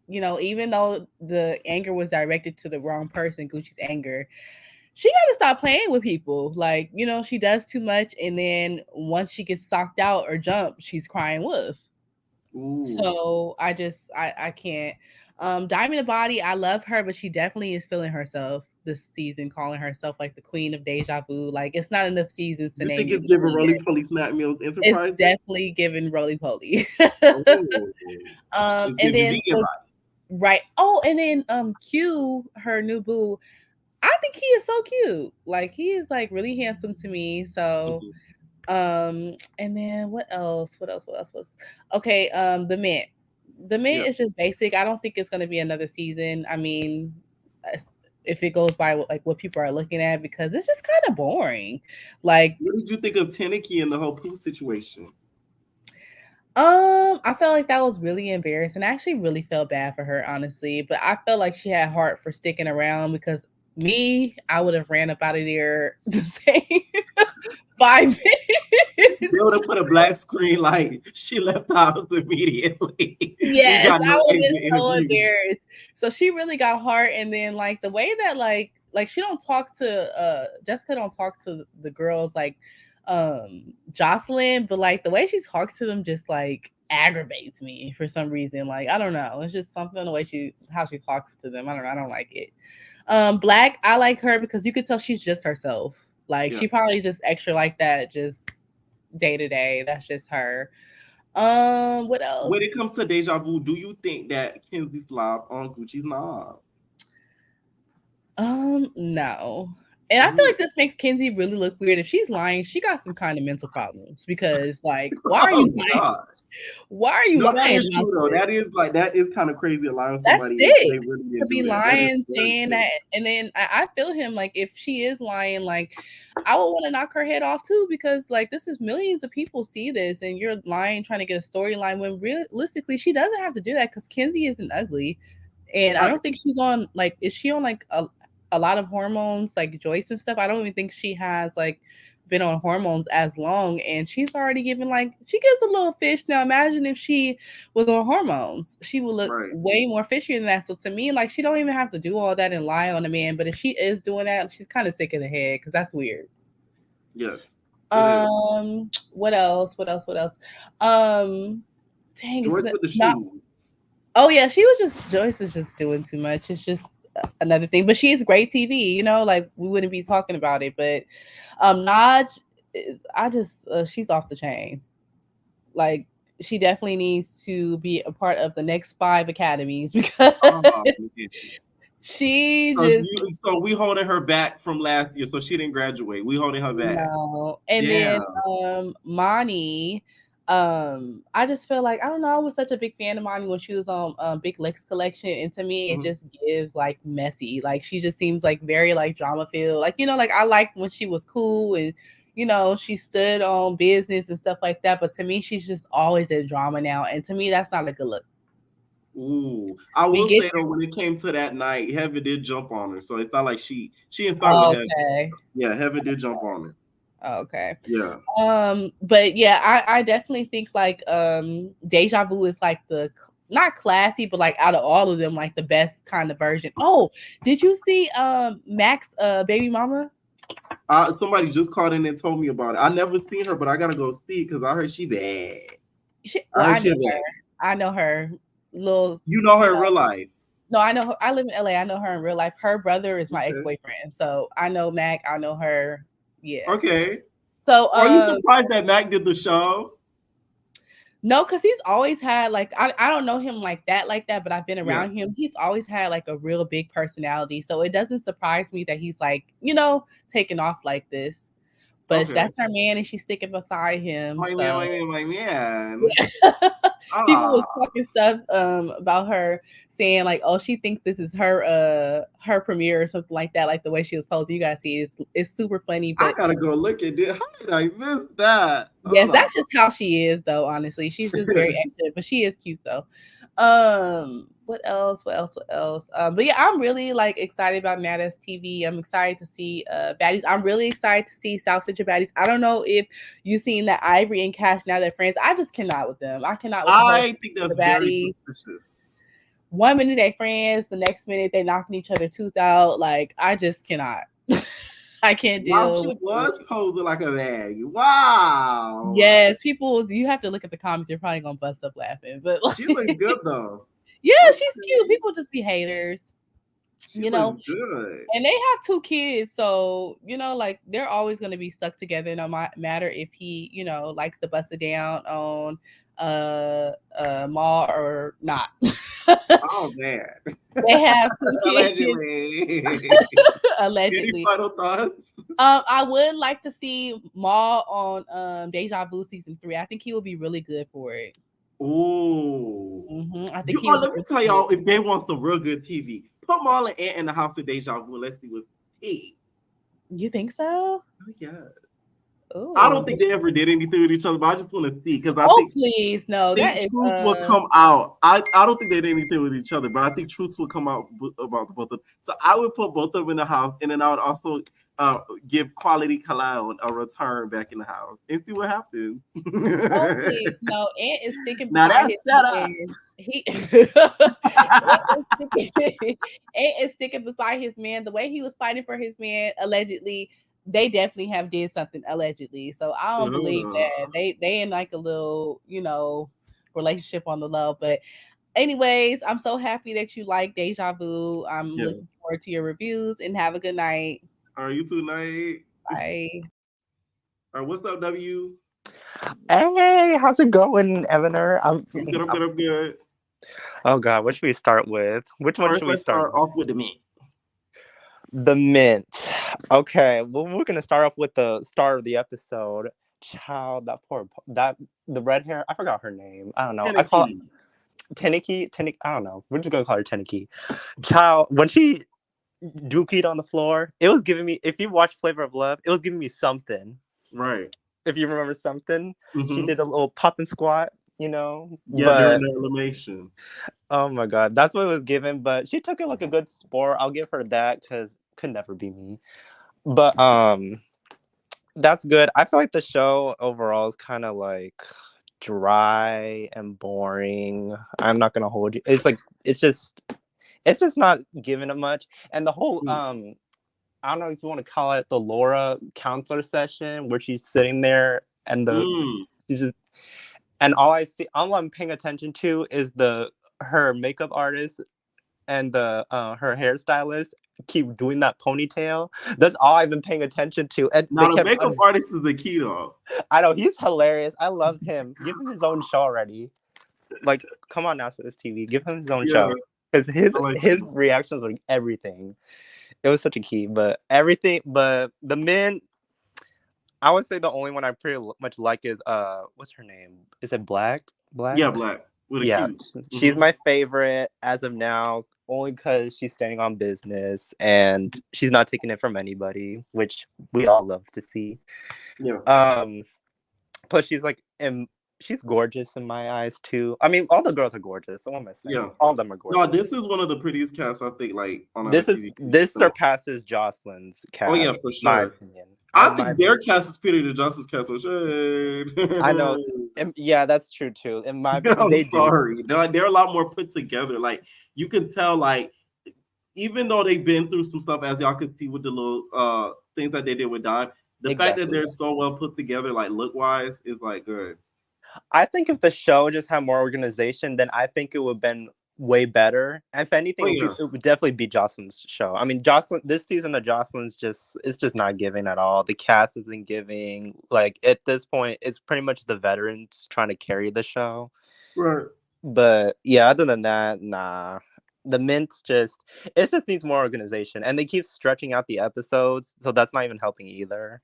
even though the anger was directed to the wrong person, Gucci's anger, she got to stop playing with people. Like, she does too much. And then once she gets socked out or jumped, she's crying wolf. Ooh. So I can't. Diamond the Body, I love her, but she definitely is feeling herself this season, calling herself like the queen of Deja Vu. Like it's not enough seasons to name. You think it's giving Roly Poly Snack Meals Enterprise? It's definitely giving Roly Poly. And then right. Oh, and then Q, her new boo. I think he is so cute. Like he is like really handsome to me. So and then what else? Okay, the Mint. The Mint is just basic. I don't think it's going to be another season. I mean, if it goes by what people are looking at, because it's just kind of boring. Like, what did you think of Tenneke and the whole Pooh situation? I felt like that was really embarrassing. I actually really felt bad for her, honestly, but I felt like she had heart for sticking around because I would have ran up out of there the same 5 minutes. They would have put a black screen like she left the house immediately. Yes, I would have been so embarrassed. So she really got heart, and then like the way that like she don't talk to Jessica don't talk to the girls like Jocelyn, but like the way she talks to them just like aggravates me for some reason. Like I don't know, it's just something the way how she talks to them. I don't like it. Black, I like her because you could tell she's just herself. Like she probably just extra like that, just day to day. That's just her. What else? When it comes to Deja Vu, do you think that Kenzie slobbed on Gucci's knob? No. And I feel like this makes Kenzie really look weird. If she's lying, she got some kind of mental problems because, like, why are you lying? God. Why are you lying? That is true, though. That is kind of crazy to lie on somebody. That's sick. They really didn't to be lying, saying that, and then I feel him. Like, if she is lying, like, I would want to knock her head off too, because like this is millions of people see this, and you're lying, trying to get a storyline when realistically she doesn't have to do that because Kenzie isn't ugly, and I don't think she's on like. Is she on like a lot of hormones like Joyce and stuff? I don't even think she has like been on hormones as long, and she's already given like she gives a little fish. Now imagine if she was on hormones, she would look way more fishy than that. So to me, like she don't even have to do all that and lie on a man, but if she is doing that, she's kind of sick in the head because that's weird. Yes. What else? Dang, Joyce with the shoes. Oh yeah, Joyce is just doing too much. It's just another thing, but she is great TV, like we wouldn't be talking about it, but Naj is she's off the chain. Like she definitely needs to be a part of the next 5 academies because she just. So we holding her back from last year, so she didn't graduate. We holding her back. No, and then Monty. I just feel like I don't know. I was such a big fan of Monty when she was on Big Lex Collection, and to me, it just gives like messy. Like she just seems like very like drama filled. Like like I liked when she was cool and she stood on business and stuff like that. But to me, she's just always in drama now, and to me, that's not a good look. Ooh, I will say though, when it came to that night, Heaven did jump on her, so it's not like she didn't start with Heaven. Yeah, Heaven did jump on her. Okay. Yeah. But yeah, I definitely think like Deja Vu is like the not classy, but like out of all of them, like the best kind of version. Oh, did you see Mac's baby mama? Somebody just called in and told me about it. I never seen her, but I gotta go see because I heard she bad. I know her. Little, you know her in real life? No, I know her. I live in LA. I know her in real life. Her brother is my ex-boyfriend, so I know Mac. I know her. Yeah. Okay. So are you surprised that Mac did the show? No, because he's always had like I don't know him like that, but I've been around him. He's always had like a real big personality, so it doesn't surprise me that he's like taking off like this. But that's her man, and she's sticking beside him. My man. People was talking stuff about her, saying like, "Oh, she thinks this is her premiere or something like that." Like the way she was posing, you gotta see it's super funny. But I gotta go look at it. How did I miss that? Yes, that's just how she is, though. Honestly, she's just very active, but she is cute though. What else? But yeah, I'm really like excited about Nada's TV. I'm excited to see Baddies. I'm really excited to see South Central Baddies. I don't know if you've seen that Ivory and Cash now they're friends. I just cannot with them. I cannot with I think that's very suspicious. 1 minute they friends, the next minute they knocking each other tooth out. Like I just cannot. I can't deal. Wow, she was posing like a bag. Wow. Yes, you have to look at the comments. You're probably gonna bust up laughing, but like, she looks good though. Yeah, she's cute. People just be haters. She looks good. And they have 2 kids, so like they're always gonna be stuck together. No matter if he, likes to bust it down on Maul or not. Oh man. They have 2 kids. Allegedly. Allegedly. Any final thoughts? I would like to see Maul on Deja Vu season 3. I think he would be really good for it. Ooh. I think let me tell y'all, if they want some real good TV, put Maul and Ant in the house of Deja Vu. Let's see what's tea. You think so? Oh, yeah. Ooh. I don't think they ever did anything with each other, but I just want to see because I think please no, that truths will come out. I don't think they did anything with each other, but I think truths will come out about both of them. So I would put both of them in the house, and then I would also give Quality Cologne a return back in the house and see what happens. Please no, Ant is sticking beside Ant is sticking beside his man. The way he was fighting for his man, allegedly. They definitely have did something allegedly, so I don't believe that they in like a little relationship on the low. But anyways, I'm so happy that you like Deja Vu. I'm looking forward to your reviews and have a good night. All right, you too, night. Bye. All right, what's up, W? Hey, how's it going, Evaner? I'm good. Oh God, what should we start with? Which one should we start off with? The mint. The mint. Okay, well, we're gonna start off with the start of the episode. Child, the red hair. I forgot her name. I don't know. I call it Teniki. I don't know. We're just gonna call her Teniki. Child, when she dookied on the floor, it was giving me. If you watch Flavor of Love, it was giving me something. Right. If you remember something, she did a little pop and squat. During the elimination. Oh my God, that's what it was given. But she took it like a good sport. I'll give her that because could never be me. But that's good. I feel like the show overall is kind of like dry and boring. I'm not gonna hold you. It's like it's just not giving it much. And the whole I don't know if you want to call it the Laura counselor session where she's sitting there and she's just. And all I'm paying attention to is her makeup artist and the her hairstylist keep doing that ponytail. That's all I've been paying attention to. And now the makeup artist is the key though. I know, he's hilarious. I love him. Give him his own show already. Like, come on now, to this TV. Give him his own show. Because his reactions were everything. It was such a key, but the men, I would say the only one I pretty much like is what's her name? Is it Black? Yeah, Black. Yeah, she's my favorite as of now, only because she's staying on business and she's not taking it from anybody, which we all love to see. Yeah. But she's like, she's gorgeous in my eyes too. I mean, all the girls are gorgeous. So what am I saying? Yeah, all of them are gorgeous. No, this is one of the prettiest casts I think. Like on this surpasses Jocelyn's cast. Oh yeah, for sure. My opinion. I think their cast is superior to Jocelyn's cast. I know. Yeah, that's true too. In my opinion, they're a lot more put together. Like you can tell, like even though they've been through some stuff, as y'all can see with the little things that they did with Dime, the fact that they're so well put together, like look wise, is like good. I think if the show just had more organization, then I think it would have been way better. And if anything, it would definitely be Jocelyn's show. I mean, this season of Jocelyn's it's just not giving at all. The cast isn't giving. Like at this point, it's pretty much the veterans trying to carry the show. Right. But yeah, other than that, nah. The Mint's it just needs more organization, and they keep stretching out the episodes, so that's not even helping either.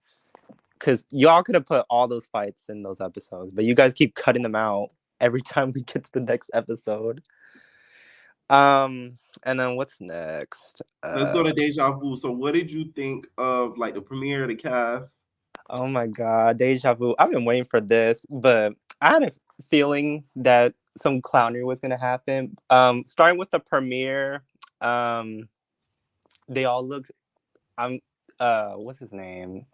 Because y'all could have put all those fights in those episodes, but you guys keep cutting them out every time we get to the next episode. And then what's next? Let's go to Deja Vu. So what did you think of like the premiere of the cast? Oh my god, Deja Vu. I've been waiting for this, but I had a feeling that some clownery was gonna happen. Starting with the premiere, they all look what's his name?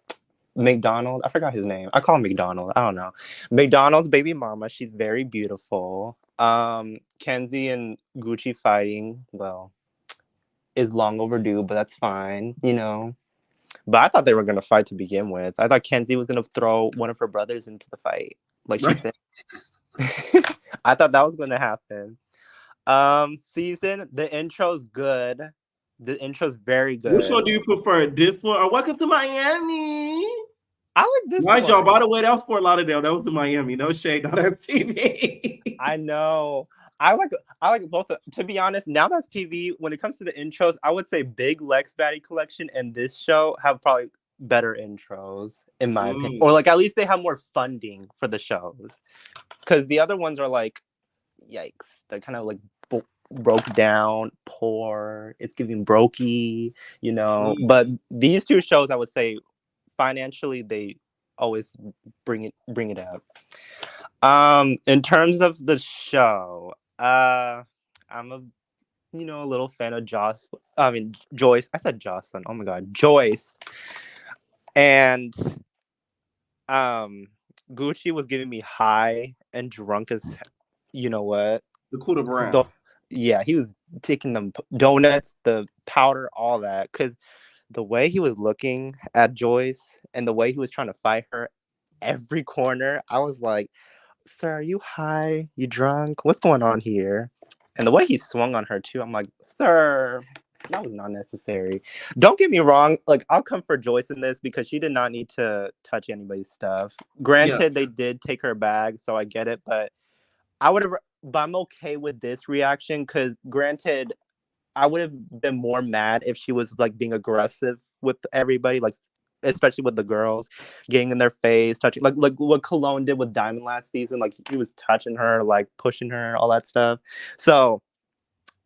McDonald. I forgot his name. I call him McDonald. I don't know. McDonald's baby mama. She's very beautiful. Kenzie and Gucci fighting, well, is long overdue, but that's fine, you know. But I thought they were gonna fight to begin with. I thought Kenzie was gonna throw one of her brothers into the fight, like she said. I thought that was gonna happen. Season, the intro's good. The intro's very good. Which one do you prefer? This one or Welcome to Miami? I like this one. Y'all, by the way, that was Fort Lauderdale. That was in Miami. No shade, not MTV. I know. I like both. To be honest, now that's TV. When it comes to the intros, I would say Big Lex Baddie Collection and this show have probably better intros, in my opinion. Or like at least they have more funding for the shows. Because the other ones are like, yikes. They're kind of like broke down, poor. It's giving brokey, you know. But these two shows, I would say, financially, they always bring it up. In terms of the show, I'm a little fan of Joyce. I said Jocelyn. Oh my god, Joyce. And Gucci was giving me high and drunk as you know what. The coup de Brown. Yeah, he was taking them donuts, the powder, all that. Because the way he was looking at Joyce and the way he was trying to fight her every corner, I was like, sir, are you high? You drunk? What's going on here? And the way he swung on her too, I'm like, sir, that was not necessary. Don't get me wrong. Like, I'll come for Joyce in this because she did not need to touch anybody's stuff. Granted, they did take her bag, so I get it. But I'm okay with this reaction because, granted, I would have been more mad if she was like being aggressive with everybody, like especially with the girls, getting in their face, touching, like what Cologne did with Diamond last season. Like he was touching her, like pushing her, all that stuff. So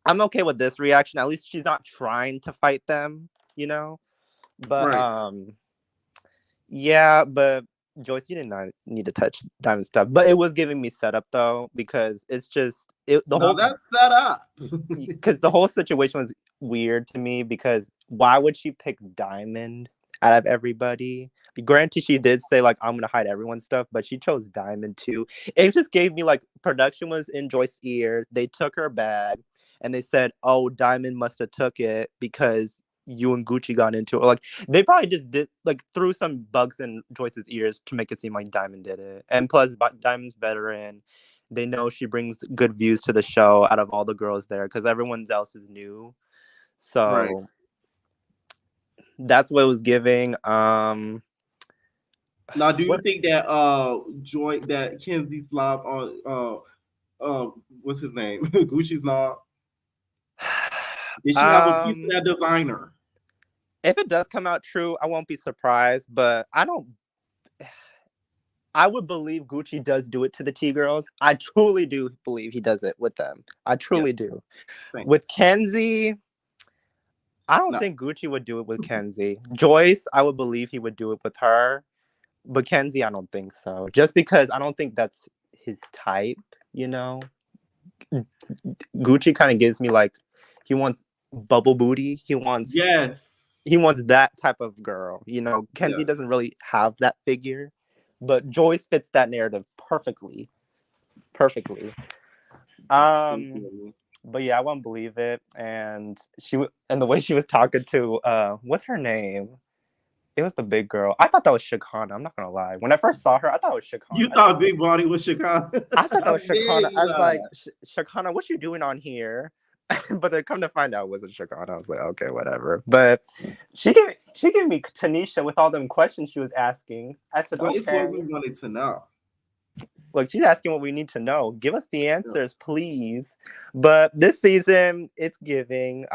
I'm okay with this reaction. At least she's not trying to fight them, you know. But yeah, but Joyce, you did not need to touch Diamond stuff, but it was giving me setup though, because it's just that's set up. Because the whole situation was weird to me. Because why would she pick Diamond out of everybody? Granted, she did say like I'm gonna hide everyone's stuff, but she chose Diamond too. It just gave me like production was in Joyce's ear. They took her bag and they said, "Oh, Diamond must have took it because you and Gucci got into it." Like they probably just did like threw some bugs in Joyce's ears to make it seem like Diamond did it. And plus Diamond's veteran They know she brings good views to the show out of all the girls there because everyone else is new. So that's what it was giving. Now, do you think that that Kenzie slob on what's his name? Gucci's knob? Did she have a piece of that designer? If it does come out true, I won't be surprised, but I would believe Gucci does do it to the T-girls. I truly do believe he does it with them. I truly do. Thanks. With Kenzie, I don't think Gucci would do it with Kenzie. Joyce, I would believe he would do it with her. But Kenzie, I don't think so. Just because I don't think that's his type, you know? Gucci kind of gives me like, he wants bubble booty. He wants that type of girl. You know, Kenzie doesn't really have that figure. But Joyce fits that narrative perfectly. But yeah, I won't believe it. And the way she was talking to what's her name? It was the big girl. I thought that was Shakana. I'm not gonna lie. When I first saw her, I thought it was Shakana. You thought Big Body was Shakana? I thought that was Shakana. I was like, Shakana, what you doing on here? But then come to find out it wasn't Shakana. I was like, okay, whatever. But she gave me Tanisha with all them questions she was asking. I said, well, okay. It's what we wanted to know. Look, she's asking what we need to know. Give us the answers, please. But this season, it's giving.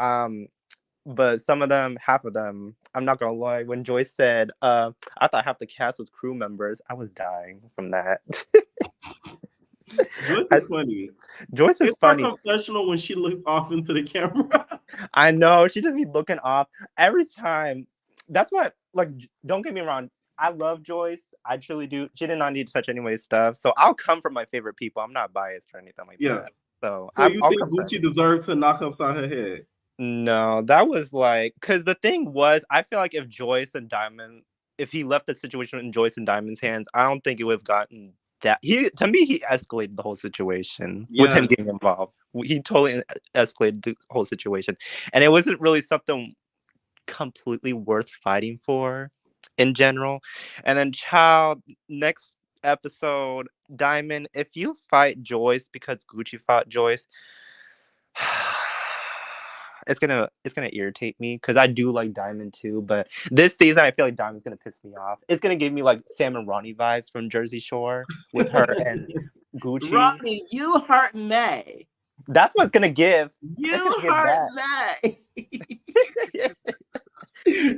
But some of them, half of them, I'm not gonna lie. When Joyce said, I thought half the cast was crew members, I was dying from that. Joyce is funny. Joyce is funny. It's her confessional when she looks off into the camera. I know, she just be looking off every time. That's what, like, don't get me wrong. I love Joyce. I truly do. She did not need to touch anybody's stuff. So I'll come from my favorite people. I'm not biased or anything like that. So you think Gucci deserved to knock upside her head? No, that was like, because the thing was, I feel like if Joyce and Diamond, if he left the situation in Joyce and Diamond's hands, I don't think it would have gotten that. He escalated the whole situation with him getting involved. He totally escalated the whole situation. And it wasn't really something completely worth fighting for in general. And then next episode, Diamond, if you fight Joyce because Gucci fought Joyce, it's gonna irritate me because I do like Diamond too, but this season I feel like Diamond's gonna piss me off. It's gonna give me like Sam and Ronnie vibes from Jersey Shore with her and Gucci. Ronnie, you hurt me. That's what it's gonna give. You hurt me.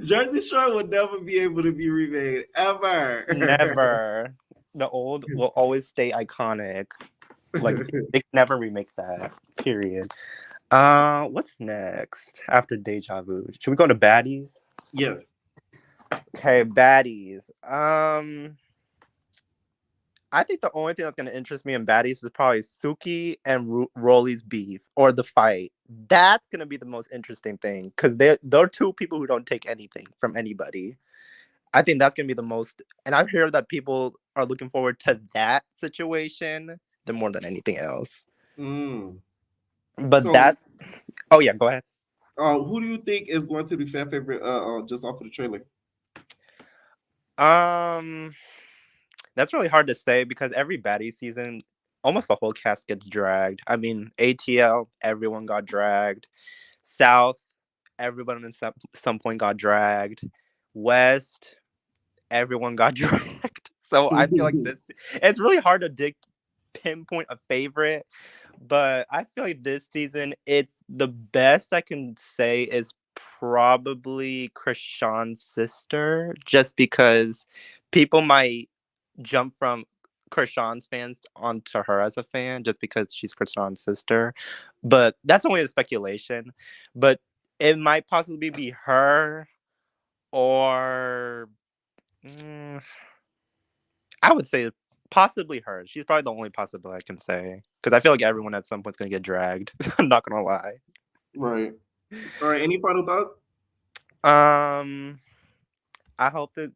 Jersey Shore would never be able to be remade ever. Never. The old will always stay iconic. Like they can never remake that. Period. What's next after Deja Vu? Should we go to Baddies? Yes. Okay, Baddies. I think the only thing that's gonna interest me in Baddies is probably Suki and Rolly's beef or the fight. That's gonna be the most interesting thing because they're two people who don't take anything from anybody. I think that's gonna be the most, and I've heard that people are looking forward to that situation more than anything else. But oh yeah, go ahead. Who do you think is going to be fan favorite? Just off of the trailer. That's really hard to say because every Baddie season, almost the whole cast gets dragged. I mean, ATL, everyone got dragged. South, everyone at some point got dragged. West, everyone got dragged. So I feel like it's really hard to pinpoint a favorite. But I feel like this season, it's the best I can say is probably Krishan's sister, just because people might jump from Krishan's fans onto her as a fan just because she's Krishan's sister. But that's only a speculation. But it might possibly be her or I would say possibly her. She's probably the only possibility I can say. Because I feel like everyone at some point is going to get dragged. I'm not going to lie. Right. All right. Any final thoughts? I hope that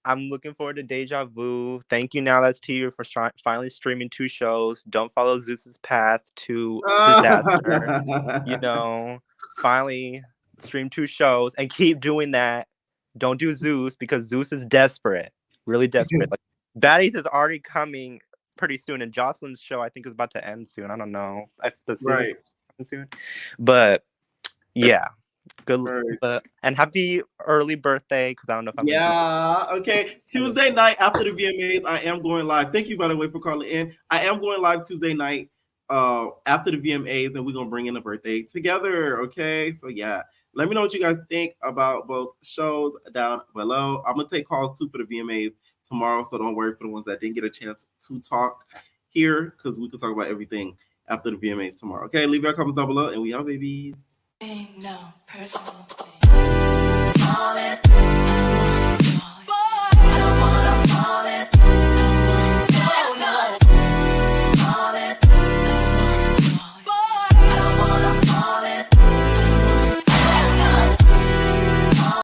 I'm looking forward to Deja Vu. Thank you, Now That's TV, for finally streaming 2 shows. Don't follow Zeus's path to disaster. You know, finally stream 2 shows and keep doing that. Don't do Zeus because Zeus is desperate. Really desperate. Like, Baddies is already coming pretty soon, and Jocelyn's show I think is about to end soon. I don't know if the season Right. soon, but yeah. Good, Right. and happy early birthday, because I don't know if I'm okay. Tuesday night after the VMAs, I am going live. Thank you, by the way, for calling in. I am going live Tuesday night after the VMAs, and we're gonna bring in a birthday together. Okay, so yeah, let me know what you guys think about both shows down below. I'm gonna take calls too for the VMAs tomorrow, so don't worry for the ones that didn't get a chance to talk here, because we can talk about everything after the VMAs tomorrow. Okay, leave your comments down below, and we out, babies. No personal thing.